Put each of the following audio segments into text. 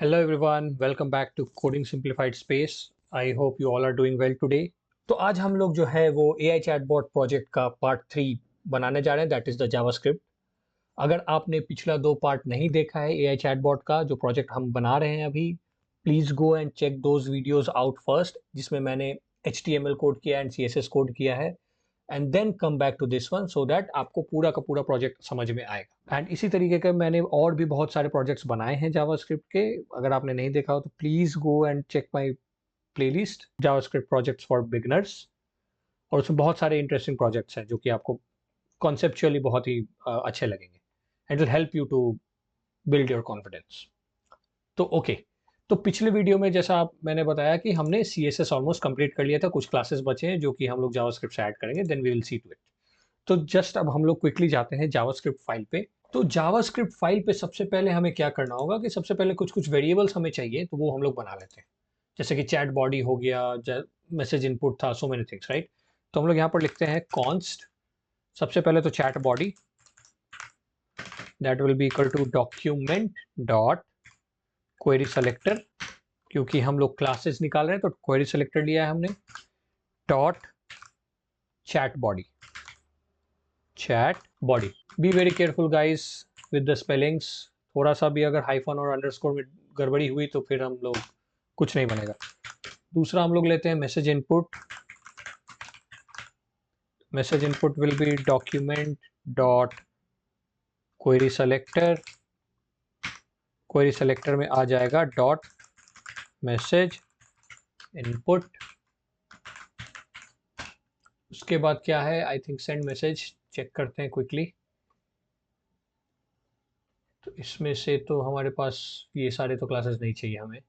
Hello everyone, welcome back to Coding Simplified Space. I hope you all are doing well today. तो आज हम लोग जो है वो AI चैटबॉट प्रोजेक्ट का पार्ट 3 बनाने जा रहे हैं, दैट इज द जावास्क्रिप्ट। अगर आपने पिछला 2 पार्ट नहीं देखा है AI चैटबॉट का जो प्रोजेक्ट हम बना रहे हैं अभी, please go and check those videos out first, जिसमें मैंने HTML कोड किया एंड CSS कोड किया है, and then come back to this one so that आपको पूरा का पूरा प्रोजेक्ट समझ में आएगा। एंड इसी तरीके के मैंने और भी बहुत सारे प्रोजेक्ट्स बनाए हैं जावास्क्रिप्ट के। अगर आपने नहीं देखा हो तो please go and check my playlist JavaScript projects for beginners. और उसमें बहुत सारे इंटरेस्टिंग प्रोजेक्ट्स हैं जो कि आपको कॉन्सेप्चुअली बहुत ही अच्छे लगेंगे and will help you to build your confidence. तो ओके, तो पिछले वीडियो में जैसा मैंने बताया कि हमने CSS ऑलमोस्ट कंप्लीट कर लिया था, कुछ क्लासेस बचे हैं जो कि हम लोग जावास्क्रिप्ट से ऐड करेंगे, then we will see to it. तो जस्ट अब हम लोग क्विकली जाते हैं जावास्क्रिप्ट फाइल पे। तो जावास्क्रिप्ट फाइल पे सबसे पहले हमें क्या करना होगा कि सबसे पहले कुछ कुछ वेरिएबल्स हमें चाहिए, तो वो हम लोग बना लेते हैं। जैसे कि चैट बॉडी हो गया, मैसेज इनपुट था, सो मेनी थिंग्स, राइट। तो हम लोग यहाँ पर लिखते हैं कॉन्स्ट, सबसे पहले तो chat body, that will be equal to document dot query selector, क्योंकि हम लोग क्लासेस निकाल रहे हैं तो क्वेरी सेलेक्टर लिया है हमने, dot chat body, chat body. B very careful guys with the spellings, थोड़ा सा भी अगर हाइफन और अंडरस्कोर में गड़बड़ी हुई तो फिर हम लोग कुछ नहीं बनेगा। दूसरा हम लोग लेते हैं message input, message input will be document dot query selector, query selector में आ जाएगा डॉट मैसेज इनपुट। उसके बाद क्या है, I think send message, check करते हैं क्विकली। तो इसमें से तो हमारे पास ये सारे तो क्लासेस नहीं चाहिए हमें।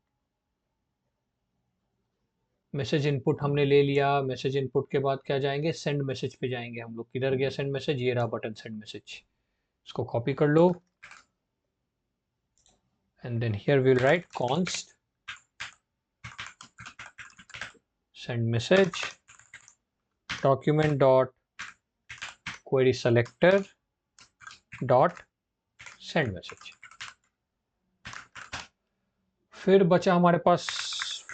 मैसेज इनपुट हमने ले लिया, मैसेज इनपुट के बाद क्या जाएंगे, सेंड मैसेज पे जाएंगे हम लोग। किधर गया सेंड मैसेज, ये रहा बटन सेंड मैसेज, इसको कॉपी कर लो and then here we will write const send message document dot query selector dot send message. फिर बचा हमारे पास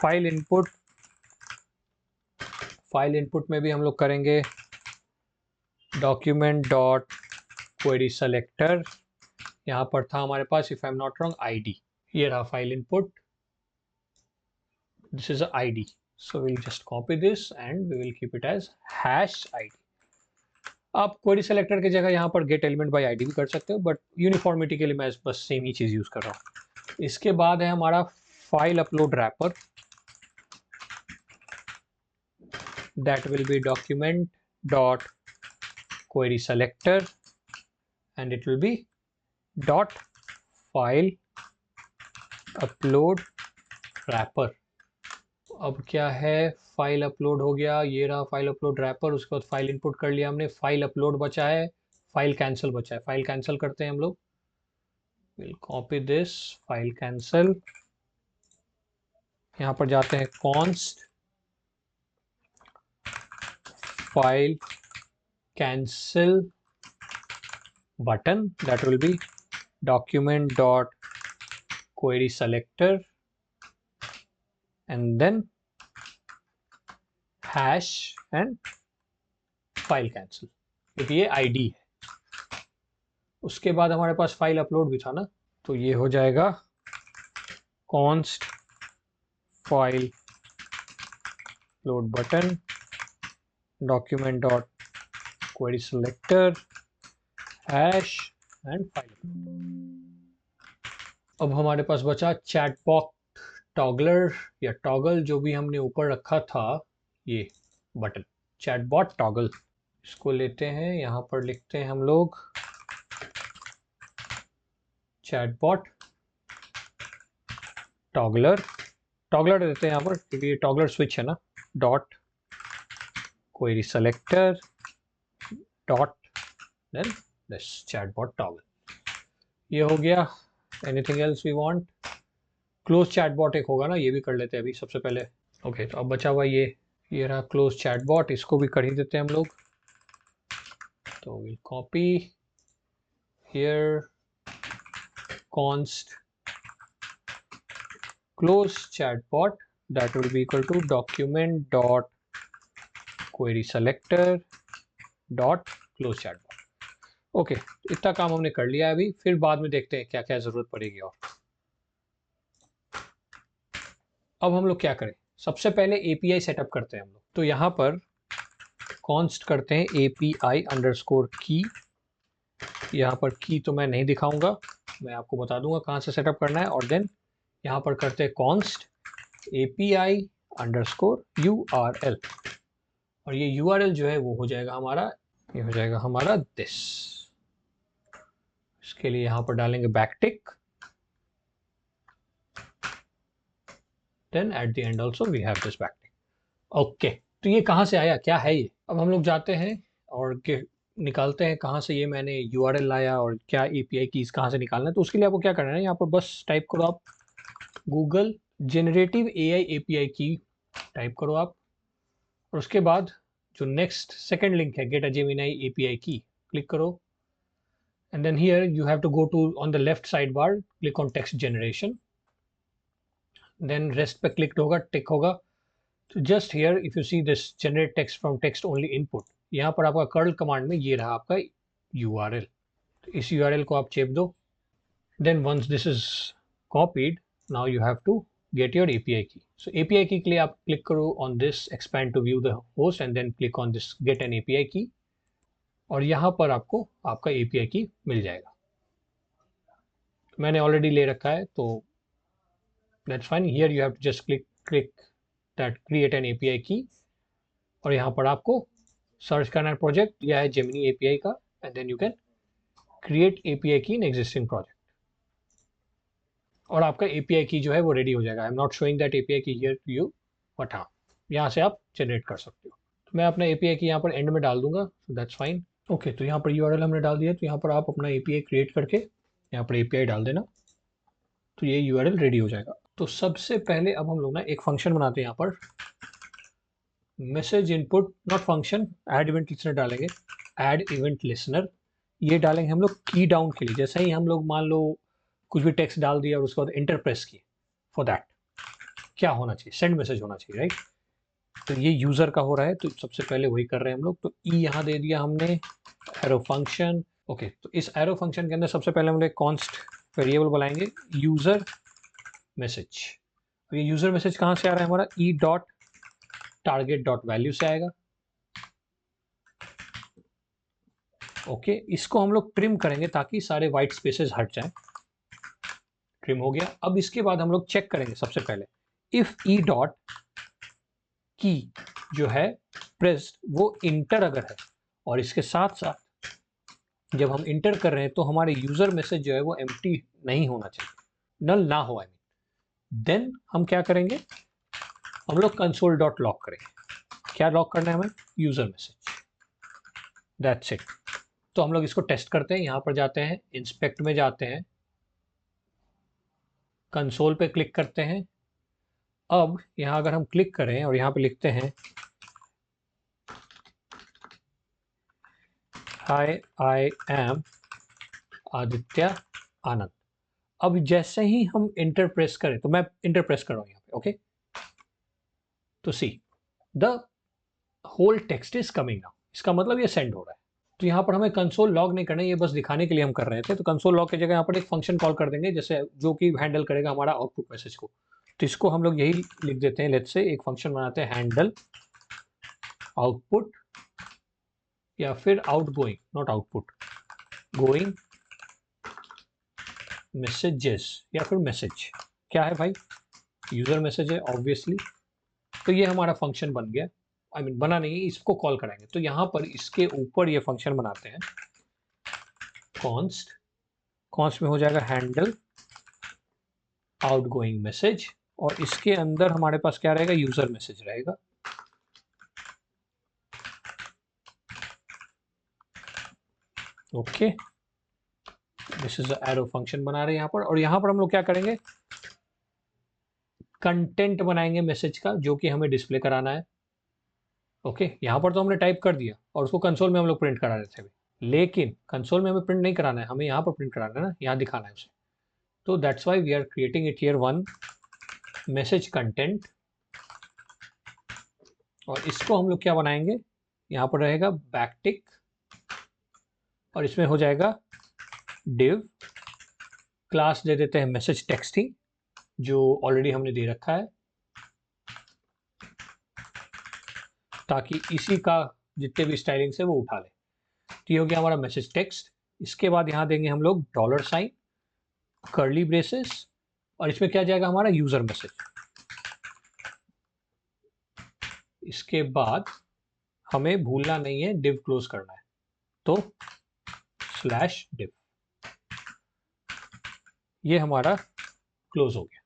फाइल इनपुट, फाइल इनपुट में भी हम लोग करेंगे डॉक्यूमेंट डॉट क्वेरी सेलेक्टर, यहाँ पर था हमारे पास if I am not wrong ID, ये रहा file input, this is a ID, so we'll just copy this and we will keep it as hash ID। आप क्वेरी सेलेक्टर की जगह यहाँ पर गेट एलिमेंट बाय ID भी कर सकते हो, बट यूनिफॉर्मिटी के लिए मैं बस सेम ही चीज यूज कर रहा हूँ। इसके बाद है हमारा file upload wrapper, that will be document dot query selector and it will be dot file upload wrapper. अब क्या है, फाइल अपलोड हो गया, ये रहा फाइल अपलोड रैपर। उसके बाद फाइल इनपुट कर लिया हमने, फाइल अपलोड बचा है, फाइल कैंसिल बचा है। फाइल कैंसिल करते हैं हम लोग, will copy this file cancel, यहाँ पर जाते हैं const file cancel button, that will be document dot query selector and then hash and file cancel, क्योंकि ये ID है। उसके बाद हमारे पास फाइल अपलोड भी था ना, तो ये हो जाएगा const file upload button document dot query selector hash and file. अब हमारे पास बचा चैटबॉट टॉगलर या टॉगल, जो भी हमने ऊपर रखा था, ये बटन चैटबॉट टॉगल। इसको लेते हैं, यहाँ पर लिखते हैं हम लोग चैटबॉट टॉगलर, टॉगलर देते हैं यहाँ पर क्योंकि ये टॉगलर स्विच है ना, dot query selector dot then this chatbot toggle. ये हो गया। Anything else we want, close chatbot एक होगा ना, ये भी कर लेते हैं अभी सबसे पहले। ओके, तो अब बचा हुआ ये रहा क्लोज चैटबॉट, इसको भी कर ही देते हैं हम लोग। तो will copy here const close chatbot that will be equal to document dot query selector dot close chatbot. Okay, इतना काम हमने कर लिया है अभी, फिर बाद में देखते हैं क्या क्या जरूरत पड़ेगी। और अब हम लोग क्या करें, सबसे पहले एपीआई सेटअप करते हैं हम लोग। तो यहाँ पर कॉन्स्ट करते हैं एपीआई अंडरस्कोर की। यहाँ पर की तो मैं नहीं दिखाऊंगा, मैं आपको बता दूंगा कहाँ से सेटअप करना है। और देन यहाँ पर करते हैं कॉन्स्ट एपीआई अंडरस्कोर यूआरएल, और ये यूआरएल जो है वो हो जाएगा हमारा, ये हो जाएगा हमारा दिस। इसके लिए यहाँ पर डालेंगे backtick, then at the end also we have this backtick. Okay, तो ये कहाँ से आया, क्या है ये। अब हम लोग जाते हैं और निकालते हैं कहाँ से ये मैंने यूआरएल लाया और क्या एपीआई कीज कहाँ से निकालना है। तो उसके लिए आपको क्या करना है, यहाँ पर बस टाइप करो आप Google generative AI API key type करो आप, और उसके बाद जो नेक्स्ट सेकंड लिंक है get a Gemini API key click करो, and then here you have to go to on the left side bar click on text generation, then rest पे click होगा, टिक होगा। तो just here if you see this generate text from text only input, यहाँ पर आपका curl command में ये रहा आपका यूआरएल। तो इस यूआरएल को आप चेप दो, then once this is copied now you have to get your API key. So API key के लिए आप क्लिक करो on this expand to view the host and then click on this get an API key, और यहाँ पर आपको आपका API key मिल जाएगा। मैंने ऑलरेडी ले रखा है तो that's fine. Here you have to just click that create an API key, और यहाँ पर आपको सर्च करना है प्रोजेक्ट, यह है Gemini API का, and then you can create API key in existing project, और आपका एपीआई की जो है वो रेडी हो जाएगा। आई am not showing that API की हियर टू यू, बट हाँ यहाँ से आप जनरेट कर सकते हो। तो मैं अपना एपीआई की यहाँ पर एंड में डाल दूंगा, सो दैट्स फाइन। ओके, तो यहाँ पर यूआरएल हमने डाल दिया, तो यहाँ पर आप अपना एपीआई क्रिएट करके यहाँ पर एपीआई डाल देना, तो ये यूआरएल रेडी हो जाएगा। तो सबसे पहले अब हम लोग ना एक फंक्शन बनाते हैं, यहाँ पर message input not function add event listener डालेंगे, ऐड इवेंट लिसनर ये डालेंगे हम लोग की डाउन के लिए। जैसे ही हम लोग मान लो कुछ भी टेक्स्ट डाल दिया और उसके बाद इंटर प्रेस किए, फॉर दैट क्या होना चाहिए, सेंड मैसेज होना चाहिए, राइट। तो ये यूजर का हो रहा है, तो सबसे पहले वही कर रहे हैं हम लोग। तो ई यहाँ दे दिया हमने, एरो फंक्शन। ओके, तो इस एरो फंक्शन के अंदर सबसे पहले हम लोग कॉन्स्ट वेरिएबल बुलाएंगे यूजर मैसेज। तो ये यूजर मैसेज कहाँ से आ रहा है हमारा, ई डॉट टारगेट डॉट वैल्यू से आएगा। ओके, इसको हम लोग ट्रिम करेंगे ताकि सारे वाइट स्पेसेस हट जाएं। ट्रिम हो गया। अब इसके बाद हम लोग चेक करेंगे सबसे पहले इफ ई डॉट की जो है प्रेस्ड वो इंटर अगर है, और इसके साथ साथ जब हम इंटर कर रहे हैं तो हमारे यूजर मैसेज जो है वो एम्प्टी नहीं होना चाहिए, नल ना हो, आई मीन। देन हम क्या करेंगे, हम लोग कंसोल डॉट लॉक करेंगे। क्या लॉक करना है हमें, यूजर मैसेज, दैट्स इट। तो हम लोग इसको टेस्ट करते हैं, यहाँ पर जाते हैं इंस्पेक्ट में जाते हैं, कंसोल पे क्लिक करते हैं। अब यहाँ अगर हम क्लिक करें और यहाँ पे लिखते हैं हाय आई एम आदित्य आनंद, अब जैसे ही हम इंटर प्रेस करें, तो मैं इंटर प्रेस कर रहा हूँ यहाँ पे, ओके, तो see the whole text is coming now, इसका मतलब ये सेंड हो रहा है। तो यहाँ पर हमें कंसोल लॉग नहीं करना है, ये बस दिखाने के लिए हम कर रहे थे। तो कंसोल लॉग की जगह यहाँ पर एक फंक्शन कॉल कर देंगे, जैसे जो कि हैंडल करेगा हमारा आउटपुट मैसेज को। तो इसको हम लोग यही लिख देते हैं, लेट्स से एक फंक्शन बनाते हैं हैंडल आउटपुट, या फिर out going, not output, going messages, या फिर मैसेज। क्या है भाई, यूजर मैसेज है ऑब्वियसली। तो ये हमारा फंक्शन बन गया, आई मीन बना नहीं, इसको कॉल कराएंगे। तो यहाँ पर इसके ऊपर ये फंक्शन बनाते हैं कॉन्स्ट, कॉन्स्ट में हो जाएगा हैंडल आउटगोइंग मैसेज, और इसके अंदर हमारे पास क्या रहेगा, यूजर मैसेज रहेगा। Okay, this is arrow function बना रहे हैं यहाँ पर, और यहाँ पर हम लोग क्या करेंगे, कंटेंट बनाएंगे मैसेज का जो कि हमें डिस्प्ले कराना है। ओके, यहाँ पर तो हमने टाइप कर दिया और उसको कंसोल में हम लोग प्रिंट करा रहे थे, लेकिन कंसोल में हमें प्रिंट नहीं कराना है, हमें यहाँ पर प्रिंट कराना है ना, यहाँ दिखाना है उसे। तो that's why we are creating it here one message content, और इसको हम लोग क्या बनाएंगे, यहाँ पर रहेगा बैकटिक, और इसमें हो जाएगा div, क्लास दे देते हैं मैसेज टेक्सटिंग जो ऑलरेडी हमने दे रखा है, ताकि इसी का जितने भी स्टाइलिंग से वो उठा ले। तो ये हो गया हमारा मैसेज टेक्स्ट। इसके बाद यहाँ देंगे हम लोग $, कर्ली ब्रेसेस, और इसमें क्या जाएगा हमारा यूजर मैसेज। इसके बाद हमें भूलना नहीं है div क्लोज करना है, तो /div, ये हमारा क्लोज हो गया।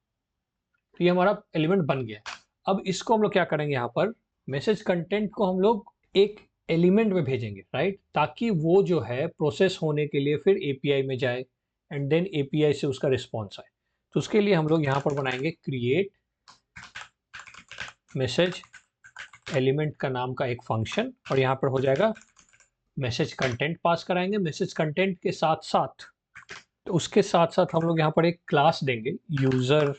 तो ये हमारा एलिमेंट बन गया। अब इसको हम लोग क्या करेंगे, यहाँ पर मैसेज कंटेंट को हम लोग एक एलिमेंट में भेजेंगे, राइट, ताकि वो जो है प्रोसेस होने के लिए फिर एपीआई में जाए एंड देन एपीआई से उसका रिस्पॉन्स आए। तो उसके लिए हम लोग यहाँ पर बनाएंगे क्रिएट मैसेज एलिमेंट का नाम का एक फंक्शन, और यहाँ पर हो जाएगा मैसेज कंटेंट पास कराएंगे। मैसेज कंटेंट के साथ साथ, तो उसके साथ साथ हम लोग यहाँ पर एक क्लास देंगे यूजर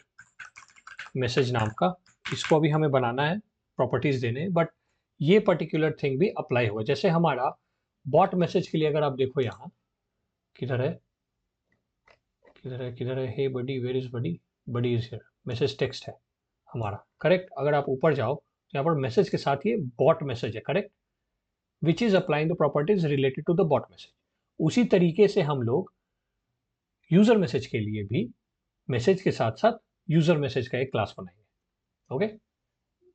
मैसेज नाम का। इसको अभी हमें बनाना है, प्रॉपर्टीज देने हैं, बट ये पर्टिकुलर थिंग भी अप्लाई होगा। जैसे हमारा बॉट मैसेज के लिए अगर आप देखो, यहाँ किधर है, किधर है, किधर है, hey buddy, where is buddy, buddy is here, message text है हमारा, करेक्ट। अगर आप ऊपर जाओ तो यहाँ पर मैसेज के साथ ये बॉट मैसेज है, correct, which is applying the properties related to the bot message. उसी तरीके से हम लोग यूजर मैसेज के लिए भी मैसेज के साथ साथ यूजर मैसेज का एक क्लास बनाएंगे, ओके।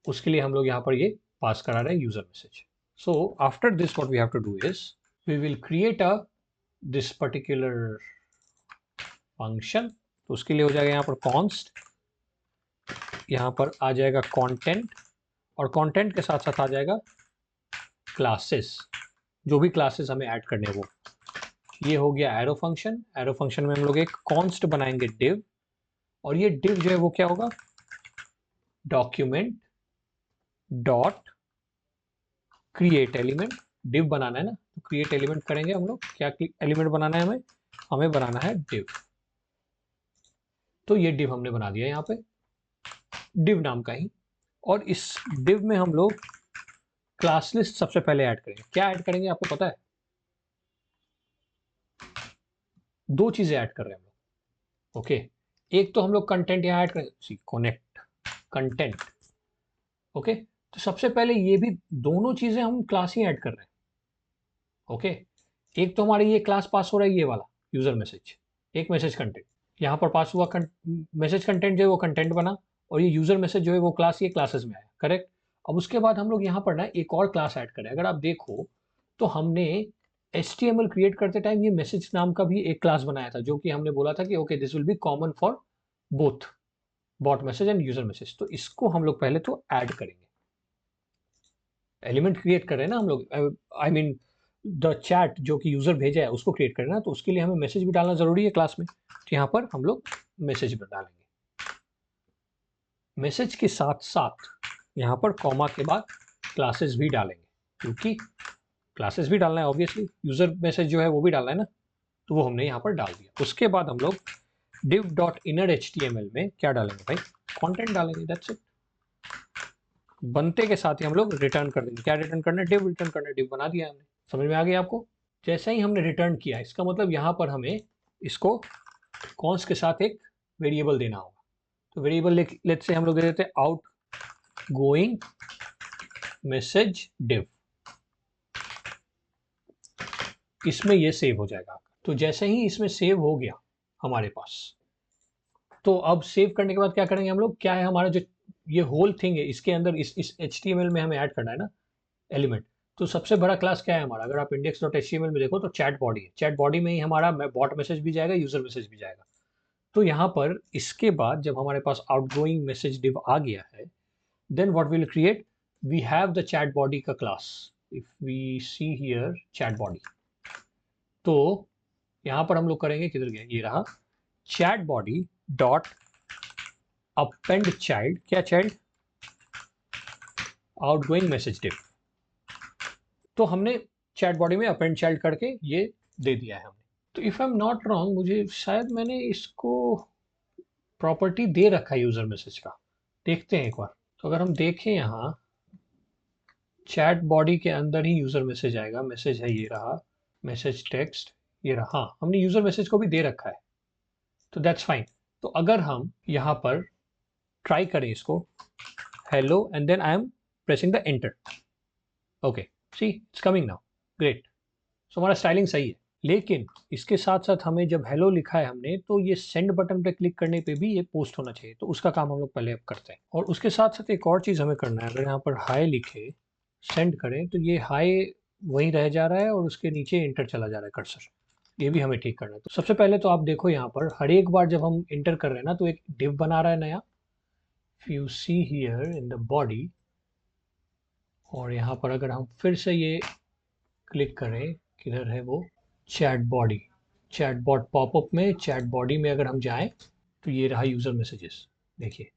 उसके लिए हम लोग यहाँ पर ये पास करा रहे हैं user message. So after this what we have to do is we will create a this particular function. तो उसके लिए हो जाएगा यहाँ पर कॉन्स्ट, यहाँ पर आ जाएगा कंटेंट, और कंटेंट के साथ साथ आ जाएगा क्लासेस, जो भी क्लासेस हमें ऐड करने वो। ये हो गया एरो फंक्शन। एरो फंक्शन में हम लोग एक कॉन्स्ट बनाएंगे div, और ये div जो है वो क्या होगा, document dot create element. div बनाना है ना, तो क्रिएट एलिमेंट करेंगे हम लोग। क्या एलिमेंट बनाना है हमें, हमें बनाना है div। तो ये div हमने बना दिया यहाँ पे, div नाम का ही। और इस div में हम लोग क्लास लिस्ट सबसे पहले ऐड करेंगे। क्या ऐड करेंगे आपको पता है, दो चीजें ऐड कर रहे हैं हम लोग, ओके। एक तो हम लोग कंटेंट यहाँ ऐड करेंगे, कनेक्ट कंटेंट, ओके। तो सबसे पहले ये भी दोनों चीजें हम क्लास ही ऐड कर रहे हैं, ओके। एक तो हमारे ये क्लास पास हो रहा है, ये वाला यूजर मैसेज, एक मैसेज कंटेंट यहाँ पर पास हुआ, मैसेज कंटेंट जो है वो कंटेंट बना, और ये यूजर मैसेज जो है वो क्लास, ये क्लासेस में आया, करेक्ट। अब उसके बाद हम लोग यहाँ पर ना एक और क्लास ऐड करें। अगर आप देखो तो हमने HTML क्रिएट करते टाइम ये मैसेज नाम का भी एक क्लास बनाया था, जो कि हमने बोला था कि okay this will be common for both bot message and user message. तो इसको हम लोग पहले तो ऐड करेंगे। एलिमेंट क्रिएट कर रहे हैं ना हम लोग, आई मीन द चैट जो कि यूजर भेजा है उसको क्रिएट करना है, तो उसके लिए हमें मैसेज भी डालना जरूरी है क्लास में। तो यहाँ पर हम लोग मैसेज भी डालेंगे। मैसेज के साथ साथ यहाँ पर कॉमा के बाद क्लासेस भी डालेंगे, क्योंकि क्लासेस भी डालना है ऑब्वियसली, यूजर मैसेज जो है वो भी डालना है ना, तो वो हमने यहाँ पर डाल दिया। उसके बाद हम लोग div.innerHTML में क्या डालेंगे भाई, कंटेंट डालेंगे, दैट्स इट। बनते के साथ ही हम लोग रिटर्न कर देंगे। क्या रिटर्न करना है, div रिटर्न करना है, div बना दिया हमने। समझ में आ गया आपको। जैसे ही हमने रिटर्न किया, इसका मतलब यहाँ पर हमें इसको कॉन्स्ट के साथ एक वेरिएबल देना होगा। तो वेरिएबल लेट से हम लोग दे देते हैं आउट गोइंग मैसेज div। इसमें ये सेव हो जाएगा। तो जैसे ही इसमें सेव हो गया हमारे पास, तो अब सेव करने के बाद क्या करेंगे हम लोग, क्या है हमारा जो ये होल थिंग है, इसके अंदर इस HTML में हमें ऐड करना है ना एलिमेंट। तो सबसे बड़ा क्लास क्या है हमारा, अगर आप index.html में देखो तो चैट बॉडी है। चैट बॉडी में ही हमारा बॉट मैसेज भी जाएगा, यूजर मैसेज भी जाएगा। तो यहाँ पर इसके बाद जब हमारे पास आउटगोइंग मैसेज div आ गया है, then what will create, we have the chat body का class. If we see here chat body, तो यहाँ पर हम लोग करेंगे, किधर गया, ये रहा, chat body dot append child. क्या चाइल्ड, आउटगोइंग मैसेज div। तो हमने चैट बॉडी में अपेंड चाइल्ड करके ये दे दिया है हमने। तो if I am not wrong, मुझे शायद मैंने इसको प्रॉपर्टी दे रखा है यूजर मैसेज का, देखते हैं एक बार। तो अगर हम देखें यहाँ चैट बॉडी के अंदर ही यूज़र मैसेज आएगा। मैसेज है ये रहा, मैसेज टेक्स्ट ये रहा। हाँ, हमने यूज़र मैसेज को भी दे रखा है, तो दैट्स फाइन। तो अगर हम यहाँ पर ट्राई करें इसको, hello and then I am pressing the enter, okay see it's coming now, great. So हमारा स्टाइलिंग सही है। लेकिन इसके साथ साथ हमें जब हेलो लिखा है हमने, तो ये सेंड बटन पे क्लिक करने पे भी ये पोस्ट होना चाहिए। तो उसका काम हम लोग पहले अब करते हैं। और उसके साथ साथ एक और चीज़ हमें करना है। अगर यहाँ पर हाई लिखे सेंड करें तो ये हाई वहीं रह जा रहा है और उसके नीचे इंटर चला जा रहा है कर्सर। ये भी हमें ठीक करना है। तो सबसे पहले तो आप देखो यहाँ पर हर एक बार जब हम इंटर कर रहे हैं ना, तो एक डिव बना रहा है नया। You see here in the body, और यहाँ पर अगर हम फिर से ये क्लिक करें, किधर है वो, chat body, chat bot popup में चैट बॉडी में अगर हम जाएं तो ये रहा यूज़र मैसेजेस, देखिए।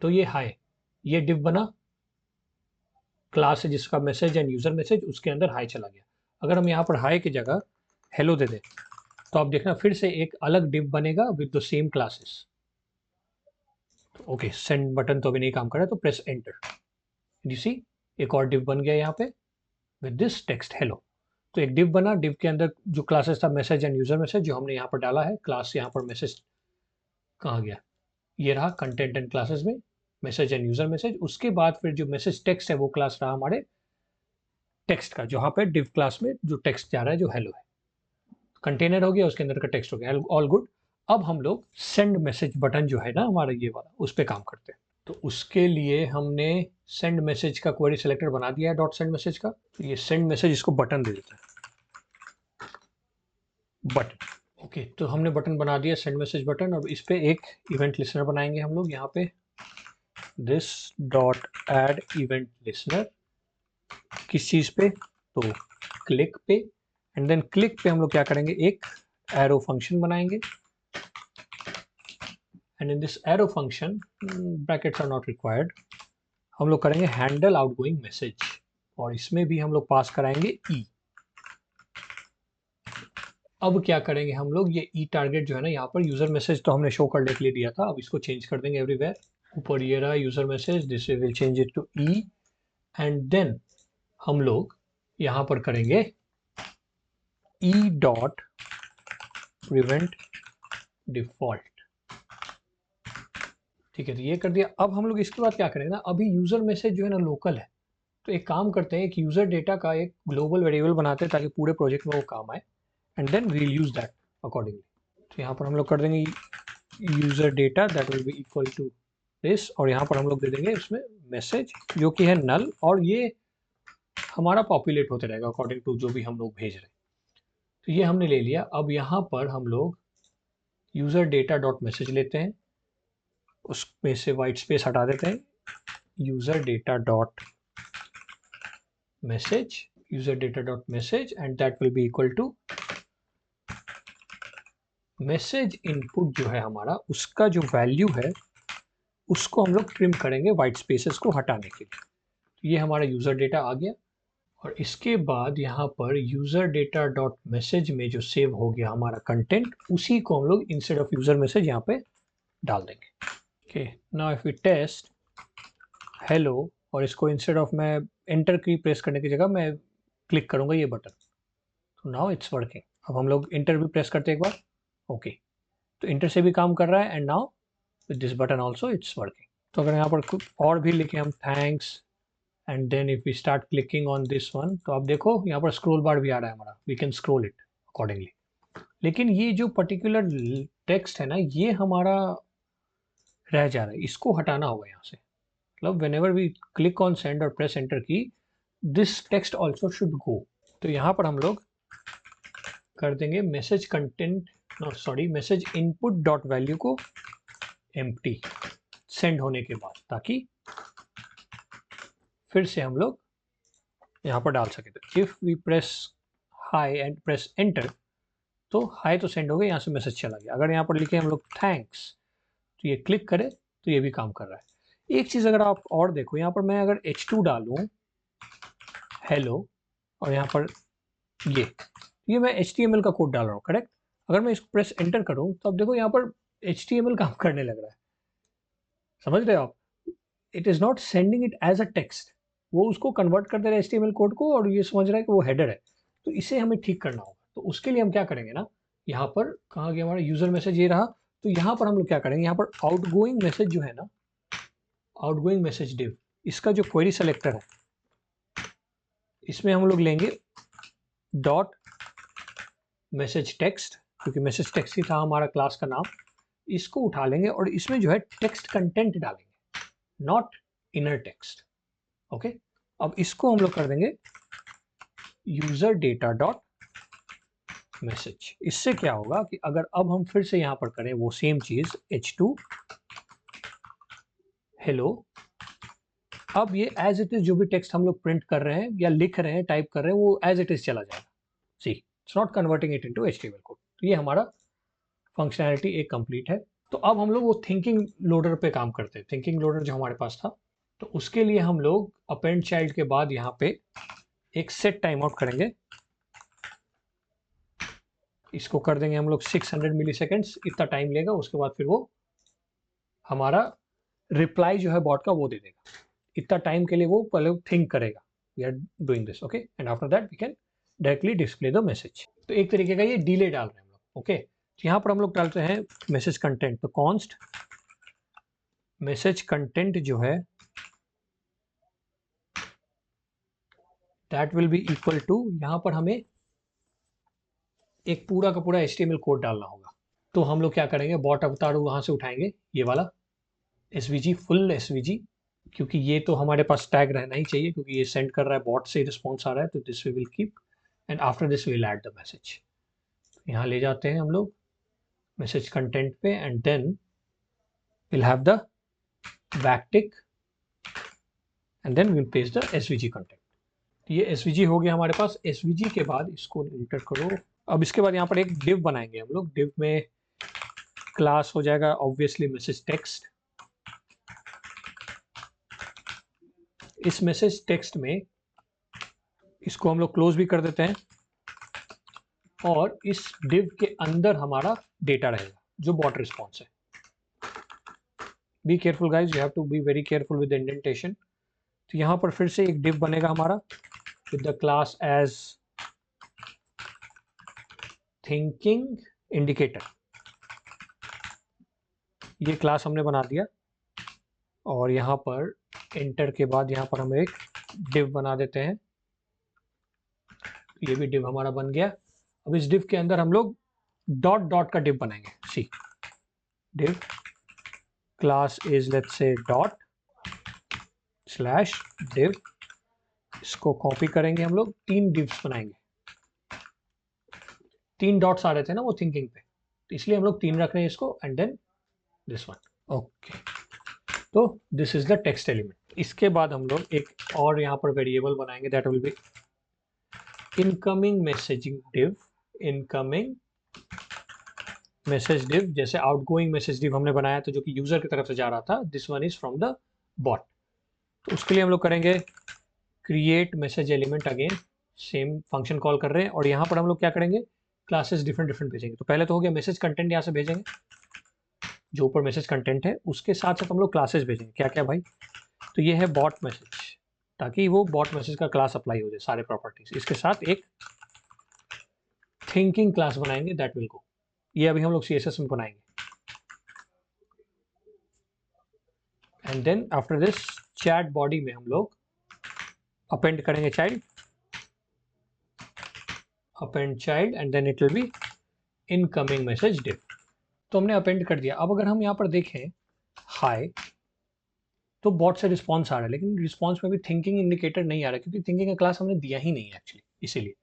तो ये हाय, ये डिव बना, क्लास है जिसका मैसेज एंड यूज़र मैसेज, उसके अंदर हाय चला गया। अगर हम यहाँ पर हाय की जगह हेलो दे दें तो आप देखना फिर से एक अलग डिव बनेगा with the same classes. Okay, send button तो अभी नहीं काम कर रहा, तो प्रेस एंटर, यू सी एक और डिव बन गया यहाँ पे विद दिस टेक्स्ट हेलो। तो एक डिव बना, डिव के अंदर जो क्लासेस था मैसेज एंड यूज़र मैसेज जो हमने यहाँ पर डाला है, क्लास यहाँ पर मैसेज कहाँ गया, ये रहा कंटेंट एंड क्लासेस में मैसेज एंड यूज़र मैसेज। उसके बाद फिर जो मैसेज टेक्स्ट है वो क्लास रहा हमारे टेक्स्ट का, जहाँ पे डिव क्लास में जो टेक्स्ट जा रहा है जो हेलो है, कंटेनर हो गया, उसके अंदर का टेक्स्ट हो गया, ऑल गुड। अब हम लोग सेंड मैसेज बटन जो है ना हमारा ये वाला, उस पर काम करते हैं। तो उसके लिए हमने सेंड मैसेज का क्वेरी सेलेक्टर बना दिया है, डॉट सेंड मैसेज का। तो ये सेंड मैसेज, इसको बटन दे देते हैं, बटन। ओके, तो हमने बटन बना दिया सेंड मैसेज बटन। अब इस पे एक इवेंट लिसनर बनाएंगे हम लोग यहाँ पे, this dot add event listener. किस चीज़ पे, तो क्लिक पे। एंड देन क्लिक पे हम लोग क्या करेंगे, एक एरो फंक्शन बनाएंगे। And in this arrow function, brackets are not required, हम लोग करेंगे हैंडल आउटगोइंग मैसेज, और इसमें भी हम लोग पास कराएंगे ई। अब क्या करेंगे हम लोग, ये ई टारगेट जो है ना, यहाँ पर यूजर मैसेज तो हमने शो करने के लिए दिया था, अब इसको चेंज कर देंगे एवरीवेयर। ऊपर ये रहा user message, this we will change it to e. And then हम लोग यहाँ पर करेंगे ई डॉट प्रिवेंट डिफॉल्ट, ठीक है। तो ये कर दिया। अब हम लोग इसके बाद क्या करेंगे ना, अभी यूजर मैसेज जो है ना लोकल है, तो एक काम करते हैं, एक यूजर डेटा का एक ग्लोबल वेरिएबल बनाते हैं ताकि पूरे प्रोजेक्ट में वो काम आए, and then we'll use that accordingly. तो यहाँ पर हम लोग कर देंगे user data that will be equal to this, और यहाँ पर हम लोग दे देंगे उसमें मैसेज जो कि है नल, और ये हमारा पॉपुलेट होते रहेगा अकॉर्डिंग टू जो भी हम लोग भेज रहे हैं। तो ये हमने ले लिया। अब यहाँ पर हम लोग यूजर डेटा डॉट मैसेज लेते हैं, उसमें से वाइट स्पेस हटा देते हैं, user data dot message, user data dot message, and that will be equal to message input जो है हमारा, उसका जो वैल्यू है उसको हम लोग ट्रिम करेंगे वाइट स्पेसेस को हटाने के लिए। तो ये हमारा यूज़र डेटा आ गया। और इसके बाद यहाँ पर यूज़र डेटा डॉट मैसेज में जो सेव हो गया हमारा कंटेंट, उसी को हम लोग इंस्टेड ऑफ यूज़र मैसेज यहाँ पे डाल देंगे। Okay, now if we test hello, और इसको इंस्टेड ऑफ मैं एंटर की प्रेस करने की जगह मैं क्लिक करूँगा ये बटन, तो नाउ इट्स वर्किंग। अब हम लोग इंटर भी प्रेस करते हैं एक बार, ओके, तो इंटर से भी काम कर रहा है, and now with this button also it's working. तो अगर यहाँ पर कुछ और भी लिखे हम thanks, and then if we start clicking on this one, तो आप देखो यहाँ पर स्क्रॉल बार भी आ रहा है हमारा, we can scroll it accordingly. लेकिन ये जो पर्टिकुलर टेक्स्ट है ना, ये हमारा रह जा रहा है, इसको हटाना होगा यहाँ से। मतलब when ever we click on send और press enter key, this text also should go. तो यहाँ पर हम लोग कर देंगे message content, sorry message input dot value को एम्प्टी सेंड होने के बाद, ताकि फिर से हम लोग यहाँ पर डाल सके। तो if we press hi and press enter, तो हाई तो सेंड हो गया, यहाँ से मैसेज चला गया। अगर यहाँ पर लिखे हम लोग थैंक्स, तो ये क्लिक करे तो ये भी काम कर रहा है। एक चीज़ अगर आप और देखो, यहाँ पर मैं अगर H2 डालूँ हेलो, और यहाँ पर ये मैं HTML का कोड डाल रहा हूँ, करेक्ट। अगर मैं इसको प्रेस एंटर करूँ तो अब देखो यहाँ पर HTML काम करने लग रहा है, समझ रहे हो आप। It is not sending it as a text, वो उसको कन्वर्ट कर दे रहा है HTML कोड को और ये समझ रहा है कि वो हेडर है। तो इसे हमें ठीक करना होगा। तो उसके लिए हम क्या करेंगे ना, यहाँ पर कहाँ गया हमारा यूज़र मैसेज, ये रहा। तो यहाँ पर हम लोग क्या करेंगे, यहाँ पर आउटगोइंग मैसेज जो है ना, आउटगोइंग मैसेज डिव, इसका जो क्वेरी सेलेक्टर है, इसमें हम लोग लेंगे डॉट मैसेज टेक्स्ट, क्योंकि मैसेज टेक्स्ट ही था हमारा क्लास का नाम। इसको उठा लेंगे और इसमें जो है टेक्स्ट कंटेंट डालेंगे, नॉट इनर टेक्स्ट। ओके, अब इसको हम लोग कर देंगे यूजर डेटा डॉट मैसेज। इससे क्या होगा कि अगर अब हम फिर से यहां पर करें वो सेम चीज h2 हेलो, अब ये एज इट इज जो भी टेक्स्ट हम लोग प्रिंट कर रहे हैं या लिख रहे हैं, टाइप कर रहे हैं, वो एज इट इज चला जाएगा। See, it's not converting it into HTML code. तो ये हमारा फंक्शनैलिटी एक कंप्लीट है। तो अब हम लोग वो थिंकिंग लोडर पे काम करते हैं। थिंकिंग लोडर जो हमारे पास था, तो उसके लिए हम लोग अपेंड चाइल्ड के बाद यहाँ पे एक सेट टाइम आउट करेंगे। इसको कर देंगे हम लोग 600 मिली सेकेंड्स, इतना टाइम लेगा। उसके बाद फिर वो हमारा रिप्लाई जो है बॉट का वो दे देगा। इतना टाइम के लिए वो पहले थिंक करेगा, we are doing this, okay, and after that we can directly display the message. तो एक तरीके का ये डिले डाल रहे हैं हम लोग। ओके, तो यहाँ पर हम लोग डालते हैं मैसेज कंटेंट। तो कॉन्स्ट मैसेज कंटेंट जो है that will be equal to, यहाँ पर हमें एक पूरा का पूरा HTML कोड डालना होगा। तो हम लोग क्या करेंगे, बॉट अवतार वहां से उठाएंगे, ये वाला SVG, फुल SVG, क्योंकि ये तो हमारे पास टैग रहना ही चाहिए, क्योंकि ये सेंड कर रहा है, बॉट से रिस्पॉन्स आ रहा है। तो this we will keep and after this we will add the message. यहाँ ले जाते हैं हम लोग मैसेज कंटेंट पे and then we'll have the backtick and then we'll paste the SVG content. ये SVG हो गया हमारे पास। SVG के बाद इसको इंटर करो। अब इसके बाद यहाँ पर एक डिव बनाएंगे हम लोग। डिव में क्लास हो जाएगा ऑब्वियसली मैसेज टेक्स्ट। इस मैसेज टेक्स्ट में इसको हम लोग क्लोज भी कर देते हैं और इस डिव के अंदर हमारा डेटा रहेगा जो बॉट रिस्पॉन्स है। Be careful guys, you have to be very careful with indentation. तो यहाँ पर फिर से एक डिव बनेगा हमारा with the class as thinking indicator. ये क्लास हमने बना दिया और यहाँ पर एंटर के बाद यहाँ पर हम एक डिव बना देते हैं। ये भी डिव हमारा बन गया। अब इस डिव के अंदर हम लोग डॉट डॉट का डिव बनाएंगे। See, div class is let's say dot slash div. इसको कॉपी करेंगे हम लोग, 3 डिव्स बनाएंगे। 3 डॉट्स आ रहे थे ना वो थिंकिंग पे, तो इसलिए हम लोग 3 रख रहे हैं इसको and then this one. Okay, तो this is the text element. इसके बाद हम लोग एक और यहाँ पर वेरिएबल बनाएंगे that will be incoming messaging div. Incoming message div, जैसे आउटगोइंग मैसेज डिव हमने बनाया था जो कि यूजर की तरफ से जा रहा था, this one is from the bot. तो उसके लिए हम लोग करेंगे create message element, again same function call कर रहे हैं और यहाँ पर हम लोग क्या करेंगे, क्लासेस डिफरेंट डिफरेंट भेजेंगे। तो पहले तो हो गया मैसेज कंटेंट, यहाँ से भेजेंगे जो ऊपर मैसेज कंटेंट है, उसके साथ साथ हम लोग क्लासेस भेजेंगे। क्या क्या भाई, तो ये है बॉट मैसेज, ताकि वो बॉट मैसेज का क्लास अप्लाई हो जाए सारे प्रॉपर्टीज। इसके साथ एक थिंकिंग क्लास बनाएंगे दैट विल गो, ये अभी हम लोग CSS में बनाएंगे। And then after this chat body में हम लोग अपेंड करेंगे child, append child and then it will be incoming message div. तो हमने अपेंड कर दिया। अब अगर हम यहाँ पर देखें हाय, तो बॉट से रिस्पॉन्स आ रहा है, लेकिन रिस्पॉन्स में भी थिंकिंग इंडिकेटर नहीं आ रहा, क्योंकि थिंकिंग का क्लास हमने दिया ही नहीं है एक्चुअली, इसीलिए।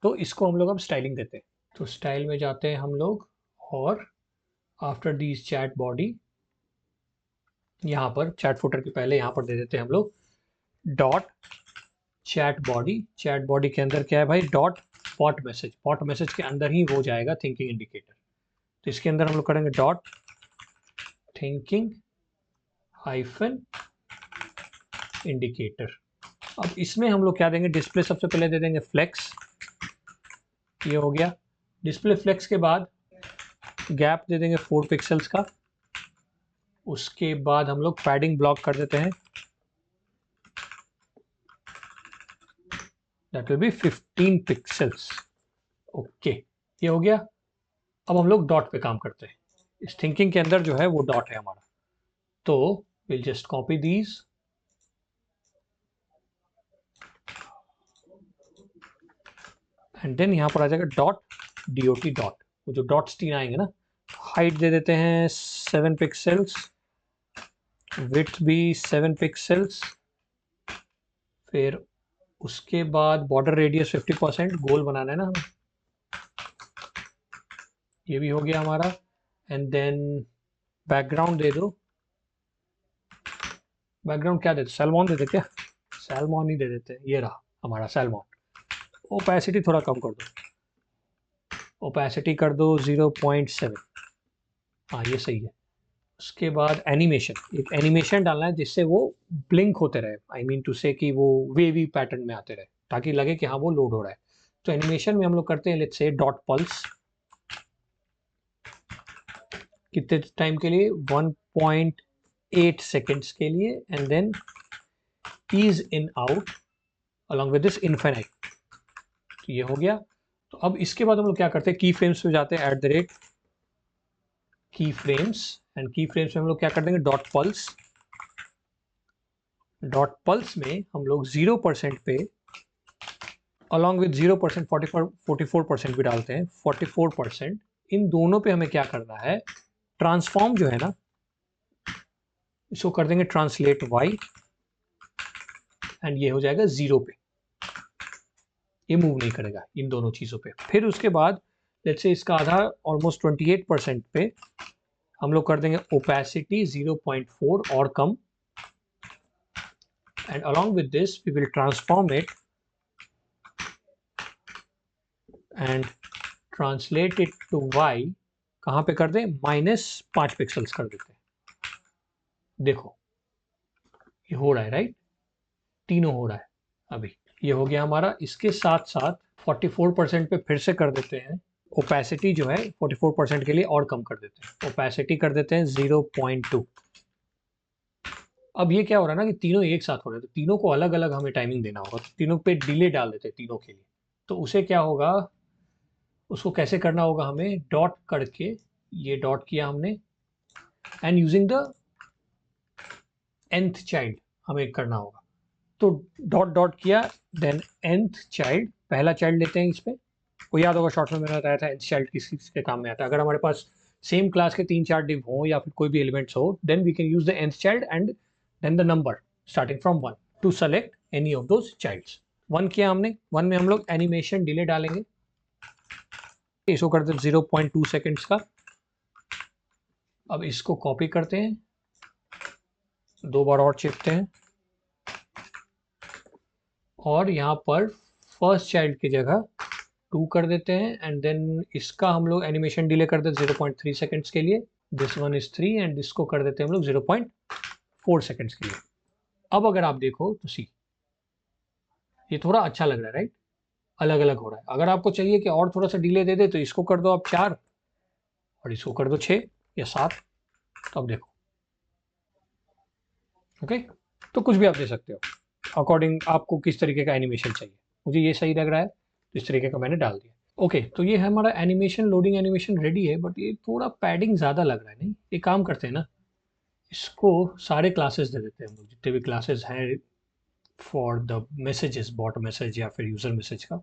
तो इसको हम लोग अब स्टाइलिंग देते हैं। तो स्टाइल में जाते हैं हम लोग और आफ्टर दिस चैट बॉडी, यहाँ पर चैट फुटर के पहले यहाँ पर दे देते हैं हम लोग dot chat body. Chat body के अंदर क्या है भाई, dot bot message. Bot message के अंदर ही वो जाएगा थिंकिंग इंडिकेटर। तो इसके अंदर हम लोग करेंगे डॉट थिंकिंग हाइफन इंडिकेटर। अब इसमें हम लोग क्या देंगे, डिस्प्ले सबसे पहले दे देंगे फ्लेक्स, ये हो गया। डिस्प्ले फ्लेक्स के बाद गैप दे देंगे 4 पिक्सल्स का। उसके बाद हम लोग पैडिंग ब्लॉक कर देते हैं that will B 15 pixels. Okay, ये हो गया। अब हम लोग डॉट पे काम करते हैं। इस थिंकिंग के अंदर जो है वो डॉट है हमारा, तो will just copy these and then यहाँ पर आ जाएगा डॉट डॉट डॉट, वो जो डॉट्स 3 आएंगे ना, हाइट दे देते हैं 7 पिक्सल्स, विड्थ भी 7 पिक्सल्स, फिर उसके बाद बॉर्डर रेडियस 50%, गोल बनाना है ना हमें, ये भी हो गया हमारा। एंड देन बैकग्राउंड दे दो, बैकग्राउंड क्या देते, सैलमॉन देते क्या, सैलमॉन ही दे देते हैं, ये रहा हमारा सैलमॉन। ओपेसिटी थोड़ा कम कर दो, ओपेसिटी कर दो 0.7, हाँ ये सही है। उसके बाद एनिमेशन, एक एनिमेशन डालना है जिससे वो ब्लिंक होते रहे, आई मीन टू से कि वो वेवी पैटर्न में आते रहे, ताकि लगे कि हाँ वो लोड हो रहा है। तो एनिमेशन में हम लोग करते हैं लेट्स से डॉट पल्स, कितने टाइम के लिए, 1.8 सेकेंड्स के लिए, and then ease in out along with this infinite. तो ये हो गया। तो अब इसके बाद हम लोग क्या करते हैं, की फ्रेम्स पे जाते हैं, @ की फ्रेम्स, एंड की फ्रेम्स में हम लोग क्या कर देंगे, डॉट पल्स। डॉट पल्स में हम लोग 0% पे अलॉन्ग विद 0% 44% भी डालते हैं, 44%। इन दोनों पे हमें क्या करना है, ट्रांसफॉर्म जो है ना, इसको कर देंगे ट्रांसलेट वाई, एंड ये हो जाएगा 0 पे, ये मूव नहीं करेगा इन दोनों चीज़ों पे। फिर उसके बाद लेट्स से इसका आधा ऑलमोस्ट 28% पे हम लोग कर देंगे ओपेसिटी 0.4 और कम, and along with this we will transform it and translate it to Y, कहाँ पे कर दें, -5 पिक्सल्स कर देते हैं। देखो ये हो रहा है राइट, तीनों हो रहा है अभी, ये हो गया हमारा। इसके साथ साथ 44% पे फिर से कर देते हैं ओपेसिटी जो है, 44% के लिए और कम कर देते हैं, ओपेसिटी कर देते हैं 0.2। अब ये क्या हो रहा है ना कि तीनों एक साथ हो रहे हैं, तो तीनों को अलग अलग हमें टाइमिंग देना होगा, तो तीनों पे डिले डाल देते हैं तीनों के लिए। तो उसे क्या होगा, उसको कैसे करना होगा, हमें डॉट करके, ये डॉट किया हमने, and using the nth child हमें करना होगा। तो डॉट डॉट किया, देन nth चाइल्ड, पहला चाइल्ड लेते हैं इस पे, वो याद होगा शॉर्ट में मैंने बताया था nth चाइल्ड किस के काम में आता है। अगर हमारे पास सेम क्लास के 3-4 डिव हो या फिर कोई भी एलिमेंट्स हो, then we can use the nth child and then the number starting from 1 to select any of those childs. 1 किया हमने, 1 में हम लोग एनिमेशन डिले डालेंगे, इसको करते हैं 0.2 सेकेंड्स का। अब इसको कॉपी करते हैं, 2 बार और चिपते हैं, और यहाँ पर फर्स्ट चाइल्ड की जगह 2 कर देते हैं, एंड देन इसका हम लोग एनिमेशन डिले कर देते हैं 0.3 सेकेंड्स के लिए, दिस वन इज 3, एंड इसको कर देते हैं हम लोग 0.4 सेकेंड्स के लिए। अब अगर आप देखो तो सी, ये थोड़ा अच्छा लग रहा है राइट, अलग अलग हो रहा है। अगर आपको चाहिए कि और थोड़ा सा डिले दे दे, तो इसको कर दो आप 4 और इसको कर दो 6 या 7, तो अब देखो। ओके, तो कुछ भी आप दे सकते हो अकॉर्डिंग आपको किस तरीके का एनिमेशन चाहिए। मुझे ये सही लग रहा है तो इस तरीके का मैंने डाल दिया। ओके, तो ये है हमारा एनिमेशन, लोडिंग एनिमेशन रेडी है, बट ये थोड़ा पैडिंग ज़्यादा लग रहा है। नहीं, एक काम करते हैं ना, इसको सारे क्लासेस दे देते हैं हम लोग, जितने भी क्लासेस हैं for the messages, bot message या फिर यूज़र मैसेज का।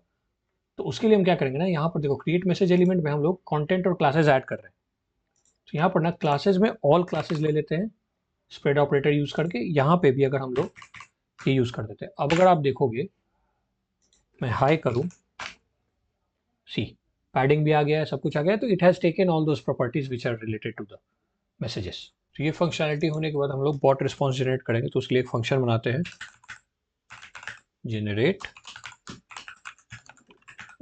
तो उसके लिए हम क्या करेंगे ना, यहाँ पर देखो क्रिएट मैसेज एलिमेंट में हम लोग कंटेंट और क्लासेस ऐड कर रहे हैं। तो यहाँ पर ना क्लासेस में ऑल क्लासेस ले लेते हैं, स्प्रेड ऑपरेटर यूज़ करके, यहाँ पे भी अगर हम लोग ये यूज़ कर देते हैं। अब अगर आप देखोगे, मैं हाई करूँ, सी पैडिंग भी आ गया है, सब कुछ आ गया है, तो it has taken all those properties which are related to the messages. तो ये फंक्शनैलिटी होने के बाद हम लोग बॉट रिस्पॉन्स जनरेट करेंगे, तो उसके लिए एक फंक्शन बनाते हैं, generate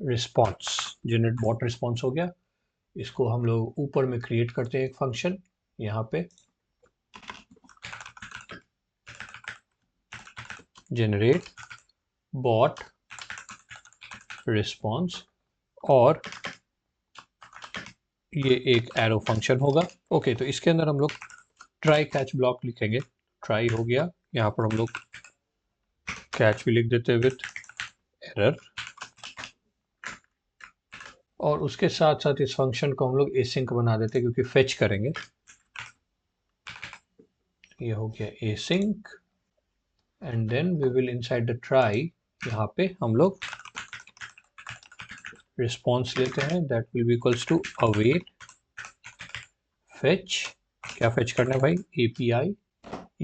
response. Generate bot response हो गया, इसको हम लोग ऊपर में क्रिएट करते हैं एक फंक्शन, यहाँ पे जनरेट बॉट रिस्पॉन्स, और ये एक एरो फंक्शन होगा। ओके, तो इसके अंदर हम लोग ट्राई कैच ब्लॉक लिखेंगे, ट्राई हो गया, यहाँ पर हम लोग कैच भी लिख देते हैं विथ एरर, और उसके साथ साथ इस फंक्शन को हम लोग एसिंक बना देते हैं क्योंकि फेच करेंगे। ये हो गया async, and then we will inside the try यहाँ पे हम लोग रिस्पॉन्स लेते हैं, that will be equals to await fetch. क्या फेच करना है भाई? API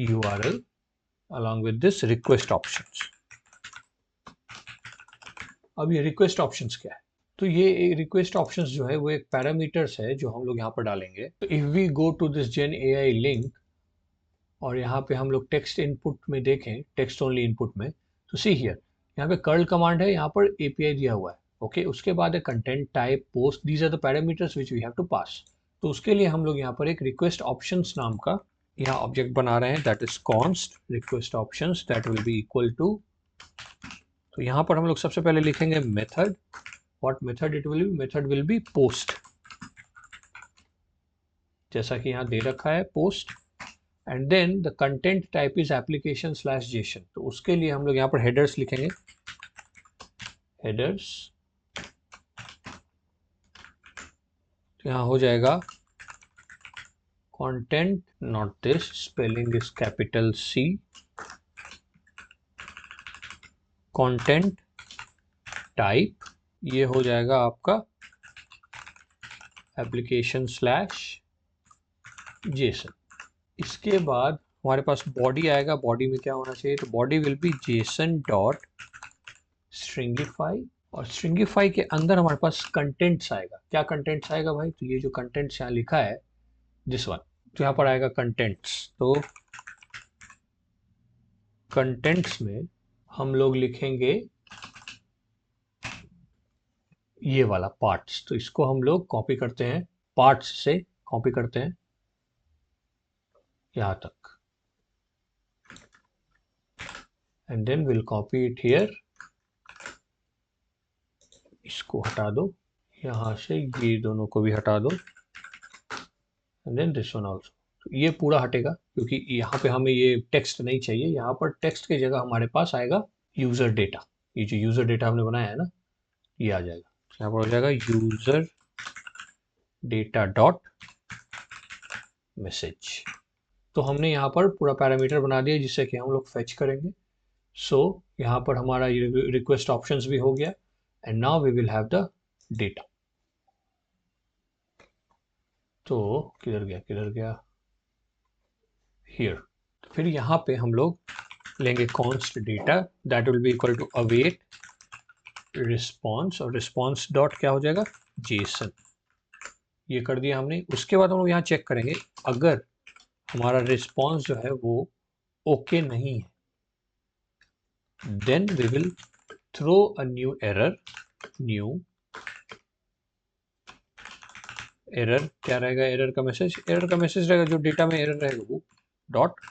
URL along with this request options। अब ये रिक्वेस्ट ऑप्शंस क्या है? तो ये रिक्वेस्ट ऑप्शंस जो है वो एक पैरामीटर्स है जो हम लोग यहाँ पर डालेंगे। तो if we go to this gen AI link और यहाँ पे हम लोग टेक्स्ट इनपुट में देखें, टेक्स्ट ओनली इनपुट में, तो सी हियर यहाँ पे कर्ल कमांड है, यहाँ पर API दिया हुआ है। ओके, उसके बाद है content type post, these are the parameters which we have to pass. तो उसके लिए हम लोग यहाँ पर एक रिक्वेस्ट ऑप्शंस नाम का यहाँ ऑब्जेक्ट बना रहे हैं, that is const request options that will be equal to. तो यहाँ पर हम लोग सबसे पहले लिखेंगे method. What method it will be? Method will be post, जैसा कि यहाँ दे रखा है post, and then the content type is application slash JSON. तो उसके लिए हम लोग यहाँ पर हेडर्स लिखेंगे, हेडर्स। तो यहाँ हो जाएगा content, not this, spelling is capital C, content type, ये हो जाएगा आपका एप्लीकेशन स्लैश जेसन। इसके बाद हमारे पास बॉडी आएगा, बॉडी में क्या होना चाहिए? तो body will be Jason dot stringify, और स्ट्रिंगिफाई के अंदर हमारे पास कंटेंट्स आएगा। क्या कंटेंट्स आएगा भाई? तो ये जो कंटेंट्स यहाँ लिखा है दिस वन, तो यहाँ पर आएगा कंटेंट्स। तो कंटेंट्स में हम लोग लिखेंगे ये वाला पार्ट्स। तो इसको हम लोग कॉपी करते हैं, पार्ट्स से कॉपी करते हैं यहाँ तक, and then will copy it here. इसको हटा दो यहाँ से, ये दोनों को भी हटा दो, and then this one also. तो ये पूरा हटेगा क्योंकि यहाँ पे हमें ये टेक्स्ट नहीं चाहिए। यहाँ पर टेक्स्ट की जगह हमारे पास आएगा यूजर डेटा। ये जो यूजर डेटा हमने बनाया है ना, ये आ जाएगा। यहाँ पर हो जाएगा यूजर डेटा डॉट मैसेज। तो हमने यहाँ पर पूरा पैरामीटर बना दिया जिससे कि हम लोग फेच करेंगे। सो यहाँ पर हमारा रिक्वेस्ट ऑप्शंस भी हो गया, and now we will have the data. तो किधर गया हियर। तो फिर यहाँ पे हम लोग लेंगे const data, that will be equal to await response, और रिस्पॉन्स डॉट क्या हो जाएगा? जेसन। ये कर दिया हमने। उसके बाद हम लोग यहाँ चेक करेंगे, अगर हमारा रिस्पॉन्स जो है वो ओके नहीं है, then we will throw a new error. New error क्या रहेगा? एरर का मैसेज, एरर का मैसेज रहेगा जो डेटा में एरर रहेगा वो डॉट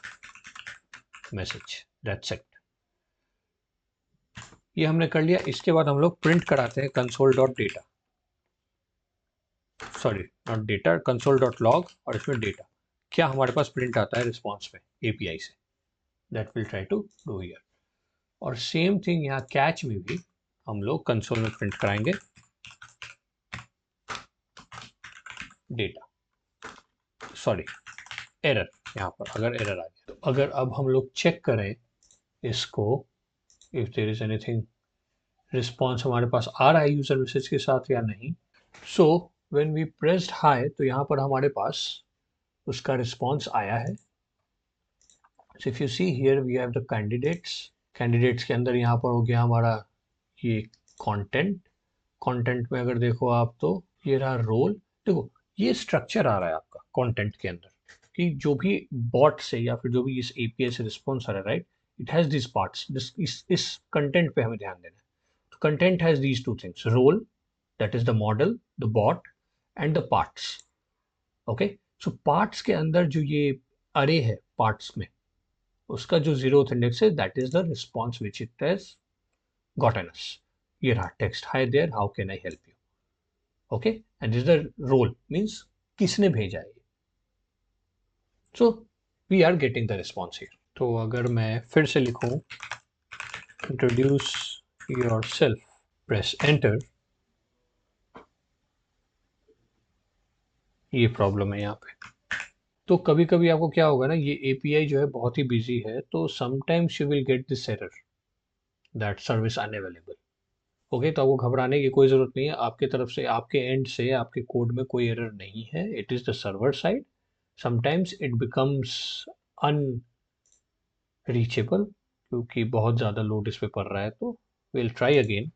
मैसेज, दैट्स इट। ये हमने कर लिया। इसके बाद हम लोग प्रिंट कराते हैं console dot data, sorry not data, console dot log, और इसमें डेटा क्या हमारे पास प्रिंट आता है रिस्पॉन्स में API से, that will try to do here. और सेम थिंग यहाँ कैच में भी हम लोग कंसोल में प्रिंट कराएंगे डेटा, सॉरी एरर। यहाँ पर अगर एरर आ जाए, तो अगर अब हम लोग चेक करें इसको, if there is anything, response हमारे पास आ रहा है यूजर मैसेज के साथ या नहीं। So when we pressed hi, तो यहाँ पर हमारे पास उसका रिस्पॉन्स आया है। So if you see here we have the candidates, candidates के अंदर यहाँ पर हो गया हमारा ये कंटेंट। कंटेंट में अगर देखो आप तो ये रहा रोल। देखो ये स्ट्रक्चर आ रहा है आपका कंटेंट के अंदर कि जो भी बॉट से या फिर जो भी इस API से रिस्पॉन्स आ रहा है, right, it has this parts. इस कंटेंट पे हमें ध्यान देना है। तो content has these two things, role that is the model, the bot, and the parts. Okay, so parts के अंदर जो ये अरे है पार्ट्स में, उसका जो 0th इंडेक्स है, that is the response which it has gotten us. ये रहा text, hi there, how can I help you. Okay, and this the role means किसने भेजा है। So we are getting the response here. तो अगर मैं फिर से लिखूं इंट्रोड्यूस yourself, press enter। ये प्रॉब्लम है यहाँ पे। तो कभी कभी आपको क्या होगा ना, ये एपीआई जो है बहुत ही बिजी है, तो sometimes you will get this error that service unavailable. Okay, तो आपको घबराने की कोई जरूरत नहीं है। आपके तरफ से, आपके एंड से, आपके कोड में कोई एरर नहीं है। It is the server side. Sometimes it becomes unreachable क्योंकि बहुत ज़्यादा लोड इस पे पड़ रहा है। तो विल ट्राई अगेन।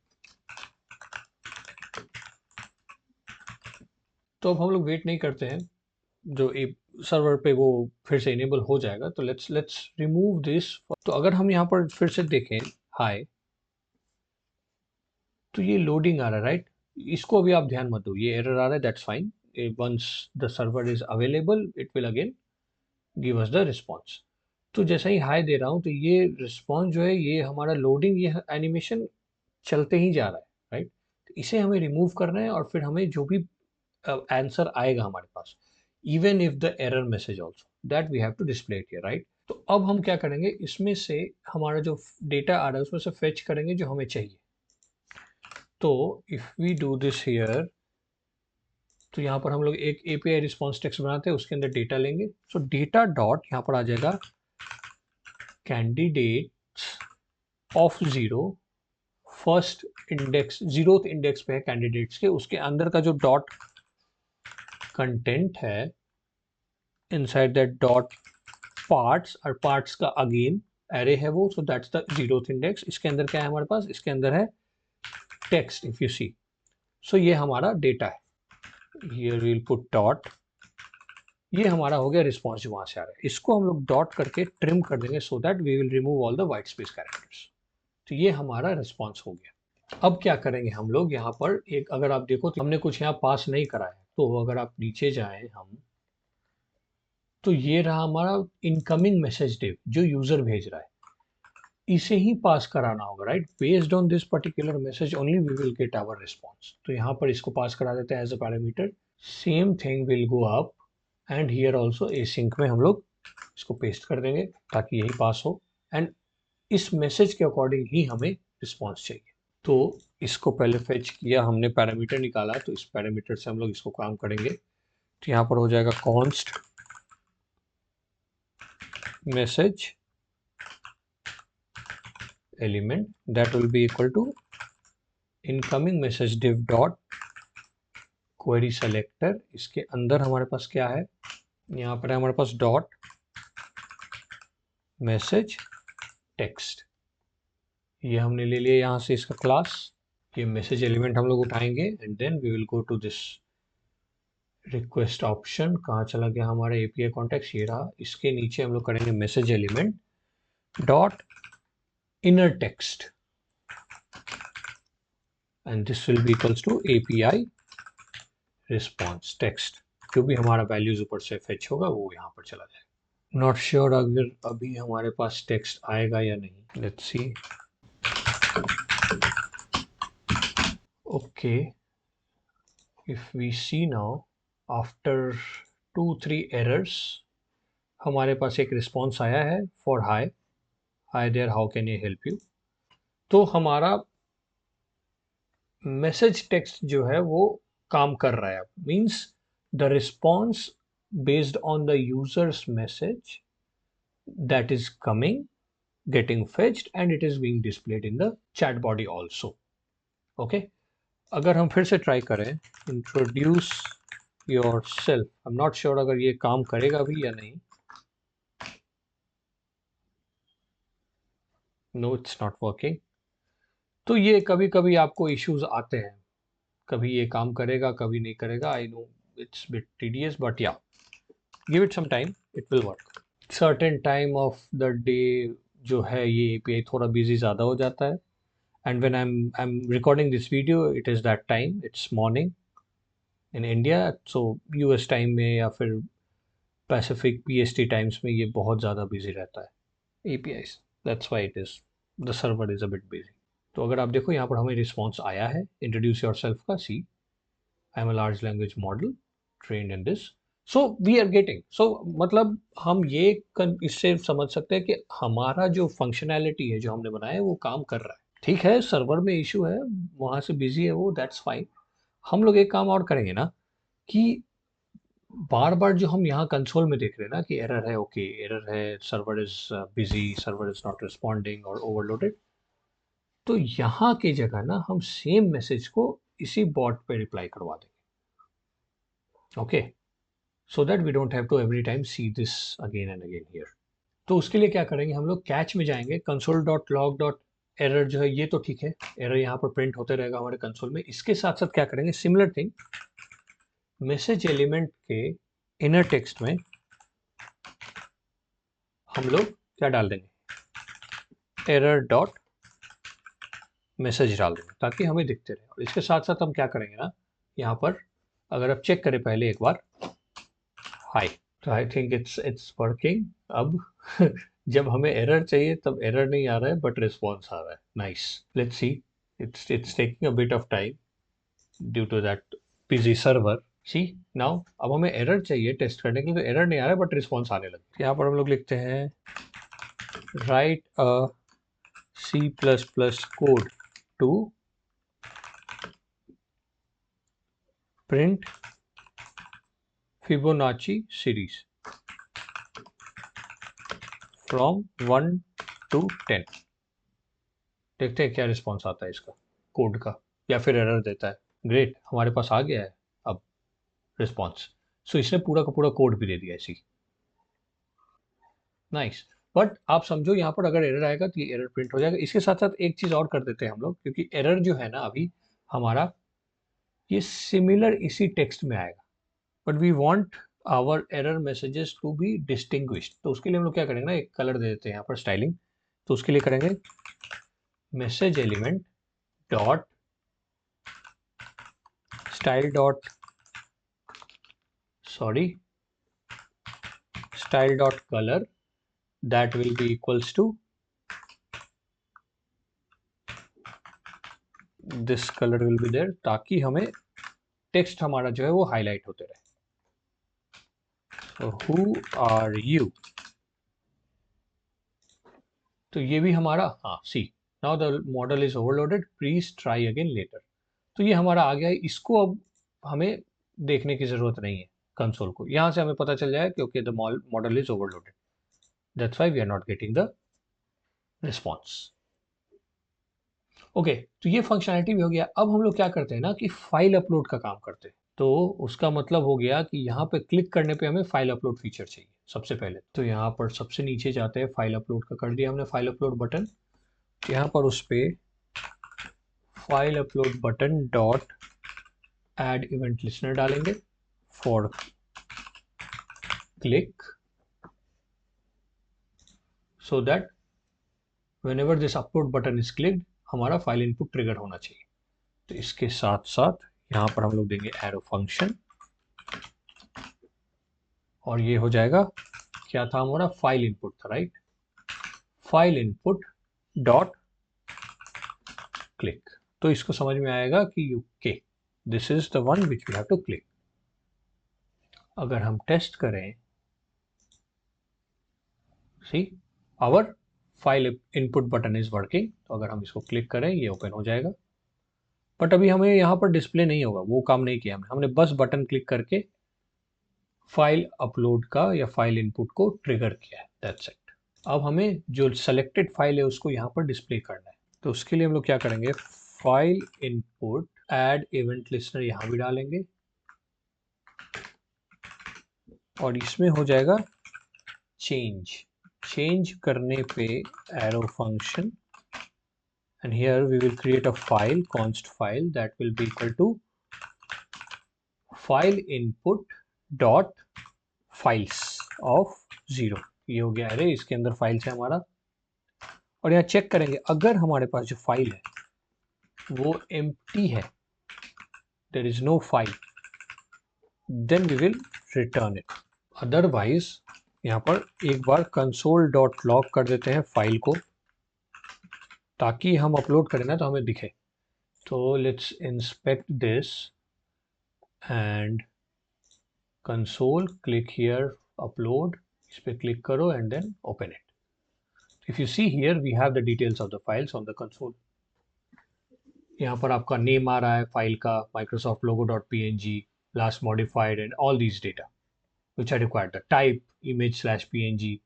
तो अब हम लोग वेट नहीं करते हैं, जो सर्वर पे वो फिर से इनेबल हो जाएगा। तो लेट्स लेट्स रिमूव दिस। तो अगर हम यहाँ पर फिर से देखें हाय, तो ये लोडिंग आ रहा है, राइट। इसको अभी आप ध्यान मत दो, ये एरर आ रहा है, that's fine. Once the server is available it will again give us the response. तो जैसा ही हाई दे रहा हूँ, तो ये रिस्पॉन्स जो है, ये हमारा लोडिंग, ये एनिमेशन चलते ही जा रहा है, राइट। तो इसे हमें रिमूव करना है और फिर हमें जो भी आंसर आएगा हमारे पास, even if the error message also, that we have to display it here, right. तो अब हम क्या करेंगे, इसमें से हमारा जो डेटा आ रहा है उसमें से फेच करेंगे जो हमें चाहिए। तो if we do this here, तो यहाँ पर हम लोग एक एपीआई रिस्पॉन्स टेक्स्ट बनाते हैं, उसके अंदर डेटा लेंगे। सो डेटा डॉट यहाँ पर आ जाएगा candidates of zero, first index, zeroth index पे है कैंडिडेट्स के, उसके अंदर का जो डॉट कंटेंट है, इनसाइड दैट डॉट पार्ट्स, और पार्ट्स का अगेन एरे है वो, so that's the zeroth index. इसके अंदर क्या है हमारे पास, इसके अंदर है text, if you see. So ये हमारा डेटा है। Here we will put dot, ये हमारा हो गया रिस्पॉन्स जो वहां से आ रहा है। इसको हम लोग डॉट करके ट्रिम कर देंगे so that we will remove all the white space characters. तो ये हमारा रिस्पॉन्स हो गया। अब क्या करेंगे हम लोग, यहाँ पर एक, अगर आप देखो तो हमने कुछ यहाँ पास नहीं करा है। तो अगर आप नीचे जाएं हम, तो ये रहा हमारा इनकमिंग मैसेज डिव जो यूजर भेज रहा है, इसे ही पास कराना होगा, right. Based on this particular message only we will get our response. तो यहाँ पर इसको पास करा देते हैं as a parameter. Same thing will go up and here also async में हम लोग इसको पेस्ट कर देंगे ताकि यही पास हो, एंड इस मैसेज के अकॉर्डिंग ही हमें रिस्पॉन्स चाहिए। तो इसको पहले फेच किया हमने, पैरामीटर निकाला, तो इस पैरामीटर से हम लोग इसको काम करेंगे। तो यहाँ पर हो जाएगा const message element that will be equal to incoming message div dot query selector. इसके अंदर हमारे पास क्या है, यहाँ पर है हमारे पास डॉट मैसेज टेक्स्ट। ये हमने ले लिया यहाँ से इसका क्लास। ये मैसेज एलिमेंट हम लोग उठाएंगे and then we will go to this request option. कहाँ चला गया हमारा एपीआई कॉन्टेक्स्ट, ये रहा। इसके नीचे हम लोग करेंगे message element dot inner text and this will be equals to API response text. जो भी हमारा वैल्यूज ऊपर से फेच होगा वो यहाँ पर चला जाएगा। नॉट श्योर अगर अभी हमारे पास टेक्स्ट आएगा या नहीं, let's see. Okay, if we see now after 2-3 errors हमारे पास एक रिस्पॉन्स आया है for hi, hi there, how can I help you. तो हमारा मैसेज टेक्स्ट जो है वो काम कर रहा है। Means the response based on the users message that is coming, getting fetched and it is being displayed in the chat body also. Okay, अगर हम फिर से ट्राई करें introduce yourself, I am not sure अगर ये काम करेगा भी या नहीं। No, it's not working. तो ये कभी कभी आपको इश्यूज आते हैं, कभी ये काम करेगा कभी नहीं करेगा। I know it's bit tedious but yeah, give it some time, it will work. Certain time of the day जो है ये एपीआई थोड़ा बिजी ज़्यादा हो जाता है, and when I'm recording this video it is that time, it's morning in India, so US time में या फिर पैसिफिक PST टाइम्स में ये बहुत ज़्यादा बिजी रहता है APIs, that's why it is the server is a bit busy। तो अगर आप देखो यहाँ पर हमें रिस्पॉन्स आया है इंट्रोड्यूस योर सेल्फ का, see I am a large language model trained in this, so we are getting. So मतलब हम ये इससे समझ सकते हैं कि हमारा जो फंक्शनैलिटी है जो हमने बनाया है वो काम कर रहा है। ठीक है, सर्वर में इशू है, वहां से बिजी है वो, दैट्स फाइन। हम लोग एक काम और करेंगे ना कि बार बार जो हम यहाँ कंसोल में देख रहे हैं ना कि एरर है, ओके एरर है, server is busy, server is not responding और ओवरलोडेड, तो यहाँ की जगह ना हम सेम मैसेज को इसी बॉट पे रिप्लाई करवा देंगे, okay, so that we don't have to every time see this again and again here. तो उसके लिए क्या करेंगे, हम लोग कैच में जाएंगे, console dot log dot error जो है ये तो ठीक है, एरर यहाँ पर प्रिंट होते रहेगा हमारे कंसोल में। इसके साथ साथ क्या करेंगे, सिमिलर थिंग, मैसेज एलिमेंट के इनर टेक्स्ट में हम लोग क्या डाल देंगे, एरर डॉट मैसेज डाल देंगे ताकि हमें दिखते रहे। और इसके साथ साथ हम क्या करेंगे ना, यहाँ पर अगर आप चेक करें पहले एक बार, हाय, तो आई थिंक इट्स वर्किंग अब। जब हमें एरर चाहिए तब एरर नहीं आ रहा है बट रिस्पॉन्स आ रहा है, nice. Let's see, it's taking a bit of time due to that busy server. See now, अब हमें एरर चाहिए टेस्ट करने के लिए, तो एरर नहीं आ रहा है बट रिस्पॉन्स आने लगे। यहाँ पर हम लोग लिखते हैं write a C++ code to print Fibonacci series from 1 to 10। देखते हैं क्या रिस्पॉन्स आता है इसका, कोड का, या फिर एरर देता है। ग्रेट, हमारे पास आ गया है अब रिस्पॉन्स। सो इसने पूरा का पूरा कोड भी दे दिया ऐसी, नाइस। बट आप समझो यहाँ पर अगर एरर आएगा तो ये एरर प्रिंट हो जाएगा। इसके साथ साथ एक चीज़ और कर देते हैं हम लोग, क्योंकि एरर जो है ना अभी हमारा ये सिमिलर इसी टेक्स्ट में आएगा, but we want our error messages to be distinguished. तो उसके लिए हम लोग क्या करेंगे ना, एक कलर दे देते हैं यहाँ पर, स्टाइलिंग। तो उसके लिए करेंगे message element dot style dot sorry style dot colour that will be equals to this colour will be there, ताकि हमें टेक्स्ट हमारा जो है वो हाईलाइट होते रहे। हु आर यू, तो ये भी हमारा, हाँ see, now the model is overloaded, please try again later. तो ये हमारा आ गया है, इसको अब हमें देखने की जरूरत नहीं है कंसोल को, यहाँ से हमें पता चल जाएगा क्योंकि the model is overloaded, that's why we are not getting the response. Okay, तो ये फंक्शनैलिटी भी हो गया। अब हम लोग क्या करते हैं ना कि फाइल अपलोड का काम करते हैं। तो उसका मतलब हो गया कि यहाँ पे क्लिक करने पे हमें फाइल अपलोड फीचर चाहिए सबसे पहले। तो यहाँ पर सबसे नीचे जाते हैं, फाइल अपलोड का कर दिया हमने, फाइल अपलोड बटन। यहाँ पर उस पे file upload button dot add event listener डालेंगे for click, so that whenever this upload button is clicked हमारा फाइल इनपुट ट्रिगर होना चाहिए। तो इसके साथ साथ यहाँ पर हम लोग देंगे एरो फंक्शन, और ये हो जाएगा, क्या था हमारा, फाइल इनपुट था, right, file input dot click. तो इसको समझ में आएगा कि okay this is the one which we have to click. अगर हम टेस्ट करें, see our file input button is working, तो अगर हम इसको क्लिक करें ये ओपन हो जाएगा। बट अभी हमें यहाँ पर डिस्प्ले नहीं होगा, वो काम नहीं किया हमने बस बटन क्लिक करके फाइल अपलोड का या फाइल इनपुट को ट्रिगर किया है, दैट्स इट। अब हमें जो सेलेक्टेड फाइल है उसको यहाँ पर डिस्प्ले करना है। तो उसके लिए हम लोग क्या करेंगे, file input add event listener यहाँ भी डालेंगे, और इसमें हो जाएगा चेंज। चेंज करने पे arrow function, and here we will create a file, const file, that will be equal to file input dot files of 0। ये हो गया अरे, इसके अंदर फाइल्स है हमारा। और यहाँ चेक करेंगे, अगर हमारे पास जो फाइल है वो एम्प्टी है, there is no file, then we will return it. Otherwise यहाँ पर एक बार कंसोल डॉट लॉग कर देते हैं फाइल को, ताकि हम अपलोड करें ना तो हमें दिखे। तो let's inspect this and console, click here upload, इस पे क्लिक करो and then open it. If you see here we have the details of the files on the console। यहाँ पर आपका नेम आ रहा है फाइल का, Microsoft logo dot P N G, last modified and all these data which are required, the type image slash P N G,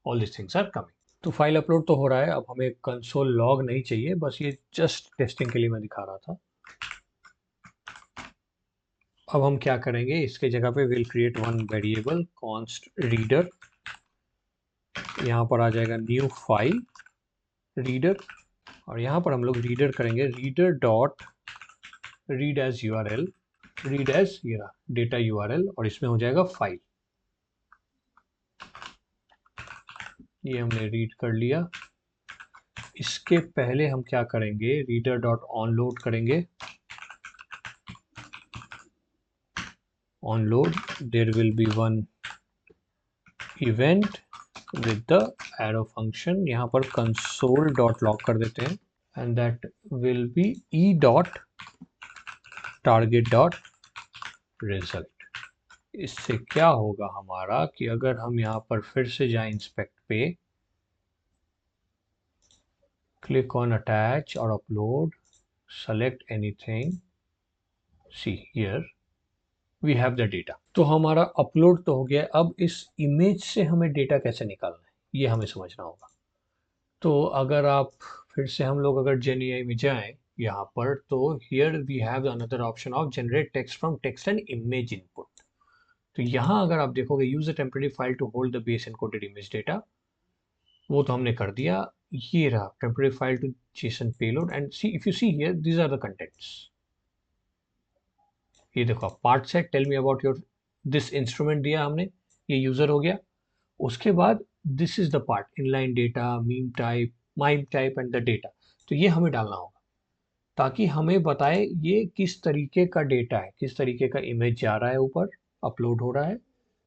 all this things are coming. तो file upload तो हो रहा है, अब हमें कंसोल लॉग नहीं चाहिए, बस ये जस्ट टेस्टिंग के लिए मैं दिखा रहा था। अब हम क्या करेंगे, इसके जगह पे will create one variable const reader, यहाँ पर आ जाएगा न्यू फाइल रीडर, और यहाँ पर हम लोग रीडर करेंगे reader dot read as U R L, read as ये डेटा यू आर एल, और इसमें हो जाएगा फाइल। ये हमने रीड कर लिया। इसके पहले हम क्या करेंगे, रीडर डॉट ऑन लोड करेंगे, on load there will be one event with the arrow function, यहाँ पर कंसोल डॉट लॉग कर देते हैं, and that will be e dot target dot result. इससे क्या होगा हमारा कि अगर हम यहाँ पर फिर से जाएं इंस्पेक्ट पे, क्लिक ऑन अटैच और upload, select anything, see here we have the data. तो हमारा अपलोड तो हो गया, अब इस इमेज से हमें डेटा कैसे निकालना है ये हमें समझना होगा। तो अगर आप फिर से हम लोग अगर GenAI में जाएं यहाँ पर, तो here we have another option of generate text from text and image input. तो यहाँ अगर आप देखोगे use a temporary file to hold the base encoded image data, वो तो हमने कर दिया। ये रहा temporary file to JSON payload, and see if you see here these are the contents. ये देखो part set tell me about your, this instrument दिया हमने, ये यूजर हो गया। उसके बाद this is the part inline data, meme type, mime type and the data. तो ये हमें डालना होगा ताकि हमें बताए ये किस तरीके का डेटा है, किस तरीके का इमेज जा रहा है ऊपर, अपलोड हो रहा है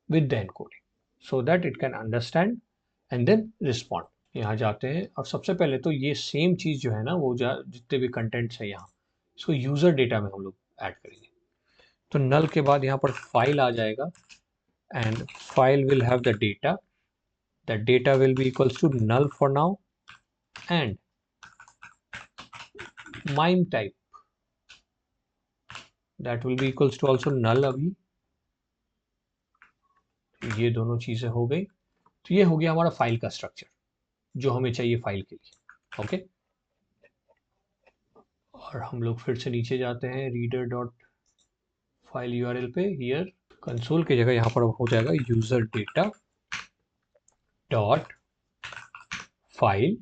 with the encoding, so that it can understand and then respond. यहाँ जाते हैं और सबसे पहले तो ये सेम चीज़ जो है ना, वो जितने भी कंटेंट्स है यहाँ, इसको यूज़र डेटा में हम लोग ऐड करेंगे। तो नल के बाद यहाँ पर फाइल आ जाएगा, and file will have the data, the data will be equals to null for now, and mime type that will be equals to also null। अभी ये दोनों चीजें हो गई। तो ये हो गया हमारा फाइल का स्ट्रक्चर जो हमें चाहिए फाइल के लिए। ओके, और हम लोग फिर से नीचे जाते हैं रीडर डॉट फाइल यूआरएल पे, हियर कंसोल की जगह यहाँ पर हो जाएगा user data dot file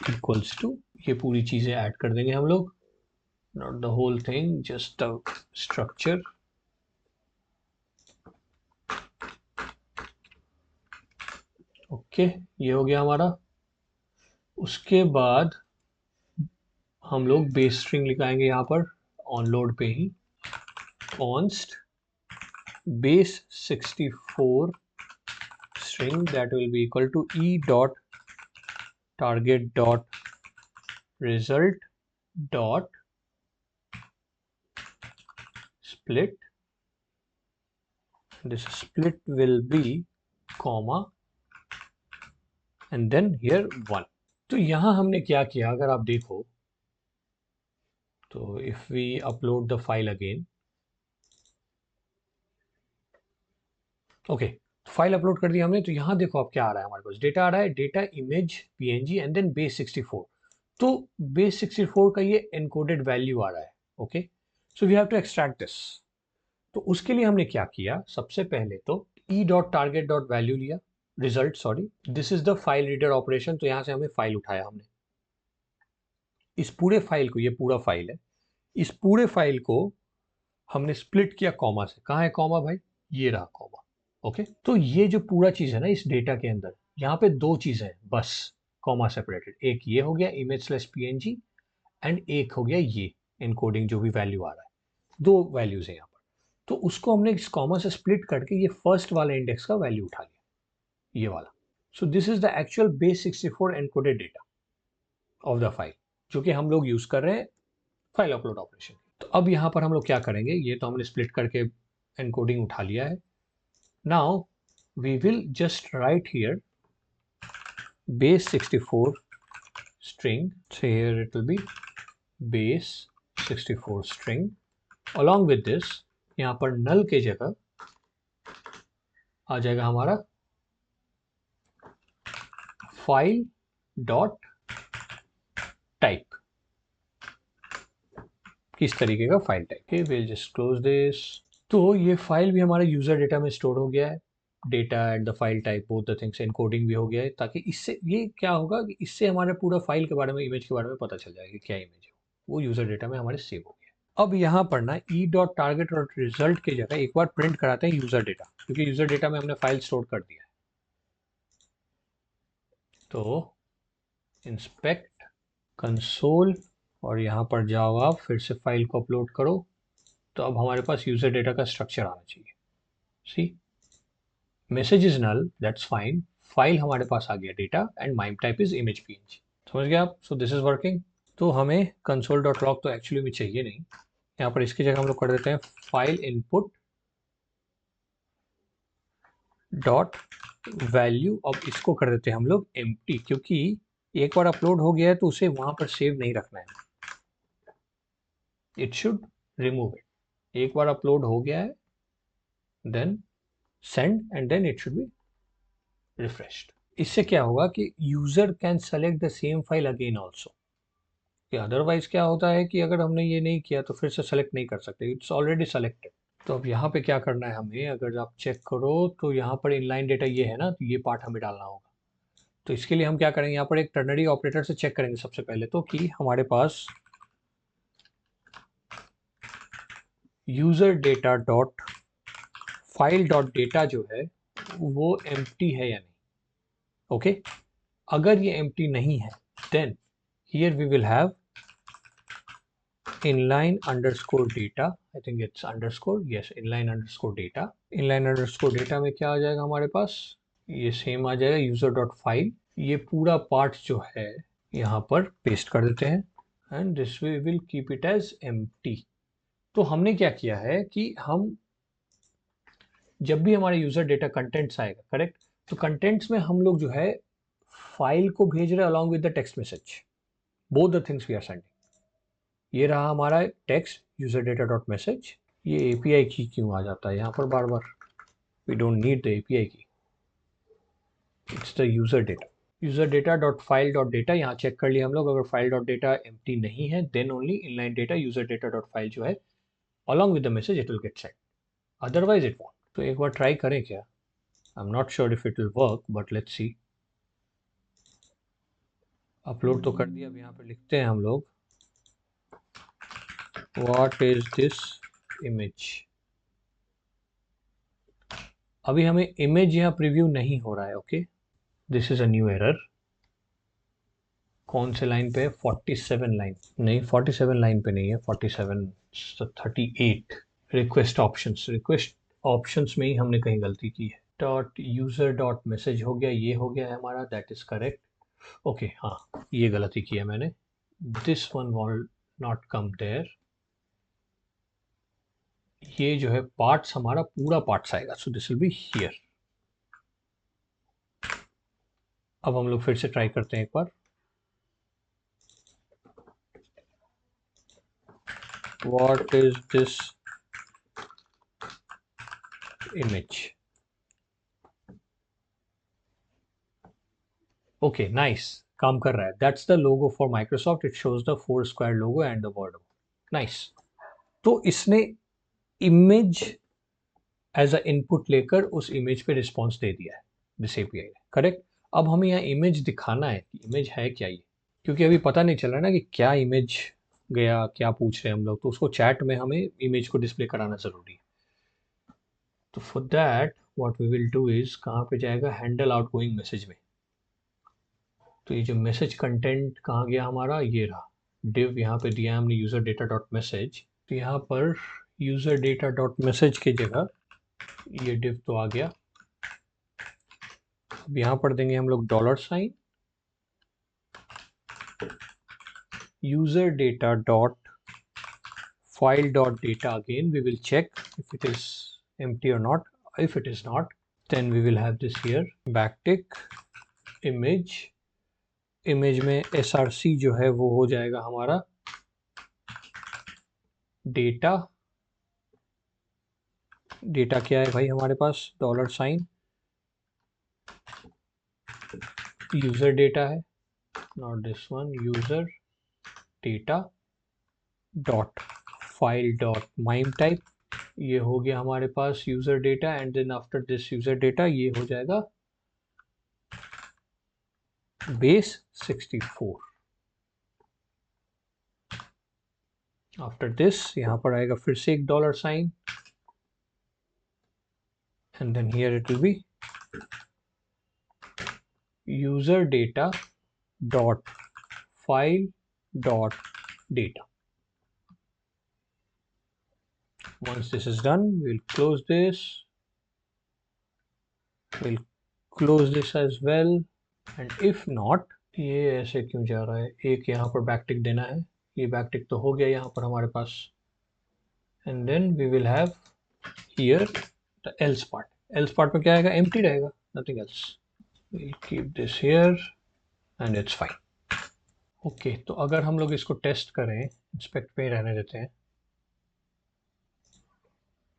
equals to, ये पूरी चीजें ऐड कर देंगे हम लोग, not the whole thing, just the structure. Okay, ये हो गया हमारा। उसके बाद हम लोग बेस स्ट्रिंग लिखाएंगे यहाँ पर ऑन लोड पे ही, const base 64 string that will be equal to e dot target dot result dot split, this split will be comma and then here 1। तो यहाँ हमने क्या किया, अगर आप देखो तो if we upload the file again, okay, file upload कर दिया हमने। तो यहाँ देखो अब क्या आ रहा है, हमारे पास डेटा आ रहा है, data image PNG and then base 64। तो बेस 64 का ये एनकोडेड वैल्यू आ रहा है। Okay, so we have to extract this. तो उसके लिए हमने क्या किया, सबसे पहले तो e dot target dot value लिया, result sorry, this is the file reader operation. तो यहाँ से हमें फाइल उठाया हमने, इस पूरे फाइल को, ये पूरा फाइल है, इस पूरे फाइल को हमने स्प्लिट किया कॉमा से। कहाँ है कॉमा भाई, ये रहा कॉमा। ओके, तो ये जो पूरा चीज है ना इस डेटा के अंदर, यहाँ पे दो चीजें हैं बस कॉमा सेपरेटेड, एक ये हो गया इमेज स्लैश पीएनजी एंड एक हो गया ये एनकोडिंग जो भी वैल्यू आ रहा है, दो वैल्यूज है यहाँ पर। तो उसको हमने इस कॉमा से स्प्लिट करके ये फर्स्ट वाले इंडेक्स का वैल्यू उठा लिया, ये वाला। सो this is the actual base 64 encoded data of the file जो कि हम लोग यूज कर रहे हैं फाइल अपलोड ऑपरेशन। तो अब यहाँ पर हम लोग क्या करेंगे, ये तो हमने स्प्लिट करके एनकोडिंग उठा लिया है। Now we will just write here base 64 string, so here it will be base 64 string along with this, यहाँ पर नल के जगह आ जाएगा हमारा फाइल डॉट टाइप, किस तरीके का file type. Will just close this. तो ये फाइल भी हमारे यूजर डेटा में स्टोर हो गया है, data and the file type both the things, encoding भी हो गया है, ताकि इससे ये क्या होगा कि इससे हमारे पूरा फाइल के बारे में, इमेज के बारे में पता चल जाएगा कि क्या इमेज है, वो यूजर डेटा में हमारे सेव हो गया। अब यहाँ पर ना ई डॉट टारगेट और रिजल्ट की जगह एक बार प्रिंट कराते हैं यूजर डेटा, क्योंकि यूजर डेटा में हमने फाइल स्टोर कर दिया है। तो इंस्पेक्ट कंसोल और यहाँ पर जाओ, आप फिर से फाइल को अपलोड करो, तो अब हमारे पास यूजर डेटा का स्ट्रक्चर आना चाहिए। See message is null, that's fine, file हमारे पास आ गया data and mime type is image PNG. समझ गए आप? So this is working. तो हमें कंसोल डॉट लॉग तो एक्चुअली में चाहिए नहीं, यहाँ पर इसकी जगह हम लोग कर देते हैं फाइल इनपुट डॉट वैल्यू। अब इसको कर देते हैं हम लोग एम्प्टी, क्योंकि एक बार अपलोड हो गया है तो उसे वहां पर सेव नहीं रखना है, इट शुड रिमूव इट। एक बार अपलोड हो गया है, then send and then it should be refreshed. इससे क्या होगा कि user can select the same file again also, कि अदरवाइज क्या होता है कि अगर हमने ये नहीं किया तो फिर से सेलेक्ट नहीं कर सकते, इट्स ऑलरेडी सेलेक्टेड। तो अब यहाँ पे क्या करना है हमें, अगर आप चेक करो तो यहाँ पर इनलाइन डेटा ये है ना, तो ये पार्ट हमें डालना होगा। तो इसके लिए हम क्या करेंगे, यहाँ पर एक टर्नरी ऑपरेटर से चेक करेंगे सबसे पहले तो, कि हमारे पास user data dot file dot data जो है वो एम्प्टी है या नहीं। ओके, अगर ये एम्प्टी नहीं है, then here we will have inline underscore data, I think it's underscore, yes, inline underscore data। inline underscore data में क्या आ जाएगा हमारे पास, ये सेम आ जाएगा यूजर डॉट फाइल। ये पूरा पार्ट जो है यहाँ पर पेस्ट कर देते हैं and this way will keep it as empty. तो हमने क्या किया है कि हम जब भी हमारे यूजर डेटा कंटेंट्स आएगा, करेक्ट, तो कंटेंट्स में हम लोग जो है फाइल को भेज रहे हैं along with the text message, both the things we are sending. ये रहा हमारा text user data dot message. ये एपीआई की क्यों आ जाता है यहाँ पर बार बार, we don't need the API key, it's the user data dot file dot data. यहाँ चेक कर लिया हम लोग, अगर फाइल डॉट डेटा एम्प्टी नहीं है then only inline data user data dot file जो है along with the message it will get send, otherwise it won't. तो एक बार ट्राई करें क्या, I am not sure if it will work but let's see. Upload तो कर दिया, अब यहाँ पे लिखते हैं हम लोग व्हाट इज दिस इमेज। अभी हमें इमेज यहाँ प्रीव्यू नहीं हो रहा है। Okay, this is a new error. कौन से लाइन पे है, 47 लाइन नहीं, 47 लाइन पे नहीं है, 47 38 रिक्वेस्ट ऑप्शंस, रिक्वेस्ट ऑप्शंस में ही हमने कहीं गलती की है। डॉट यूजर डॉट मैसेज हो गया, ये हो गया है हमारा, दैट इज करेक्ट। ओके, हाँ ये गलती की है मैंने, this one will not come there. ये जो है पार्ट्स, हमारा पूरा पार्ट्स आएगा, so this will be here. अब हम लोग फिर से ट्राई करते हैं एक बार, what is this image. Okay nice, काम कर रहा है। That's the logo for Microsoft, it shows the 4 square logo and the word. Nice. तो इसने इमेज एज अ इनपुट लेकर उस इमेज पे रिस्पॉन्स दे दिया है दिस एपीआई ने, करेक्ट। अब हमें यहाँ इमेज दिखाना है कि इमेज है क्या ये, क्योंकि अभी पता नहीं चल रहा है ना कि क्या इमेज गया, क्या पूछ रहे हैं हम लोग, तो उसको चैट में हमें इमेज को डिस्प्ले कराना जरूरी है। तो for that what we will do is, कहाँ पे जाएगा, हैंडल आउटगोइंग मैसेज में। तो ये जो मैसेज कंटेंट कहाँ गया हमारा, ये रहा डिव, यहाँ पे दिया हमने यूजर डेटा डॉट मैसेज। तो यहाँ पर यूजर डेटा डॉट मैसेज की जगह ये डिव तो आ गया। अब यहाँ पर देंगे हम लोग $, user data dot file dot data, again we will check if it is empty or not. If it is not, then we will have this here backtick image। Image में src जो है वो हो जाएगा हमारा डेटा, डेटा क्या है भाई हमारे पास, $, यूजर डेटा है, not this one, user data dot file dot mime type, ये हो गया हमारे पास user data, and then after this user data ये हो जाएगा बेस 64। आफ्टर दिस यहाँ पर आएगा फिर से एक $, and then here it will be user data dot file dot data. Once this is done, we'll close this, we'll close this as well, and if not, ये ऐसे क्यों जा रहा है, एक यहाँ पर बैकटिक देना है, ये बैकटिक तो हो गया यहाँ पर हमारे पास, and then we will have here the else part. Else part में क्या आएगा, empty रहेगा, nothing else. We'll keep this here and it's fine. Okay तो अगर हम लोग इसको टेस्ट करें, इंस्पेक्ट पे ही रहने देते हैं,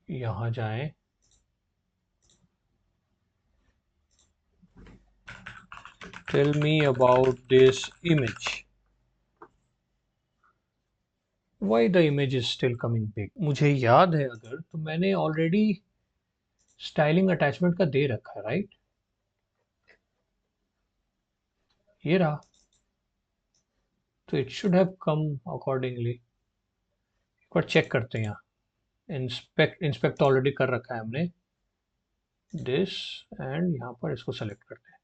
यहाँ जाएं, tell me about this image, why the image is still coming big. मुझे याद है अगर तो मैंने ऑलरेडी स्टाइलिंग अटैचमेंट का दे रखा है, राइट, ये रहा, तो it should have come accordingly. एक बार चेक करते हैं, यहाँ इंस्पेक्ट ऑलरेडी कर रखा है हमने, दिस, एंड यहाँ पर इसको सेलेक्ट करते हैं,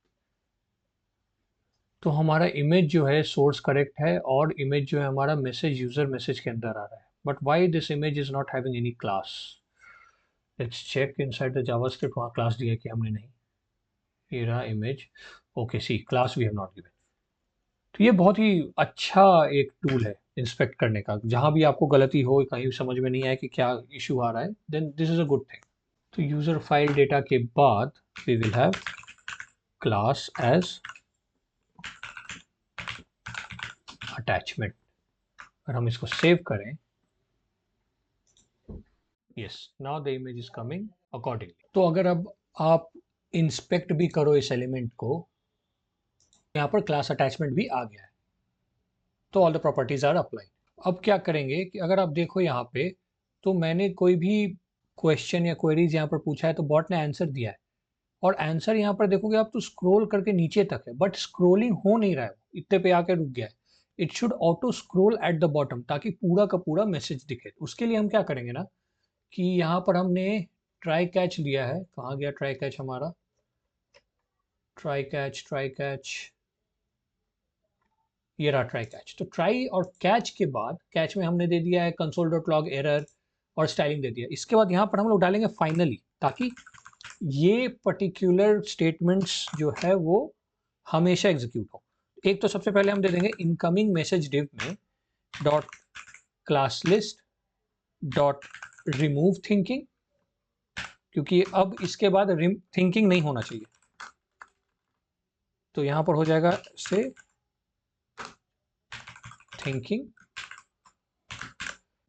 तो हमारा इमेज जो है सोर्स करेक्ट है, और इमेज जो है हमारा मैसेज यूजर मैसेज के अंदर आ रहा है, but why this image is not having any class. Let's check inside the JavaScript, वहाँ क्लास दिया कि हमने नहीं, ये रहा image, okay see class we have not given. तो ये बहुत ही अच्छा एक टूल है इंस्पेक्ट करने का, जहाँ भी आपको गलती हो, कहीं समझ में नहीं आए कि क्या इशू आ रहा है, then this is a good thing. तो यूजर फाइल डेटा के बाद we will have class as attachment. अगर हम इसको सेव करें, yes now the image is coming accordingly. तो अगर अब आप इंस्पेक्ट भी करो इस एलिमेंट को, यहाँ पर क्लास अटैचमेंट भी आ गया है, तो all the properties are applied. अब क्या करेंगे कि अगर आप देखो यहाँ पे, तो मैंने कोई भी क्वेश्चन या क्वेरीज यहाँ पर पूछा है, तो बॉट ने आंसर दिया है, और आंसर यहाँ पर देखोगे आप तो स्क्रॉल करके नीचे तक है, बट स्क्रॉलिंग हो नहीं रहा है, इतने पे आके रुक गया है। It should auto scroll at the bottom, ताकि पूरा का पूरा मैसेज दिखे। उसके लिए हम क्या करेंगे ना, कि यहाँ पर हमने ट्राई कैच लिया है, कहाँ गया ट्राई कैच हमारा, ट्राई कैच, ये रहा ट्राई कैच। तो ट्राई और कैच के बाद, कैच में हमने दे दिया है कंसोल डॉट लॉग एरर और स्टाइलिंग दे दिया, इसके बाद यहाँ पर हम लोग डालेंगे फाइनली, ताकि ये पर्टिकुलर स्टेटमेंट्स जो है वो हमेशा एग्जीक्यूट हो। एक तो सबसे पहले हम दे देंगे इनकमिंग मैसेज डिव में dot class list dot remove thinking, क्योंकि अब इसके बाद थिंकिंग नहीं होना चाहिए, तो यहां पर हो जाएगा से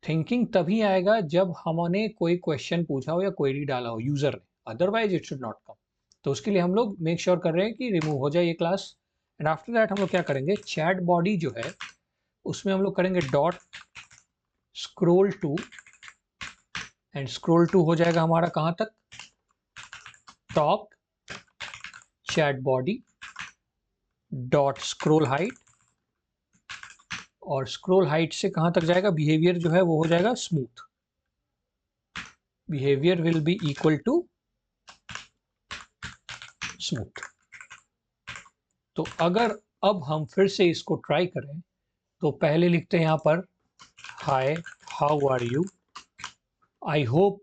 थिंकिंग तभी आएगा जब हमने कोई क्वेश्चन पूछा हो या क्वेरी डाला हो यूजर ने, otherwise it should not come. तो उसके लिए हम लोग मेक श्योर कर रहे हैं कि रिमूव हो जाए ये क्लास, एंड आफ्टर दैट हम लोग क्या करेंगे, चैट बॉडी जो है उसमें हम लोग करेंगे dot scroll to, and scroll to हो जाएगा हमारा कहां तक, top chat body dot scroll height, और स्क्रोल हाइट से कहां तक जाएगा, बिहेवियर जो है वो हो जाएगा smooth, behaviour will be equal to smooth. तो अगर अब हम फिर से इसको ट्राई करें, तो पहले लिखते हैं यहाँ पर hi how are you, I hope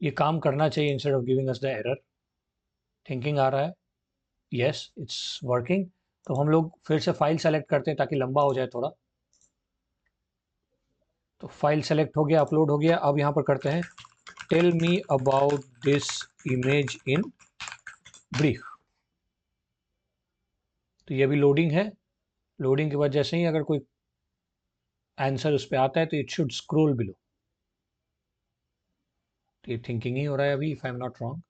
ये काम करना चाहिए, instead of giving us the error, thinking आ रहा है, यस इट्स वर्किंग। तो हम लोग फिर से फाइल सेलेक्ट करते हैं ताकि लंबा हो जाए थोड़ा, तो फाइल सेलेक्ट हो गया, अपलोड हो गया। अब यहाँ पर करते हैं tell me about this image in brief, तो ये भी लोडिंग है, लोडिंग के बाद जैसे ही अगर कोई आंसर उस पर आता है तो इट शुड स्क्रोल बिलो। ये थिंकिंग ही हो रहा है अभी, if I am not wrong.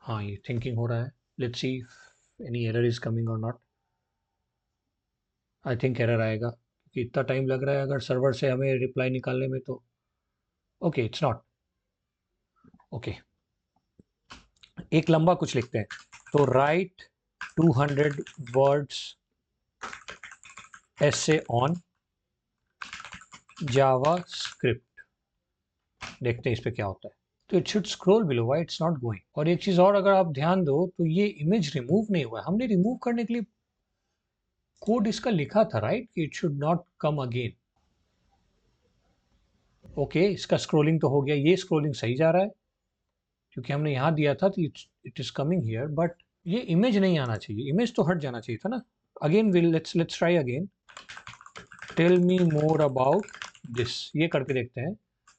हाँ, ये थिंकिंग हो रहा है। Let's see any error is coming और नॉट। आई थिंक एरर आएगा क्योंकि इतना टाइम लग रहा है अगर सर्वर से हमें रिप्लाई निकालने में तो। Okay, it's not. ओके, एक लंबा कुछ लिखते हैं। तो right 200 words essay on Java script. देखते हैं इस पे क्या होता है। तो it should scroll below, why it's not going. और एक चीज और अगर आप ध्यान दो तो ये इमेज रिमूव नहीं हुआ है। हमने रिमूव करने के लिए कोड इसका लिखा था राइट कि it should not come again. Okay, इसका स्क्रॉलिंग तो हो गया, ये स्क्रॉलिंग सही जा रहा है क्योंकि हमने यहाँ दिया था तो it is coming here, but ये इमेज नहीं आना चाहिए, इमेज तो हट जाना चाहिए था ना। Again will let's try again. Tell me more about this, ये करके देखते हैं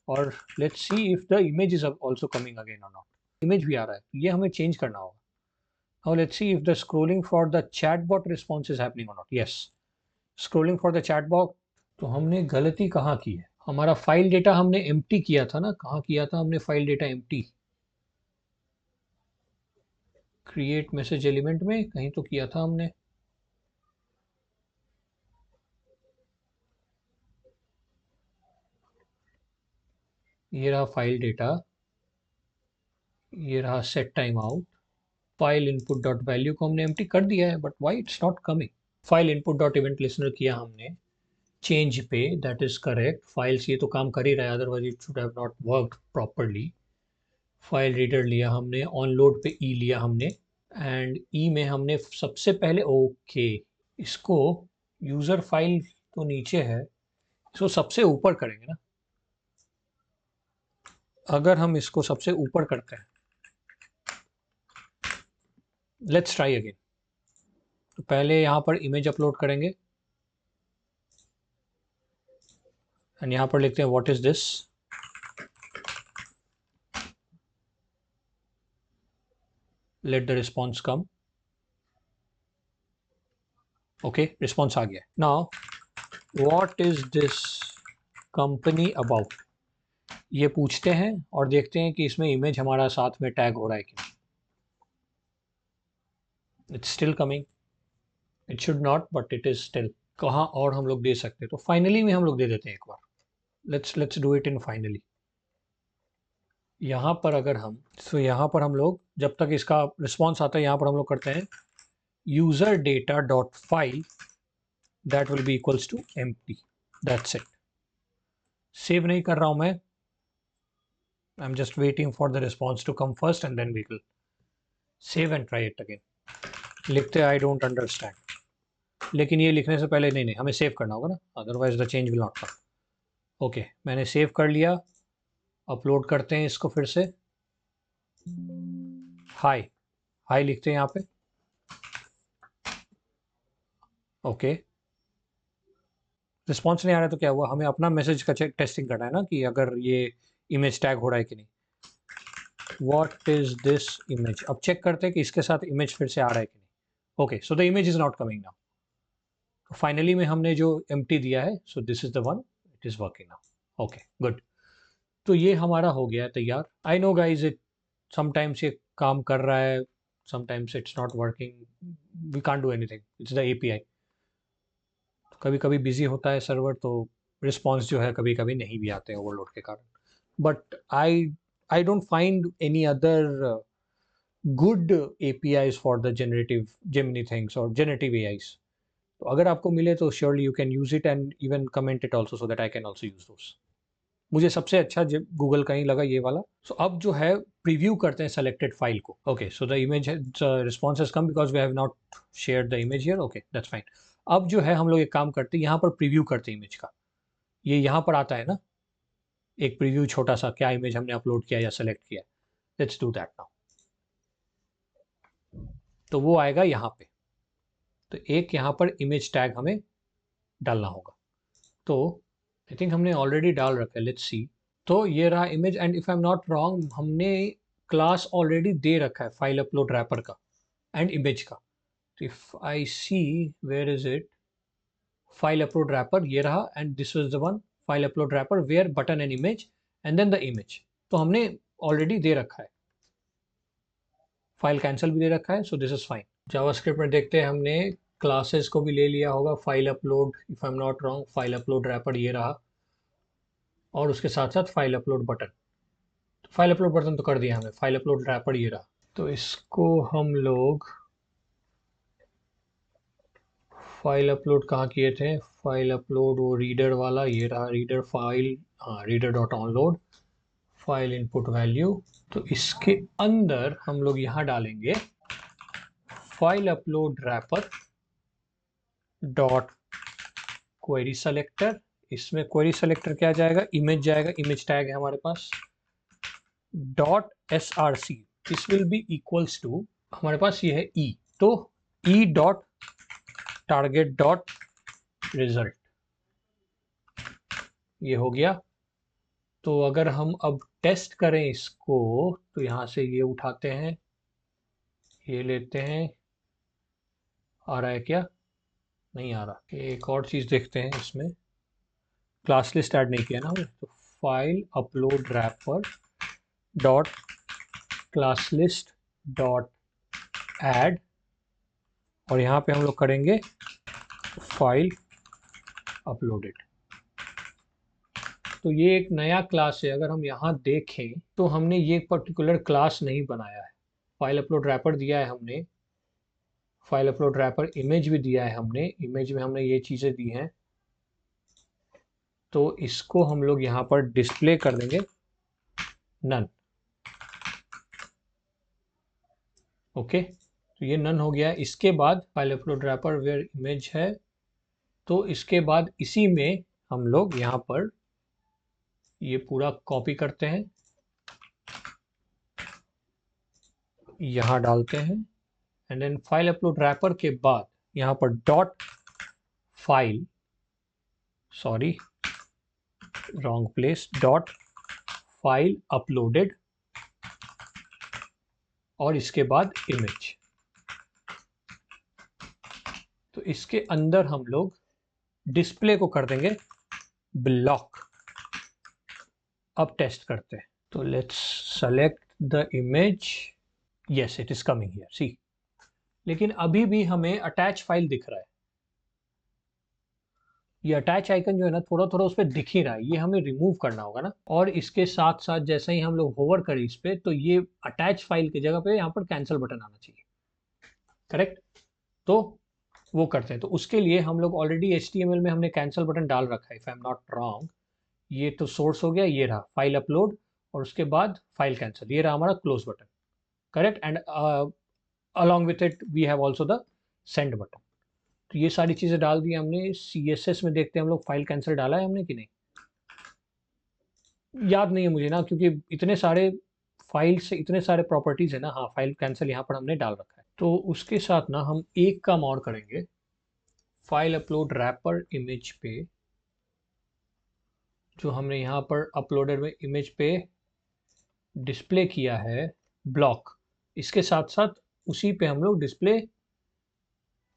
और let's see if the image is also coming again और नॉट। इमेज भी आ रहा है, ये हमें चेंज करना होगा। Now let's see if the scrolling for the chatbot response is happening और not. Yes, scrolling for the chatbot. तो हमने गलती कहाँ की है? हमारा फाइल डेटा हमने एम्प्टी किया था ना, कहाँ किया था हमने file data empty? Create message element में कहीं तो किया था हमने। ये रहा फाइल डेटा, ये रहा set time out. File input dot value को हमने एम्प्टी कर दिया है but why it's not coming. File input dot event listener किया हमने चेंज पे, दैट इज करेक्ट। फाइल्स ये तो काम कर ही रहा है, otherwise it should have not worked properly. File reader लिया हमने, ऑन लोड पे ई लिया हमने, एंड ई में हमने सबसे पहले ओके इसको यूजर फाइल तो नीचे है, इसको सबसे ऊपर करेंगे ना। अगर हम इसको सबसे ऊपर करते हैं, लेट्स ट्राई अगेन। तो पहले यहाँ पर इमेज अपलोड करेंगे एंड यहाँ पर लिखते हैं what is this. Let the response come. Okay, response आ गया। Now what is this company about, ये पूछते हैं और देखते हैं कि इसमें इमेज हमारा साथ में टैग हो रहा है कि नहीं। It's still coming, it should not but it is still. कहाँ और हम लोग दे सकते हैं? तो फाइनली में हम लोग दे देते हैं एक बार। Let's do it in finally. यहाँ पर अगर हम यहाँ पर हम लोग जब तक इसका रिस्पॉन्स आता है यहाँ पर हम लोग करते हैं user data dot file that will be equals to empty. That's it. Save नहीं कर रहा हूँ मैं, I am just waiting for the response to come first and then we will save and try it again. लिखते I don't understand, लेकिन ये लिखने से पहले नहीं नहीं हमें सेव करना होगा ना, otherwise the change will not come. Okay, मैंने सेव कर लिया। अपलोड करते हैं इसको फिर से। हाय, हाय लिखते हैं यहाँ पे। ओके, रिस्पॉन्स नहीं आ रहा है तो क्या हुआ? हमें अपना मैसेज का चेक टेस्टिंग करना है ना कि अगर ये इमेज टैग हो रहा है कि नहीं। व्हाट इज दिस इमेज, अब चेक करते हैं कि इसके साथ इमेज फिर से आ रहा है कि नहीं। Okay, so the image is not coming now. Finally में हमने जो एम्प्टी दिया है, so this is the one, it is working now. Okay good. तो ये हमारा हो गया है तैयार। I know guys it sometimes ये काम कर रहा है, sometimes it's not working, we can't do anything, it's the API. कभी कभी बिजी होता है सर्वर तो रिस्पॉन्स जो है कभी कभी नहीं भी आते हैं ओवरलोड के कारण। But I don't find any other good APIs for the generative Gemini things और जनरेटिव एआईज। तो अगर आपको मिले तो surely you can use it and even comment it also so that I can also use दोस। मुझे सबसे अच्छा Google का ही लगा ये वाला। सो अब जो है प्रीव्यू करते हैं सेलेक्टेड फाइल को। Okay, so the image response has come because we have not share the image here. Okay that's fine. अब जो है हम लोग एक काम करते हैं, यहाँ पर प्रीव्यू करते हैं इमेज का। ये यहाँ पर आता है ना एक प्रीव्यू छोटा सा, क्या इमेज हमने अपलोड किया या सेलेक्ट किया। Let's do that now. तो वो आएगा यहाँ पे। तो एक यहाँ पर इमेज टैग हमें डालना होगा। तो आई थिंक हमने ऑलरेडी डाल रखा है, लेट्स सी। तो ये रहा image and if I am not wrong हमने क्लास ऑलरेडी दे रखा है फाइल अपलोड रैपर का एंड इमेज का। तो if I see where is it, file upload wrapper ये रहा, and this was the one file upload wrapper where button and image and then the image. तो हमने ऑलरेडी दे रखा है, फाइल कैंसिल भी दे रखा है, so this is fine. JavaScript में देखते हैं, हमने क्लासेस को भी ले लिया होगा, file upload, if I am not wrong, file upload wrapper ये रहा, और उसके साथ साथ फाइल अपलोड बटन। तो फाइल अपलोड बटन तो कर दिया हमने, फाइल अपलोड रैपर ये रहा। तो इसको हम लोग फाइल अपलोड कहाँ किए थे, फाइल अपलोड वो रीडर वाला ये रहा, रीडर फाइल, हाँ reader dot onload file input value. तो इसके अंदर हम लोग यहाँ डालेंगे file upload wrapper dot query selector. इसमें क्वेरी सेलेक्टर क्या जाएगा, इमेज जाएगा, इमेज टैग है हमारे पास, dot src, this will be equals to, हमारे पास ये है ई, तो e dot target dot result, ये हो गया। तो अगर हम अब टेस्ट करें इसको, तो यहाँ से ये उठाते हैं, ये लेते हैं, आ रहा है क्या, नहीं आ रहा। एक और चीज़ देखते हैं, इसमें क्लास लिस्ट ऐड नहीं किया ना हमने, तो file upload wrapper dot class list dot add, और यहाँ पे हम लोग करेंगे फाइल अपलोडेड। तो ये एक नया क्लास है, अगर हम यहाँ देखें तो हमने ये पर्टिकुलर क्लास नहीं बनाया है। फाइल अपलोड रैपर दिया है हमने, फाइल अपलोड रैपर इमेज भी दिया है हमने, इमेज में हमने ये चीज़ें दी हैं, तो इसको हम लोग यहाँ पर डिस्प्ले कर देंगे नन। ओके, तो ये नन हो गया। इसके बाद file upload wrapper where image है, तो इसके बाद इसी में हम लोग यहाँ पर ये पूरा कॉपी करते हैं, यहाँ डालते हैं, and then file upload wrapper के बाद यहाँ पर dot file, sorry wrong place, dot file uploaded, और इसके बाद इमेज। तो इसके अंदर हम लोग डिस्प्ले को कर देंगे ब्लॉक। अब टेस्ट करते हैं, तो let's select the image, yes it is coming here, see. लेकिन अभी भी हमें अटैच फाइल दिख रहा है, ये अटैच आइकन जो है ना, थोड़ा थोड़ा उस पर दिख ही रहा है, ये हमें रिमूव करना होगा ना। और इसके साथ साथ जैसे ही हम लोग होवर करें इस पे, तो ये अटैच फाइल की जगह पे यहाँ पर कैंसिल बटन आना चाहिए, करेक्ट। तो वो करते हैं, तो उसके लिए हम लोग ऑलरेडी HTML में हमने कैंसिल बटन डाल रखा है, if I am not wrong. ये तो सोर्स हो गया, ये रहा फाइल अपलोड, और उसके बाद फाइल कैंसिल, ये रहा हमारा close button, correct. And along with it we have also the send button. तो ये सारी चीज़ें डाल दी हमने। CSS में देखते हैं हम लोग फाइल कैंसिल डाला है हमने कि नहीं, याद नहीं है मुझे ना, क्योंकि इतने सारे फाइल से इतने सारे प्रॉपर्टीज़ है ना। हाँ, फाइल कैंसिल यहाँ पर हमने डाल रखा है। तो उसके साथ ना हम एक काम और करेंगे, फाइल अपलोड रैपर इमेज पे, जो हमने यहाँ पर अपलोडेड में इमेज पे डिस्प्ले किया है ब्लॉक, इसके साथ साथ उसी पे हम लोग डिस्प्ले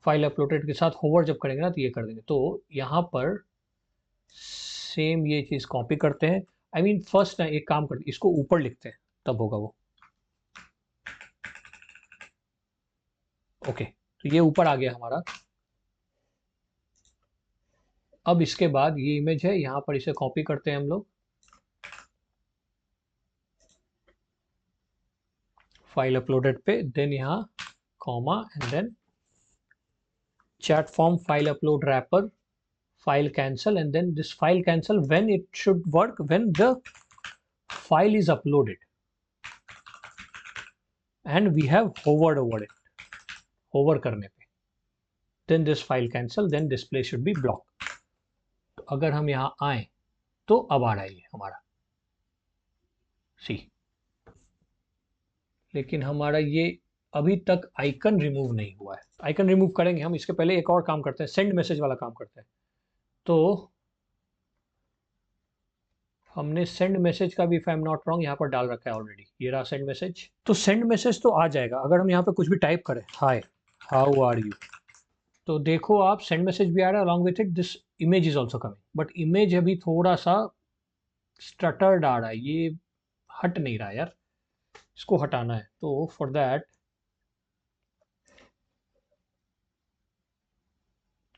फाइल अपलोडेड के साथ होवर जब करेंगे ना, तो ये कर देंगे। तो यहाँ पर सेम ये चीज़ कॉपी करते हैं, आई मीन फर्स्ट ना एक काम करते हैं, इसको ऊपर लिखते हैं, तब होगा वो। ओके, तो ये ऊपर आ गया हमारा। अब इसके बाद ये इमेज है, यहाँ पर इसे कॉपी करते हैं हम लोग, फाइल अपलोडेड पे, देन यहाँ comma, and then chat form file upload wrapper file cancel, and then this file cancel, when it should work, when the file is uploaded and we have hovered over it, hover करने पे, then this file cancel, then display should be blocked। तो अगर हम यहाँ आए तो अब आ रहा है ये हमारा सी, लेकिन हमारा ये अभी तक आइकन रिमूव नहीं हुआ है। आइकन रिमूव करेंगे हम, इसके पहले एक और काम करते हैं, सेंड मैसेज वाला काम करते हैं। तो हमने सेंड मैसेज का भी, if I am not wrong, यहाँ पर डाल रखा है ऑलरेडी, ये रहा सेंड मैसेज। तो सेंड मैसेज तो आ जाएगा अगर हम यहाँ पे कुछ भी टाइप करें, हाय हाउ आर यू, तो देखो आप सेंड मैसेज भी आ रहा है, along with it this image is also coming, but image अभी थोड़ा सा स्टटर्ड आ रहा है, ये हट नहीं रहा यार, इसको हटाना है। तो for that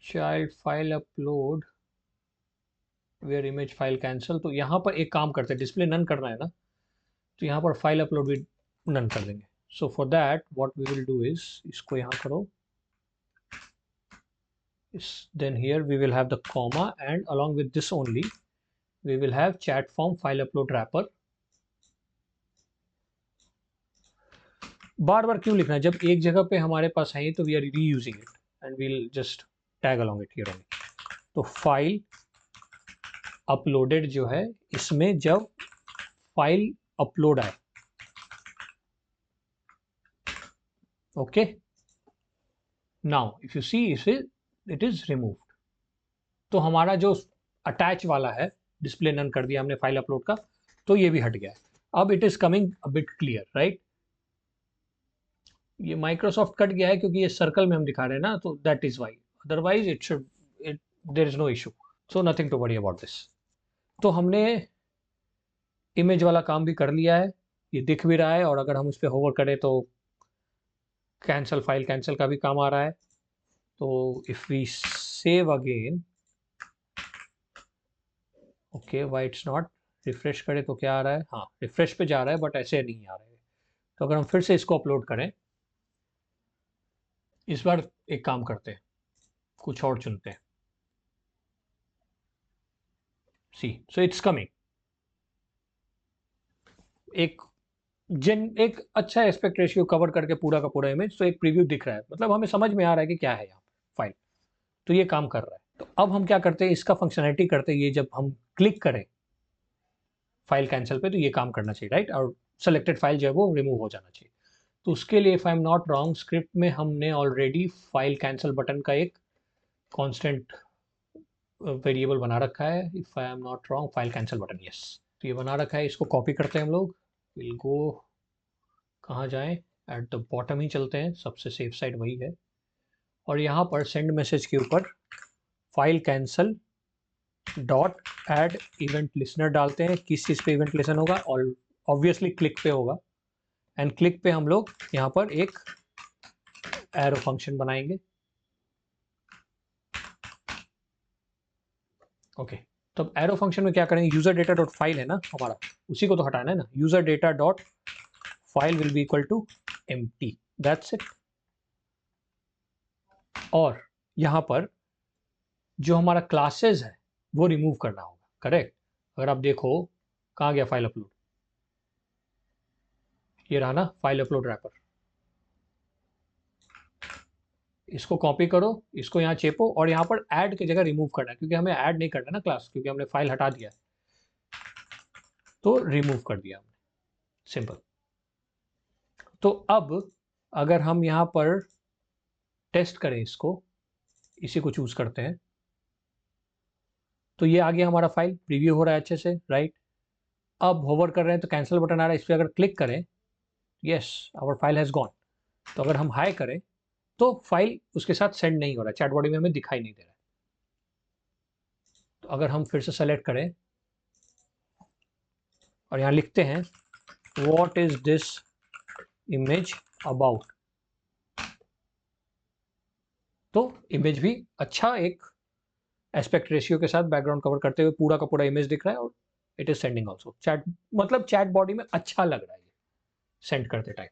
child file upload where image file cancel, तो यहाँ पर एक काम करते हैं, डिस्प्ले नन करना है ना, तो यहाँ पर फाइल अपलोड भी नन कर देंगे। So for that what we will do is, इसको यहाँ करो, then here we will have the comma and along with this only we will have chat form file upload wrapper। बार बार क्यों लिखना है, जब एक जगह पे हमारे पास है तो we are reusing it and we'll just tag along it here only. तो फाइल अपलोडेड जो है, इसमें जब फाइल अपलोड आए, okay, now if you see it is removed. तो हमारा जो अटैच वाला है डिस्प्ले नन कर दिया हमने फाइल अपलोड का, तो ये भी हट गया है। अब it is coming a bit clear, right. ये माइक्रोसॉफ्ट कट गया है क्योंकि ये सर्कल में हम दिखा रहे हैं ना, तो that is why, otherwise it should, it there is no issue, so nothing to worry about this. तो हमने इमेज वाला काम भी कर लिया है, ये दिख भी रहा है, और अगर हम उस पर होवर करें तो कैंसिल फाइल कैंसिल का भी काम आ रहा है। तो if we save again, okay why it's not, refresh करें तो क्या आ रहा है, हाँ रिफ्रेश पे जा रहा है बट ऐसे नहीं आ रहा है। तो अगर हम फिर से इसको अपलोड करें, इस बार एक काम करते हैं, कुछ और चुनते हैं, सी सो इट्स कमिंग, एक अच्छा एस्पेक्ट रेशियो कवर करके पूरा का पूरा इमेज, तो एक प्रीव्यू दिख रहा है, मतलब हमें समझ में आ रहा है कि क्या है यहाँ फाइल, तो ये काम कर रहा है। तो अब हम क्या करते हैं, इसका फंक्शनैलिटी करते हैं, ये जब हम क्लिक करें फाइल कैंसिल पे तो ये काम करना चाहिए, राइट, और सेलेक्टेड फाइल जो है वो रिमूव हो जाना चाहिए। तो उसके लिए if I am not wrong, script में हमने ऑलरेडी फाइल कैंसिल बटन का एक कांस्टेंट वेरिएबल बना रखा है, if I am not wrong file cancel button, yes. तो ये बना रखा है, इसको कॉपी करते हैं हम लोग, विल गो, कहाँ जाएं, एट द बॉटम ही चलते हैं, सबसे सेफ साइड वही है, और यहाँ पर सेंड मैसेज के ऊपर file cancel dot add event listener डालते हैं। किस चीज़ पे इवेंट लिसन होगा, और ऑब्वियसली क्लिक पे होगा, एंड क्लिक पे हम लोग यहाँ पर एक एरो फंक्शन बनाएंगे, ओके। तो अब एरो फंक्शन में क्या करेंगे, यूजर डेटा डॉट फाइल है ना हमारा, उसी को तो हटाना है ना, user data dot file will be equal to empty, that's it. और यहाँ पर जो हमारा क्लासेस है वो रिमूव करना होगा, करेक्ट। अगर आप देखो कहाँ गया फाइल अपलोड, ये रहा ना फाइल अपलोड रैपर, इसको कॉपी करो, इसको यहाँ चेपो, और यहाँ पर ऐड की जगह रिमूव करना है, क्योंकि हमें ऐड नहीं करना ना क्लास, क्योंकि हमने फाइल हटा दिया, तो रिमूव कर दिया हमने, सिंपल। तो अब अगर हम यहाँ पर टेस्ट करें इसको, इसी को चूज करते हैं, तो ये आ गया हमारा फाइल, प्रीव्यू हो रहा है अच्छे से, राइट। अब होवर कर रहे हैं तो कैंसिल बटन आ रहा है, इस पर अगर क्लिक करें, yes our file has gone. तो अगर हम हाई करें तो फाइल उसके साथ सेंड नहीं हो रहा है, चैट बॉडी में हमें दिखाई नहीं दे रहा है। तो अगर हम फिर से सेलेक्ट करें और यहाँ लिखते हैं what is this image about, तो इमेज भी अच्छा एक एस्पेक्ट रेशियो के साथ बैकग्राउंड कवर करते हुए पूरा का पूरा इमेज दिख रहा है, और it is sending also, chat मतलब चैट बॉडी में अच्छा लग रहा है सेंड करते time,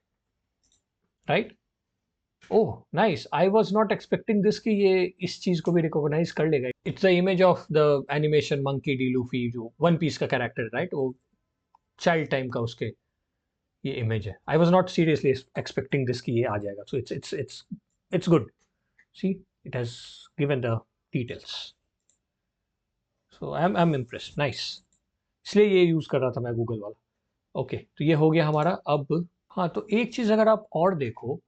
right. Oh nice, I was not expecting this कि ये इस चीज को भी रिकॉग्नाइज कर लेगा। It's the image of the animation monkey D Luffy, जो वन पीस का कैरेक्टर, राइट, वो चाइल्ड टाइम का उसके ये इमेज है। I was not seriously expecting this कि ये आ जाएगा, so it's good, see it has given the details, so I am impressed, nice. इसलिए ये यूज कर रहा था मैं गूगल वाला, ओके। तो ये हो गया हमारा। अब हाँ, तो एक चीज अगर आप और देखो,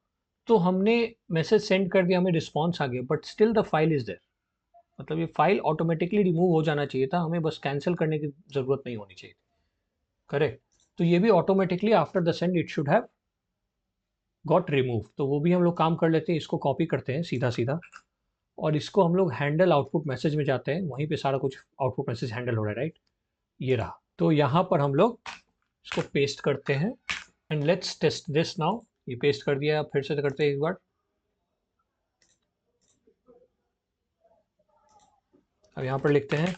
तो हमने मैसेज सेंड कर दिया, हमें रिस्पॉन्स आ गया, but still the file is there, मतलब ये फाइल ऑटोमेटिकली रिमूव हो जाना चाहिए था, हमें बस कैंसिल करने की जरूरत नहीं होनी चाहिए, करेक्ट। तो ये भी automatically after the send it should have got remove, तो वो भी हम लोग काम कर लेते हैं, इसको कॉपी करते हैं सीधा सीधा, और इसको हम लोग हैंडल आउटपुट मैसेज में जाते हैं, वहीं पे सारा कुछ आउटपुट मैसेज हैंडल हो रहा है, राइट। ये रहा। तो यहाँ पर हम लोग इसको पेस्ट करते हैं and let's test this now. ये पेस्ट कर दिया, फिर से करते हैं एक बार। अब यहाँ पर लिखते हैं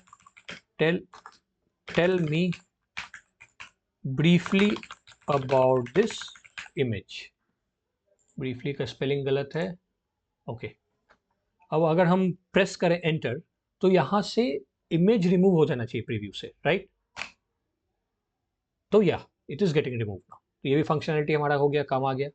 tell me briefly about this image. Briefly का स्पेलिंग गलत है, ओके। अब अगर हम प्रेस करें एंटर तो यहाँ से इमेज रिमूव हो जाना चाहिए प्रीव्यू से, राइट। तो या it is getting remove now. तो ये भी फंक्शनलिटी हमारा हो गया, काम आ गया।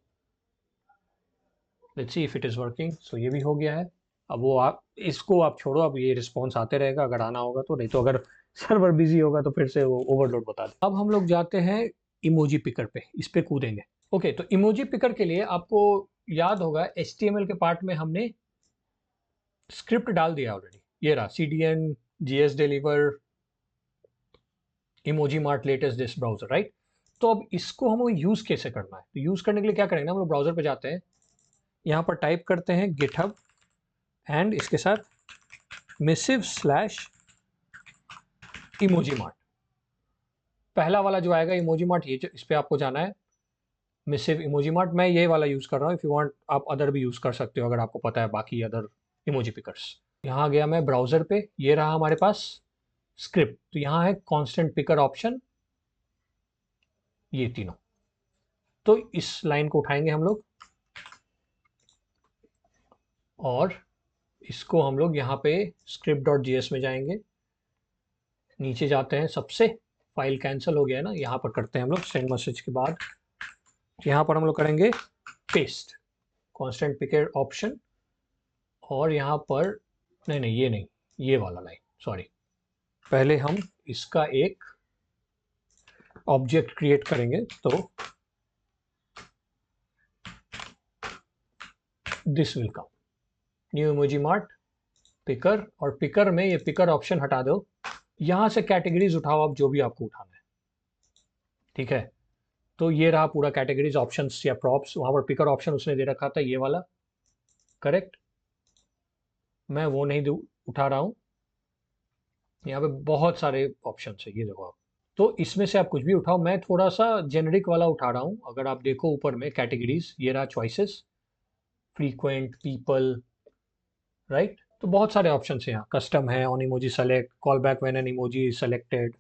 Let's see if it is working. So ये भी हो गया है। अब वो आप इसको आप छोड़ो, अब ये रिस्पॉन्स आते रहेगा अगर आना होगा तो, नहीं तो अगर सर्वर बिजी होगा तो फिर से वो ओवरलोड बता दे। अब हम लोग जाते हैं इमोजी पिकर पे, इस पे कूदेंगे। ओके, तो इमोजी पिकर के लिए आपको याद होगा HTML के पार्ट में हमने स्क्रिप्ट डाल दिया ऑलरेडी। ये रहा CDN GS deliver emoji mart latest this browser, right. तो अब इसको हमें यूज कैसे करना है? तो यूज करने के लिए क्या करेंगे, हम लोग ब्राउजर पे जाते हैं, यहाँ पर टाइप करते हैं गिटहब एंड इसके साथ मिसिव स्लैश इमोजी मार्ट। पहला वाला जो आएगा इमोजी मार्ट, ये इस पे आपको जाना है, मिसिव इमोजी मार्ट। मैं ये वाला यूज कर रहा हूँ, इफ यू वांट आप अदर भी यूज कर सकते हो अगर आपको पता है बाकी अदर इमोजी पिकर्स। यहाँ गया मैं ब्राउजर पे, ये रहा हमारे पास स्क्रिप्ट। तो यहाँ है कांस्टेंट पिकर ऑप्शन, ये तीनों। तो इस लाइन को उठाएंगे हम लोग और इसको हम लोग यहाँ पे script.js में जाएंगे, नीचे जाते हैं सबसे, फाइल कैंसिल हो गया है ना, यहाँ पर करते हैं हम लोग सेंड मैसेज के बाद, यहाँ पर हम लोग करेंगे पेस्ट कांस्टेंट पिकर ऑप्शन। और यहाँ पर नहीं नहीं ये नहीं, ये वाला लाइन, सॉरी। पहले हम इसका एक ऑब्जेक्ट क्रिएट करेंगे, तो this will come new emoji mart picker. और पिकर में ये पिकर ऑप्शन हटा दो, यहाँ से कैटेगरीज उठाओ आप जो भी आपको उठाना है, ठीक है। तो ये रहा पूरा कैटेगरीज ऑप्शंस या प्रॉप्स, वहाँ पर पिकर ऑप्शन उसने दे रखा था ये वाला, करेक्ट। मैं वो नहीं उठा रहा हूँ, यहाँ पे बहुत सारे ऑप्शन है, ये देखो आप। तो इसमें से आप कुछ भी उठाओ, मैं थोड़ा सा जेनेरिक वाला उठा रहा हूँ। अगर आप देखो ऊपर में कैटेगरीज, ये रहा चॉइसेस, फ्रीक्वेंट, पीपल, राइट। तो बहुत सारे ऑप्शन है यहाँ, कस्टम है, on emoji select, call back when an emoji is selected,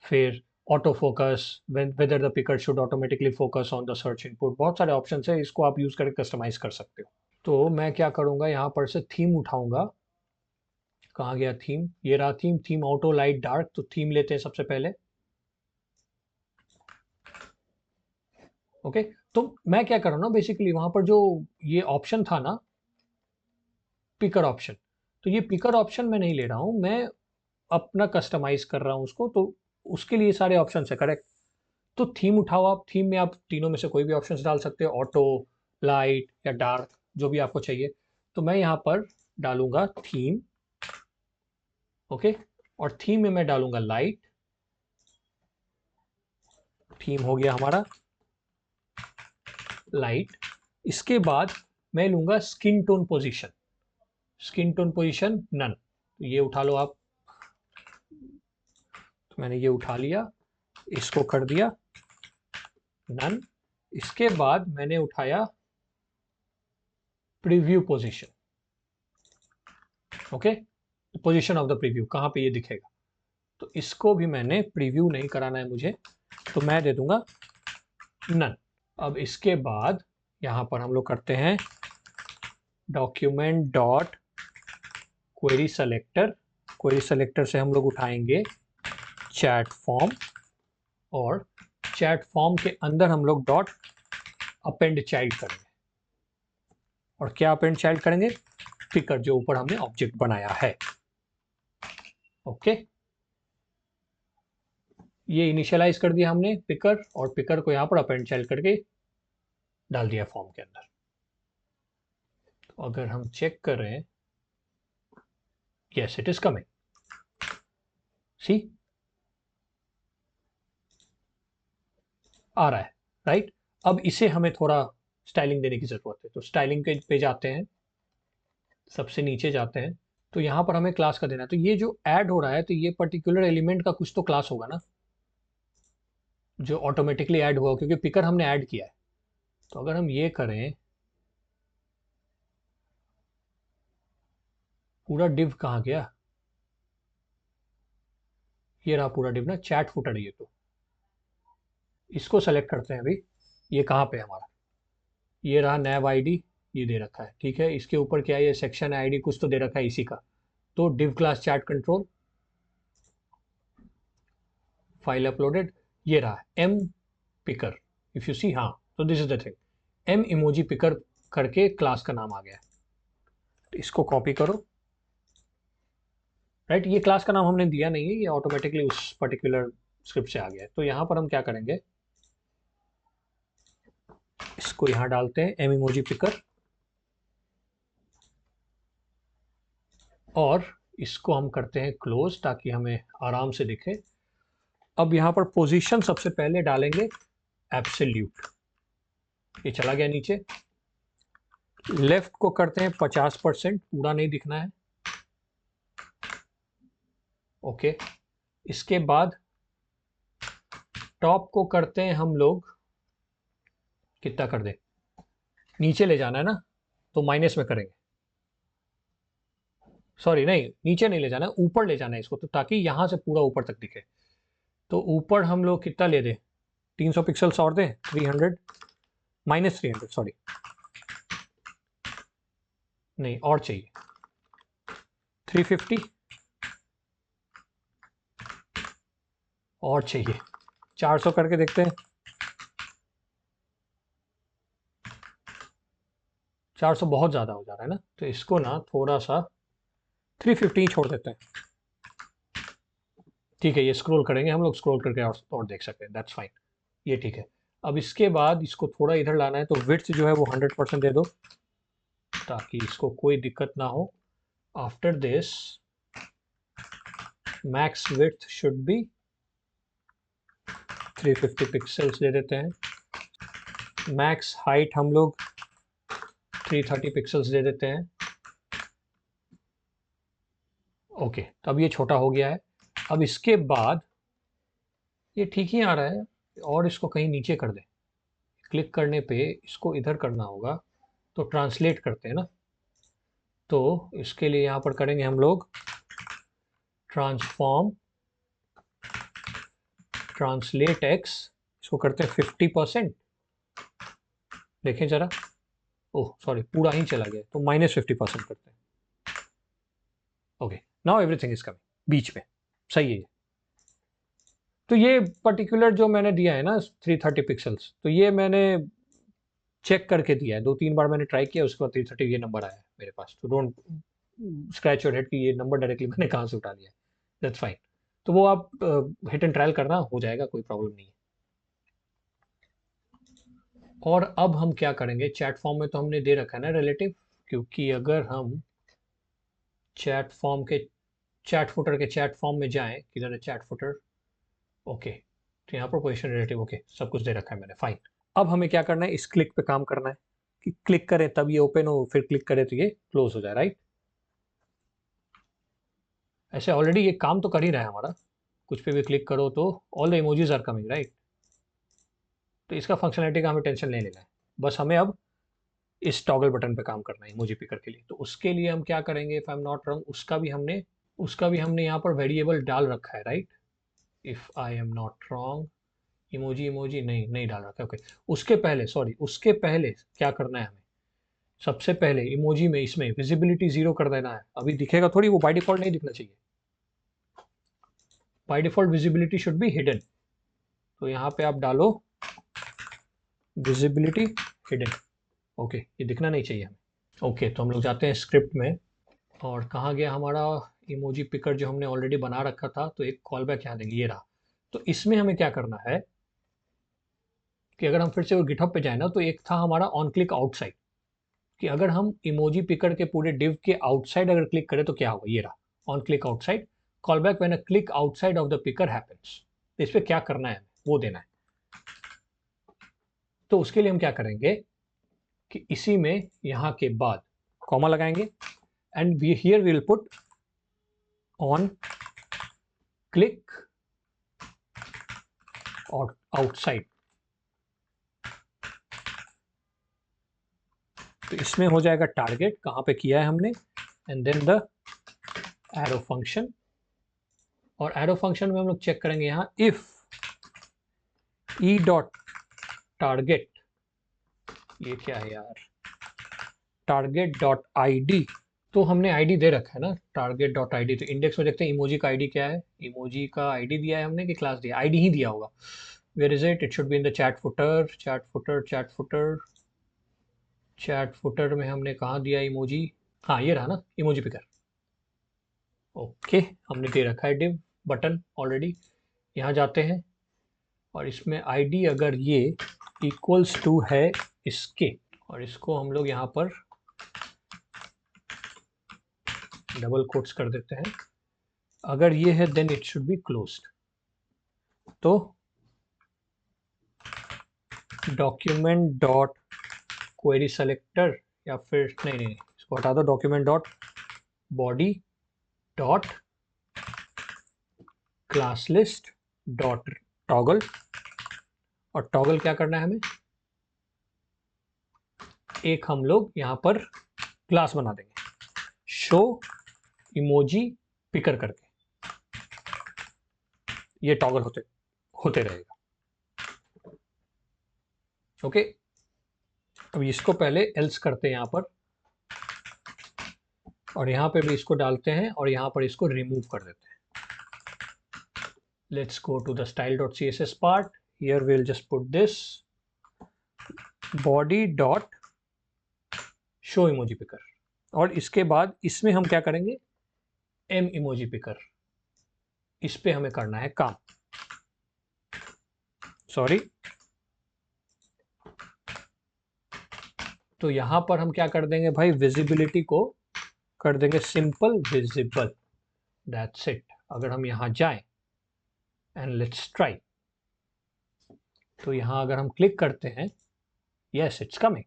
फिर auto focus, whether the picker should automatically focus on the search input. बहुत सारे ऑप्शन है, इसको आप यूज करके कस्टमाइज कर सकते हो। तो मैं क्या करूँगा, यहाँ पर से थीम उठाऊंगा। कहाँ गया थीम, ये रहा theme, theme auto light dark. तो थीम लेते हैं सबसे पहले, ओके। तो मैं क्या कर रहा हूँ ना, बेसिकली वहां पर जो ये ऑप्शन था ना पिकर ऑप्शन, तो ये पिकर ऑप्शन मैं नहीं ले रहा हूँ, मैं अपना कस्टमाइज कर रहा हूँ उसको। तो उसके लिए सारे ऑप्शन है, करेक्ट। तो थीम उठाओ आप, थीम में आप तीनों में से कोई भी ऑप्शन डाल सकते हो, ऑटो, लाइट या डार्क, जो भी आपको चाहिए। तो मैं यहाँ पर डालूंगा थीम, ओके। और थीम में मैं डालूंगा लाइट। थीम हो गया हमारा लाइट। इसके बाद मैं लूंगा skin tone position, skin tone position none. तो ये उठा लो आप, तो मैंने ये उठा लिया, इसको कर दिया नन। इसके बाद मैंने उठाया preview position, okay. Position of the preview कहाँ पे ये दिखेगा, तो इसको भी मैंने प्रीव्यू नहीं कराना है मुझे, तो मैं दे दूंगा नन। अब इसके बाद यहाँ पर हम लोग करते हैं document dot query selector. Query selector से हम लोग उठाएंगे चैट फॉर्म, और चैट फॉर्म के अंदर हम लोग डॉट अपेंड चाइल्ड करेंगे। और क्या अपेंड चाइल्ड करेंगे, पिकर जो ऊपर हमने ऑब्जेक्ट बनाया है, ओके। ये इनिशियलाइज कर दिया हमने पिकर, और पिकर को यहाँ पर अपेंड चाइल्ड करके डाल दिया फॉर्म के अंदर। तो अगर हम चेक करें, यस इट इज कमिंग, सी आ रहा है, राइट। अब इसे हमें थोड़ा स्टाइलिंग देने की जरूरत है, तो स्टाइलिंग पे जाते हैं, सबसे नीचे जाते हैं तो यहाँ पर हमें क्लास का देना है। तो ये जो ऐड हो रहा है तो ये पर्टिकुलर एलिमेंट का कुछ तो क्लास होगा ना, जो ऑटोमेटिकली ऐड हुआ, क्योंकि पिकर हमने ऐड किया है। तो अगर हम ये करें, पूरा डिव कहाँ गया, ये रहा पूरा डिव ना, चैट फुटर ये। तो इसको सेलेक्ट करते हैं अभी, ये कहाँ पे है हमारा, ये रहा नैव आईडी, ये दे रखा है, ठीक है। इसके ऊपर क्या है, ये सेक्शन आईडी कुछ तो दे रखा है इसी का। तो div class chat control, file uploaded, ये रहा em picker, if you see, हाँ। तो this is the thing, em emoji picker करके क्लास का नाम आ गया है। तो इसको कॉपी करो, राइट। ये क्लास का नाम हमने दिया नहीं है, ये ऑटोमेटिकली उस पर्टिकुलर स्क्रिप्ट से आ गया है। तो यहाँ पर हम क्या करेंगे, इसको यहाँ डालते हैं एम इमोजी पिकर, और इसको हम करते हैं क्लोज ताकि हमें आराम से दिखे। अब यहाँ पर पोजीशन सबसे पहले डालेंगे एब्सोल्यूट, ये चला गया नीचे। लेफ्ट को करते हैं 50%, पूरा नहीं दिखना है, ओके। इसके बाद टॉप को करते हैं हम लोग, कितना कर दें, नीचे ले जाना है ना, तो माइनस में करेंगे, सॉरी नहीं, नीचे नहीं ले जाना है, ऊपर ले जाना है इसको, तो ताकि यहां से पूरा ऊपर तक दिखे। तो ऊपर हम लोग कितना ले दें, 300 पिक्सल्स और दें, 300 -300, सॉरी नहीं और चाहिए, 350 और चाहिए, 400 करके देखते हैं। 400 बहुत ज़्यादा हो जा रहा है ना, तो इसको ना थोड़ा सा 350 छोड़ देते हैं, ठीक है। ये स्क्रॉल करेंगे हम लोग, स्क्रॉल करके और देख सकते हैं, दैट्स फाइन, ये ठीक है। अब इसके बाद इसको थोड़ा इधर लाना है, तो विड्थ जो है वो 100% दे दो ताकि इसको कोई दिक्कत ना हो। After this max width should be 350 pixels दे देते हैं। मैक्स हाइट हम लोग 330 पिक्सल्स दे देते हैं, ओके। तो अब ये छोटा हो गया है। अब इसके बाद ये ठीक ही आ रहा है, और इसको कहीं नीचे कर दें, क्लिक करने पे इसको इधर करना होगा, तो ट्रांसलेट करते हैं ना। तो इसके लिए यहाँ पर करेंगे हम लोग ट्रांसफॉर्म ट्रांसलेट एक्स, इसको करते हैं 50%, देखें जरा, ओह सॉरी पूरा ही चला गया, तो -50% करते हैं, okay. Now everything is coming, बीच में सही है ये। तो ये पर्टिकुलर जो मैंने दिया है ना 330 पिक्सल्स, तो ये मैंने चेक करके दिया है, 2-3 बार मैंने ट्राई किया, उसके बाद 330 ये नंबर आया है मेरे पास। तो डोंट स्क्रैच योर हेड कि ये नंबर डायरेक्टली मैंने कहाँ से उठा लिया, दैट्स फाइन। तो वो आप हिट एंड ट्रायल करना, हो जाएगा, कोई प्रॉब्लम नहीं है। और अब हम क्या करेंगे, चैट फॉर्म में तो हमने दे रखा है ना रिलेटिव, क्योंकि अगर हम चैट फॉर्म के चैट फुटर के चैट फॉर्म में जाएं, किधर है चैट फुटर, ओके। तो यहाँ पर पोजीशन रिलेटिव, ओके, सब कुछ दे रखा है मैंने, फाइन। अब हमें क्या करना है, इस क्लिक पे काम करना है, कि क्लिक करें तब ये ओपन हो, फिर क्लिक करें तो ये क्लोज हो जाए, राइट। ऐसे ऑलरेडी ये काम तो कर ही रहा है हमारा, कुछ पे भी क्लिक करो तो all the emojis are coming, right. तो इसका फंक्शनलिटी का हमें टेंशन नहीं लेना है, बस हमें अब इस टॉगल बटन पे काम करना है इमोजी पिकर के लिए। तो उसके लिए हम क्या करेंगे, if I am not wrong, उसका भी हमने यहाँ पर वेरिएबल डाल रखा है, right. If I am not wrong, emoji emoji नहीं नहीं डाल रखा है, ओके। उसके पहले, सॉरी, उसके पहले क्या करना है हमें, सबसे पहले इमोजी में इसमें विजिबिलिटी 0 कर देना है। अभी दिखेगा थोड़ी, वो बाय डिफॉल्ट नहीं दिखना चाहिए, by default visibility should be hidden. तो यहाँ पे आप डालो विजिबिलिटी हिडन, ओके, ये दिखना नहीं चाहिए हमें, ओके। तो हम लोग जाते हैं स्क्रिप्ट में, और कहाँ गया हमारा इमोजी पिकर जो हमने ऑलरेडी बना रखा था, तो एक कॉल बैक यहाँ देंगे, ये रहा। तो इसमें हमें क्या करना है कि अगर हम फिर से वो गिटहब पे जाए ना, तो एक था हमारा ऑन क्लिक आउटसाइड, कि अगर हम इमोजी पिकर के पूरे डिव के आउटसाइड अगर क्लिक करें तो क्या होगा, ये रहा on click outside, call back when a click outside of the picker happens. तो इस पर क्या करना है, वो देना है। तो उसके लिए हम क्या करेंगे कि इसी में यहाँ के बाद कॉमा लगाएंगे, and here we will put on click or outside. तो इसमें हो जाएगा टारगेट कहाँ पे किया है हमने, and then the arrow function, और एरो फंक्शन में हम लोग चेक करेंगे यहाँ इफ ई डॉट टारगेट, ये क्या है यार, टारगेट डॉट आईडी, तो हमने आईडी दे रखा है ना टारगेट डॉट आईडी, तो इंडेक्स में देखते हैं इमोजी का आईडी क्या है, इमोजी का आईडी दिया है हमने कि क्लास दिया, आईडी ही दिया होगा, where is it, it should be in the chat footer, chat footer, chat footer, chat footer में हमने कहाँ दिया इमोजी, हाँ ये रहा ना इमोजी पिकर, ओके हमने दे रखा है डिव बटन ऑलरेडी, यहाँ जाते हैं और इसमें आईडी अगर ये इक्वल्स टू है इसके, और इसको हम लोग यहाँ पर डबल कोट्स कर देते हैं, अगर ये है then it should be closed, तो डॉक्यूमेंट डॉट क्वेरी सेलेक्टर, या फिर नहीं इसको हटा दो, document dot body dot class list dot toggle, और टॉगल क्या करना है हमें, एक हम लोग यहाँ पर क्लास बना देंगे शो इमोजी पिकर करके, ये टॉगल होते रहेगा, ओके। अब इसको पहले एल्स करते हैं यहाँ पर, और यहाँ पे भी इसको डालते हैं और यहाँ पर इसको रिमूव कर देते हैं। Let's go to the style.css part, here we'll just put this body dot show emoji picker, और इसके बाद इसमें हम क्या करेंगे, m emoji picker, इस पे हमें करना है काम, सॉरी, तो यहां पर हम क्या कर देंगे भाई, विजिबिलिटी को कर देंगे सिंपल विजिबल, दैट्स इट। अगर हम यहां जाएं एंड लेट्स ट्राई, तो यहां अगर हम क्लिक करते हैं, यस इट्स कमिंग,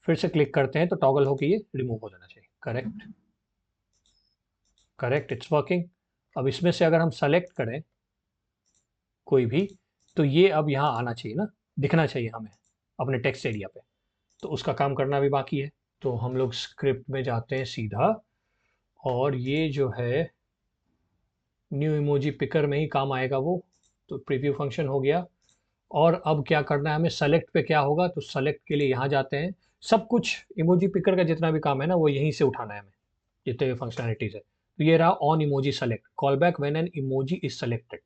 फिर से क्लिक करते हैं तो टॉगल होके ये रिमूव हो जाना चाहिए, करेक्ट करेक्ट, इट्स वर्किंग। अब इसमें से अगर हम सेलेक्ट करें कोई भी, तो ये अब यहाँ आना चाहिए ना, दिखना चाहिए हमें अपने टेक्स्ट एरिया पे, तो उसका काम करना भी बाकी है। तो हम लोग स्क्रिप्ट में जाते हैं सीधा, और ये जो है न्यू इमोजी पिकर में ही काम आएगा वो, तो प्रीव्यू फंक्शन हो गया। और अब क्या करना है हमें, सेलेक्ट पे क्या होगा, तो सेलेक्ट के लिए यहाँ जाते हैं, सब कुछ इमोजी पिकर का जितना भी काम है ना वो यहीं से उठाना है हमें, जितने भी फंक्शनैलिटीज है। तो ये रहा on emoji select, call back when an emoji is selected,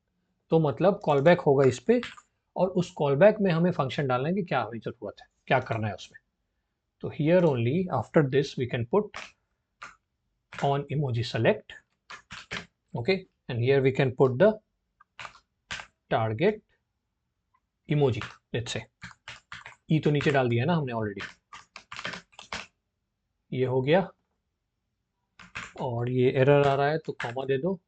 तो मतलब कॉल बैक होगा इस पे, और उस कॉल बैक में हमें फंक्शन डालना है कि क्या हमें जरूरत है, क्या करना है उसमें। तो here only after this we can put on emoji select, okay, and here we can put the target emoji, let's say e तो नीचे डाल दिया ना हमने ऑलरेडी, ये हो गया, और ये एरर आ रहा है तो कॉमा दे दो,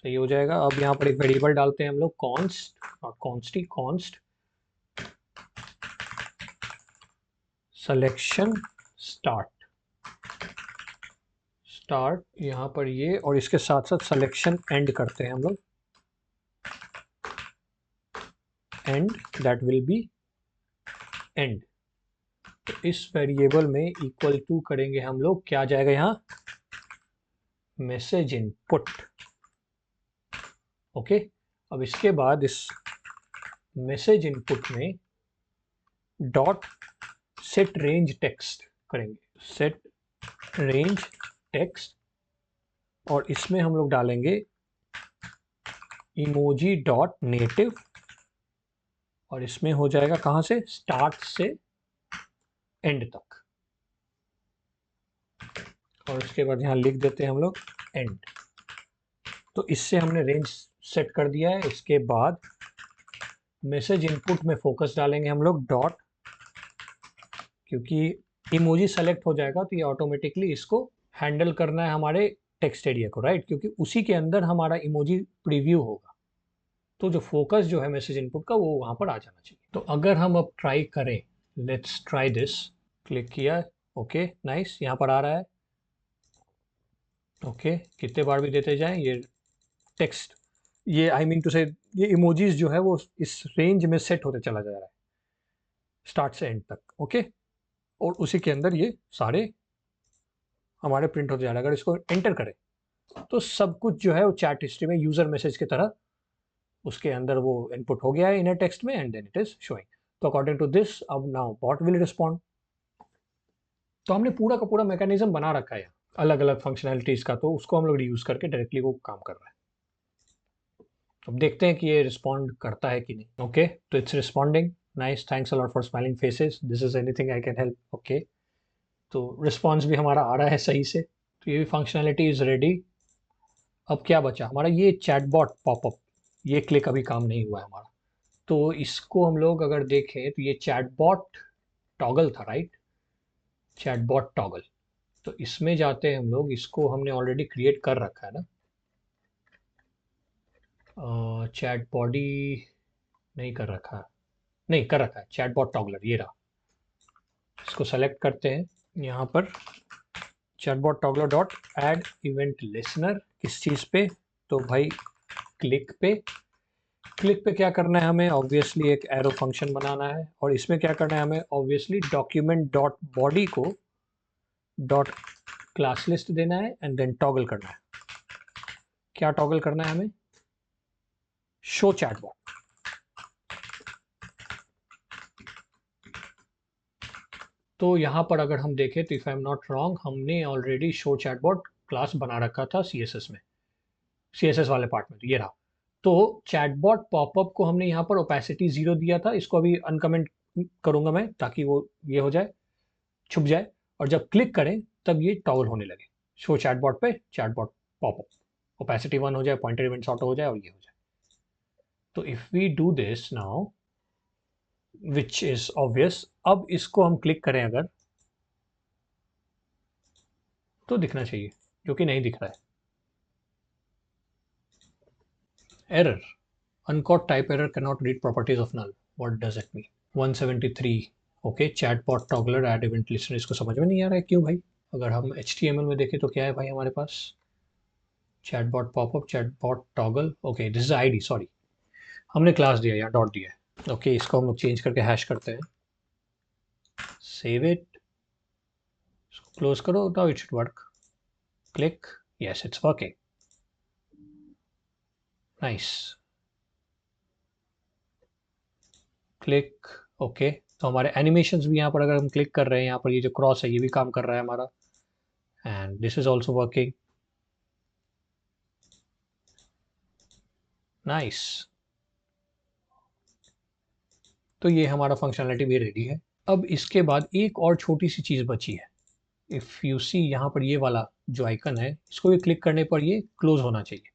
सही हो जाएगा। अब यहाँ पर एक वेरिएबल डालते हैं हम लोग, कॉन्स्ट और कॉन्स्टी, कॉन्स्ट सिलेक्शन स्टार्ट, स्टार्ट यहाँ पर ये, और इसके साथ साथ सिलेक्शन एंड करते हैं हम लोग, and that will B and. तो इस वेरिएबल में इक्वल टू करेंगे हम लोग, क्या जाएगा यहाँ, मैसेज इनपुट, ओके। अब इसके बाद इस मैसेज इनपुट में डॉट सेट रेंज टेक्स्ट करेंगे, सेट रेंज टेक्स्ट, और इसमें हम लोग डालेंगे इमोजी डॉट नेटिव, और इसमें हो जाएगा कहाँ से, स्टार्ट से एंड तक, और उसके बाद यहाँ लिख देते हैं हम लोग एंड। तो इससे हमने रेंज सेट कर दिया है। इसके बाद मैसेज इनपुट में फोकस डालेंगे हम लोग डॉट, क्योंकि इमोजी सेलेक्ट हो जाएगा तो ये ऑटोमेटिकली इसको हैंडल करना है हमारे टेक्स्ट एरिया को, राइट, क्योंकि उसी के अंदर हमारा इमोजी प्रीव्यू होगा, तो जो फोकस जो है मैसेज इनपुट का वो वहाँ पर आ जाना चाहिए। तो अगर हम अब ट्राई करें, लेट्स ट्राई दिस, क्लिक किया, ओके नाइस, यहाँ पर आ रहा है, ओके, कितने बार भी देते जाएं ये टेक्स्ट, ये आई मीन टू से ये इमोजीज जो है वो इस रेंज में सेट होते चला जा रहा है स्टार्ट से एंड तक। ओके, और उसी के अंदर ये सारे हमारे प्रिंट होते जा रहा है। अगर इसको एंटर करें तो सब कुछ जो है वो चैट हिस्ट्री में यूजर मैसेज की तरह उसके अंदर वो इनपुट हो गया है इनर टेक्स्ट में, and then it is showing. तो अकॉर्डिंग टू दिस अब नाउ बॉट विल रिस्पॉन्ड। तो हमने पूरा का पूरा मैकेनिज्म बना रखा है अलग अलग फंक्शनैलिटीज का, तो उसको हम लोग यूज करके डायरेक्टली वो काम कर रहा है। अब देखते हैं कि ये रिस्पॉन्ड करता है कि नहीं। ओके, तो it's responding. Nice, thanks a lot for smiling faces, this is anything I can help. Okay, तो रिस्पॉन्स भी हमारा आ रहा है सही से, तो ये भी फंक्शनैलिटी इज रेडी। अब क्या बचा हमारा, ये चैटबॉट पॉपअप, ये क्लिक अभी काम नहीं हुआ है हमारा। तो इसको हम लोग अगर देखें तो ये चैटबॉट टॉगल था, राइट? चैटबॉट टॉगल, तो इसमें जाते हैं हम लोग, इसको हमने ऑलरेडी क्रिएट कर रखा है ना। चैट बॉडी नहीं कर रखा है, नहीं कर रखा है, चैटबॉट टॉगलर ये रहा। इसको सेलेक्ट करते हैं यहाँ पर, chatbot toggler dot add event listener, किस चीज़ पे? तो भाई क्लिक पे। क्लिक पे क्या करना है हमें, ऑब्वियसली एक एरो फंक्शन बनाना है, और इसमें क्या करना है हमें, obviously document dot body co dot class list देना है, एंड देन टॉगल करना है। क्या टॉगल करना है हमें? Show chatbot. तो यहाँ पर अगर हम देखें तो if I am not wrong, हमने ऑलरेडी शो चैटबॉट क्लास बना रखा था सीएसएस में, सीएसएस वाले पार्ट में, तो ये रहा। तो चैटबॉट पॉपअप को हमने यहाँ पर ओपेसिटी 0 दिया था, इसको अभी अनकमेंट करूंगा मैं ताकि वो ये हो जाए, छुप जाए, और जब क्लिक करें तब ये टॉगल होने लगे शो चैटबॉट पे, चैटबॉट पॉपअप, ओपेसिटी 1 हो जाए, पॉइंटर इवेंट्स ऑटो हो जाए, और ये हो जाए। तो if we do this now, which is obvious, अब इसको हम क्लिक करें अगर, तो दिखना चाहिए, जो कि नहीं दिख रहा है। Error, uncaught type error cannot read properties of null, what does it mean? 173, okay, chatbot toggler add event listener, इसको समझ में नहीं आ रहा है क्यों भाई। अगर हम HTML में देखें तो क्या है भाई हमारे पास, chatbot pop-up, chatbot toggle, okay this is ID, sorry हमने क्लास दिया या डॉट दिया है। ओके, इसको हम लोग चेंज करके हैश करते हैं, सेव इट, क्लोज करो, now it should work, click, yes it's working, nice, click, okay. तो हमारे एनिमेशंस भी यहाँ पर अगर हम क्लिक कर रहे हैं, यहाँ पर ये जो क्रॉस है ये भी काम कर रहा है हमारा, and this is also working, nice. तो ये हमारा फंक्शनलिटी भी रेडी है। अब इसके बाद एक और छोटी सी चीज़ बची है। इफ़ यू सी यहाँ पर ये वाला जो आइकन है, इसको भी क्लिक करने पर ये क्लोज होना चाहिए।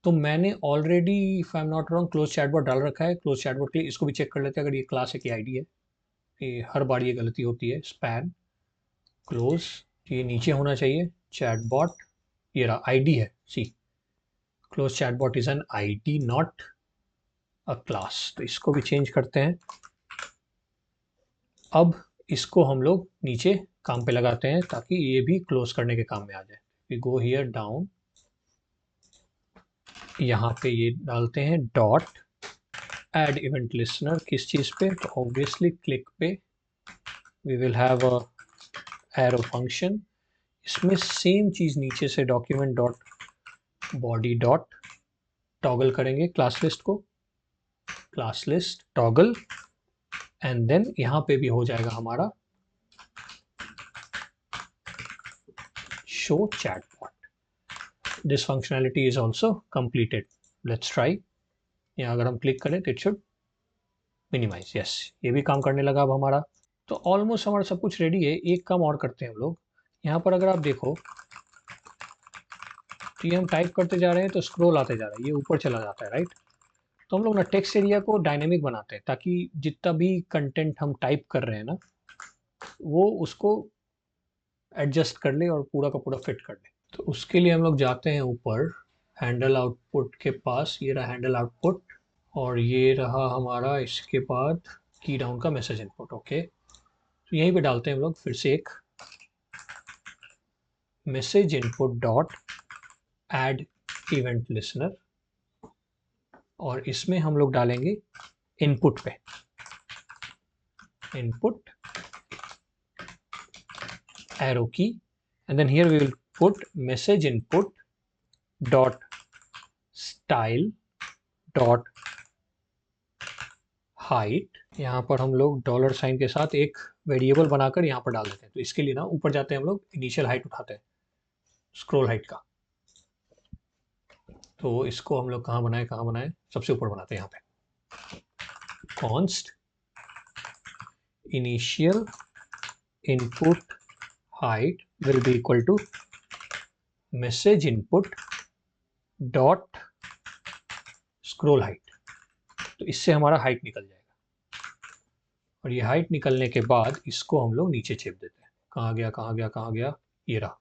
तो मैंने already if I am not wrong close chatbot डाल रखा है। क्लोज चैटबॉट के लिए इसको भी चेक कर लेते हैं, अगर ये क्लास है कि आईडी है। ये हर बार ये गलती होती है, स्पैन क्लोज, ये नीचे होना चाहिए चैटबॉट, ये रहा आईडी है, see close chatbot is an ID not a class. तो इसको भी चेंज करते हैं। अब इसको हम लोग नीचे काम पे लगाते हैं ताकि ये भी क्लोज करने के काम में आ जाए। वी गो हियर डाउन, यहाँ पे ये डालते हैं डॉट ऐड इवेंट लिसनर, किस चीज़ पे? तो ऑब्वियसली क्लिक पे। We will have a arrow function, इसमें सेम चीज़ नीचे से document dot body dot toggle करेंगे क्लास लिस्ट को, class list toggle, and then यहाँ पे भी हो जाएगा हमारा show chatbot. This functionality is also completed. Let's try. यहाँ अगर हम क्लिक करें तो इट शुड मिनिमाइज, यस ये भी काम करने लगा अब हमारा। तो ऑलमोस्ट हमारा सब कुछ रेडी है। एक काम और करते हैं हम लोग, यहाँ पर अगर आप देखो तो ये हम टाइप करते जा रहे हैं तो स्क्रॉल आते जा रहा है, ये ऊपर चला जाता है, राइट? तो हम लोग ना टेक्स्ट एरिया को डायनेमिक बनाते हैं ताकि जितना भी कंटेंट हम टाइप कर रहे हैं ना, वो उसको एडजस्ट कर ले और पूरा का पूरा फिट कर ले। तो उसके लिए हम लोग जाते हैं ऊपर हैंडल आउटपुट के पास, ये रहा हैंडल आउटपुट, और ये रहा हमारा इसके बाद की डाउन का मैसेज इनपुट। ओके, तो यहीं पे डालते हैं हम लोग फिर से एक message input dot add event listener, और इसमें हम लोग डालेंगे इनपुट पे input arrow key, and then here we will put message input dot style dot height। यहाँ पर हम लोग डॉलर साइन के साथ एक वेरिएबल बनाकर यहाँ पर डाल देते हैं। तो इसके लिए ना ऊपर जाते हैं हम लोग, इनिशियल हाइट उठाते हैं स्क्रॉल हाइट का। तो इसको हम लोग कहाँ बनाए, सबसे ऊपर बनाते हैं यहाँ पे, const initial input height will be equal to message input dot scroll height। तो इससे हमारा हाइट निकल जाएगा, और ये हाइट निकलने के बाद इसको हम लोग नीचे छेप देते हैं। कहाँ गया, ये रहा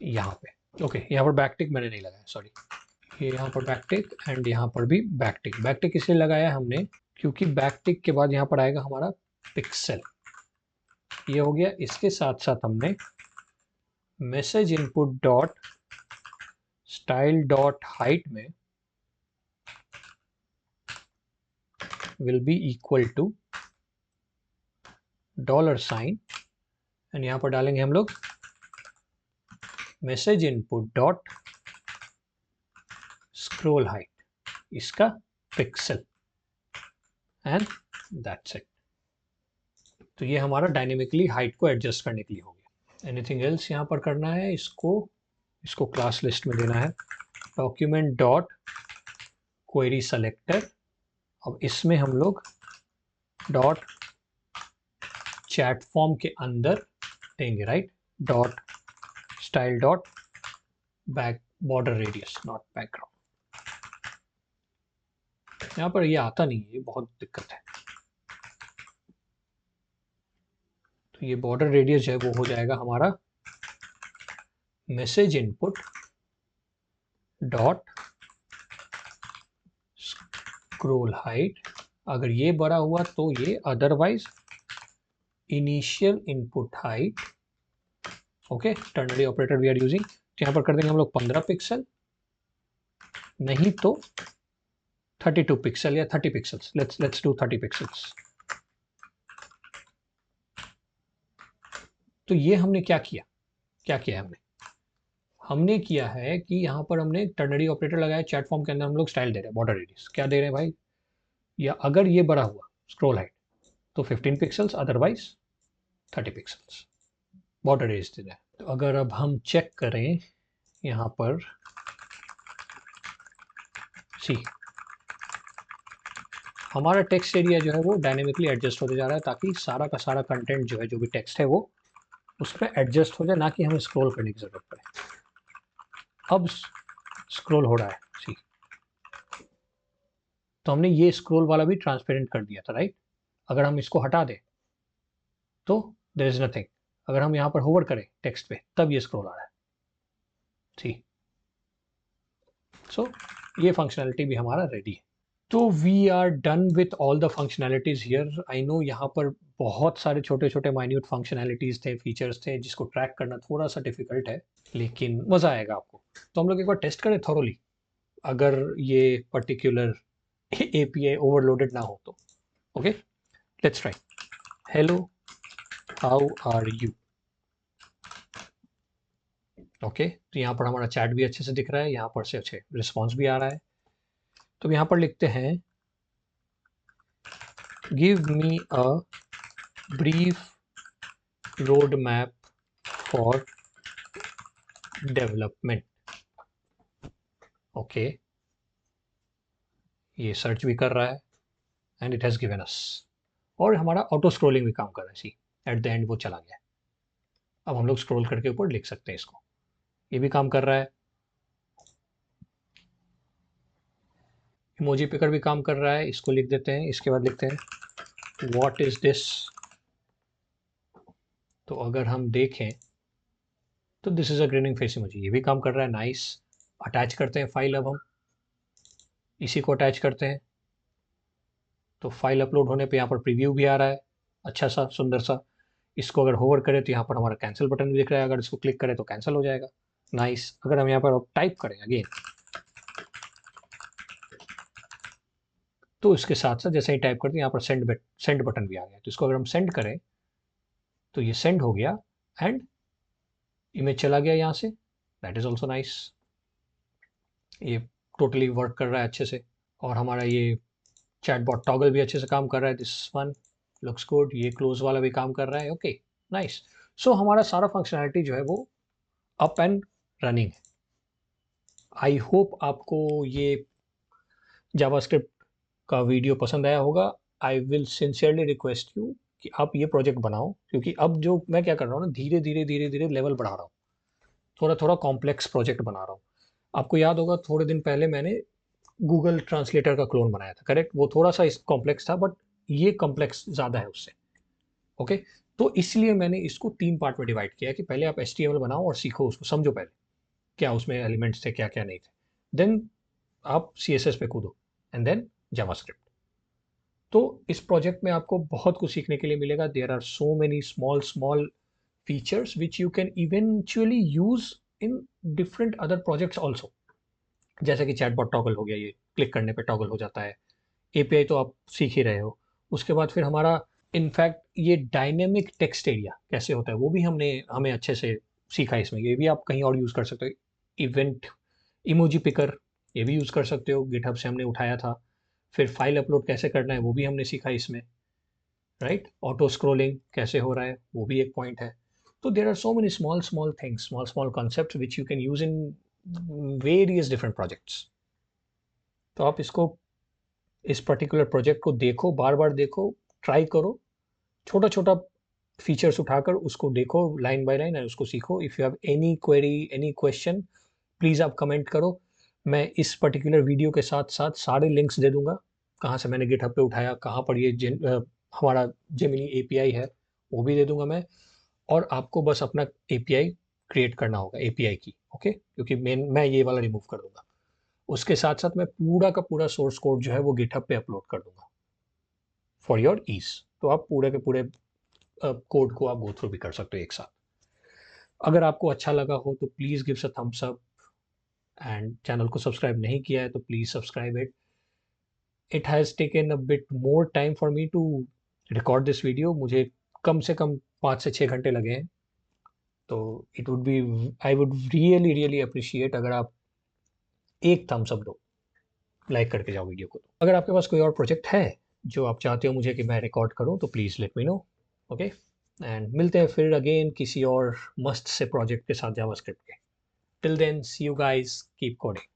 यहाँ पे। ओके, यहाँ पर बैकटिक मैंने नहीं लगाया, सॉरी। ये यहाँ पर बैकटिक एंड यहाँ पर भी बैकटिक। बैकटिक इसलिए लगाया हमने क्योंकि बैकटिक के बाद यहाँ पर आएगा हमारा पिक्सल। ये हो गया। इसके साथ साथ हमने message input dot style dot height में will be equal to dollar sign, and यहाँ पर डालेंगे हम लोग message input dot scroll height, इसका पिक्सल, एंड दैट्स इट। तो ये हमारा डायनेमिकली हाइट को एडजस्ट करने के लिए हो गया। एनीथिंग एल्स यहाँ पर करना है? इसको क्लास लिस्ट में देना है, डॉक्यूमेंट डॉट क्वेरी सेलेक्टर। अब इसमें हम लोग डॉट चैट फॉर्म के अंदर देंगे, right, dot style dot back border radius, not background. यहाँ पर ये आता नहीं है, ये बहुत दिक्कत है। तो ये बॉर्डर रेडियस जो है वो हो जाएगा हमारा message input dot scroll height. अगर ये बड़ा हुआ तो ये, otherwise initial input height. Okay, ternary operator we are using. यहाँ पर कर देंगे हम लोग 15 पिक्सल, नहीं तो 32 पिक्सल या 30 पिक्सल्स। Let's do 30 pixels. तो ये हमने क्या किया हमने किया है कि यहाँ पर हमने टर्नरी ऑपरेटर लगाया, चैट फॉर्म के अंदर हम लोग स्टाइल दे रहे हैं, बॉर्डर रेडियस क्या दे रहे हैं भाई, या अगर ये बड़ा हुआ स्क्रॉल हाइट तो 15 pixels, otherwise 30 pixels border radius दे रहे हैं। तो अगर अब हम चेक करें यहाँ पर, सी हमारा टेक्स्ट एरिया जो है वो डायनेमिकली एडजस्ट होते जा रहा है, ताकि सारा का सारा कंटेंट जो है, जो भी टेक्स्ट है, वो उसमें एडजस्ट हो जाए, ना कि हमें स्क्रॉल करने की जरूरत पड़े। अब स्क्रॉल हो रहा है, सी, तो हमने ये स्क्रॉल वाला भी ट्रांसपेरेंट कर दिया था, राइट। अगर हम इसको हटा दें तो देयर इज नथिंग। अगर हम यहाँ पर होवर करें टेक्स्ट पे, तब ये स्क्रॉल आ रहा है, सी। सो ये फंक्शनैलिटी भी हमारा रेडी है। तो we are done with all the functionalities here. I know यहाँ पर बहुत सारे छोटे छोटे माइन्यूट फंक्शनैलिटीज़ थे, फीचर्स थे, जिसको ट्रैक करना थोड़ा सा डिफिकल्ट है, लेकिन मज़ा आएगा आपको। तो हम लोग एक बार टेस्ट करें थॉरोली, अगर ये पर्टिकुलर API ओवरलोडेड ना हो तो। Okay, let's try. Hello, how are you. Okay, तो यहाँ पर हमारा चैट भी अच्छे से दिख रहा है, यहाँ पर से अच्छे रिस्पॉन्स भी आ रहा है। तो यहाँ पर लिखते हैं, give me a brief road map for development. Okay, ये सर्च भी कर रहा है and it has given us, और हमारा ऑटो स्क्रोलिंग भी काम कर रहा है, सी, एट द एंड वो चला गया। अब हम लोग स्क्रॉल करके ऊपर लिख सकते हैं इसको, ये भी काम कर रहा है। इमोजी पिकर भी काम कर रहा है, इसको लिख देते हैं। इसके बाद लिखते हैं व्हाट इज दिस। तो अगर हम देखें तो this is a grinning face emoji, ये भी काम कर रहा है, नाइस। अटैच करते हैं फाइल, अब हम इसी को अटैच करते हैं। तो फाइल अपलोड होने पे यहाँ पर प्रीव्यू भी आ रहा है, अच्छा सा सुंदर सा। इसको अगर होवर करें तो यहाँ पर हमारा कैंसिल बटन भी दिख रहा है, अगर इसको क्लिक करें तो कैंसिल हो जाएगा। नाइस। अगर हम यहाँ पर टाइप करें अगेन, तो इसके साथ साथ जैसे ही टाइप करते हैं यहाँ पर सेंड बटन भी आ गया। तो इसको अगर हम सेंड करें तो ये सेंड हो गया एंड इमेज चला गया यहाँ से। That is also nice. ये टोटली वर्क कर रहा है अच्छे से। और हमारा ये चैटबॉट टॉगल भी अच्छे से काम कर रहा है। This one looks good. ये क्लोज वाला भी काम कर रहा है। Okay nice. सो हमारा सारा फंक्शनैलिटी जो है वो अप एंड रनिंग है। आई होप आपको ये जावास्क्रिप्ट का वीडियो पसंद आया होगा। I will sincerely request you कि आप ये प्रोजेक्ट बनाओ, क्योंकि अब जो मैं क्या कर रहा हूँ ना, धीरे धीरे धीरे धीरे लेवल बढ़ा रहा हूँ, थोड़ा थोड़ा कॉम्प्लेक्स प्रोजेक्ट बना रहा हूँ। आपको याद होगा थोड़े दिन पहले मैंने गूगल ट्रांसलेटर का क्लोन बनाया था, करेक्ट? वो थोड़ा सा कॉम्प्लेक्स था, बट ये कॉम्प्लेक्स ज़्यादा है उससे। ओके, तो इसलिए मैंने इसको 3 पार्ट में डिवाइड किया कि पहले आप HTML बनाओ और सीखो, उसको समझो पहले क्या उसमें एलिमेंट्स थे, क्या क्या नहीं थे। देन आप CSS पे कूदो एंड देन जावास्क्रिप्ट। तो इस प्रोजेक्ट में आपको बहुत कुछ सीखने के लिए मिलेगा। There are so many small small features which you can eventually use in different other projects also. जैसे कि चैटबॉट टॉगल हो गया, ये क्लिक करने पे टॉगल हो जाता है। API तो आप सीख ही रहे हो। उसके बाद फिर हमारा इनफैक्ट ये डायनेमिक टेक्स्ट एरिया कैसे होता है वो भी हमें अच्छे से सीखा है इसमें। ये भी आप कहीं और यूज़ कर सकते हो। इवेंट इमोजी पिकर ये भी यूज़ कर सकते हो, गिटहब से हमने उठाया था। फिर फाइल अपलोड कैसे करना है वो भी हमने सीखा इसमें, राइट? ऑटो स्क्रोलिंग कैसे हो रहा है वो भी एक पॉइंट है। तो there are so many small small things, small small concept which you can use in various different projects. तो आप इसको, इस पर्टिकुलर प्रोजेक्ट को देखो, बार बार देखो, ट्राई करो, छोटा छोटा फीचर्स उठाकर उसको देखो लाइन बाय लाइन और उसको सीखो। If you have any query, any question, please आप कमेंट करो। मैं इस पर्टिकुलर वीडियो के साथ साथ सारे लिंक्स दे दूंगा, कहाँ से मैंने गिटहब पे उठाया, कहाँ पर ये हमारा जेमिनी API है वो भी दे दूंगा मैं। और आपको बस अपना API क्रिएट करना होगा, API की। ओके, क्योंकि मैं ये वाला रिमूव कर दूंगा। उसके साथ साथ मैं पूरा का पूरा सोर्स कोड जो है वो गिटहब पे अपलोड कर दूंगा फॉर योर ईज। तो आप पूरे के पूरे कोड को आप गो थ्रू भी कर सकते हो एक साथ। अगर आपको अच्छा लगा हो तो please gives a thumbs up, and channel को सब्सक्राइब नहीं किया है तो please subscribe it. It has taken a bit more time for me to record this video. मुझे कम से कम 5 से 6 घंटे लगे हैं। तो it would be, I would really really appreciate अगर आप एक थम्स अप दो, लाइक करके जाओ वीडियो को। अगर आपके पास कोई और प्रोजेक्ट है जो आप चाहते हो मुझे कि मैं रिकॉर्ड करूं तो please let me know. Okay, and मिलते हैं फिर अगेन किसी और मस्त से प्रोजेक्ट के साथ जावास्क्रिप्ट के। Till then see you guys, keep coding.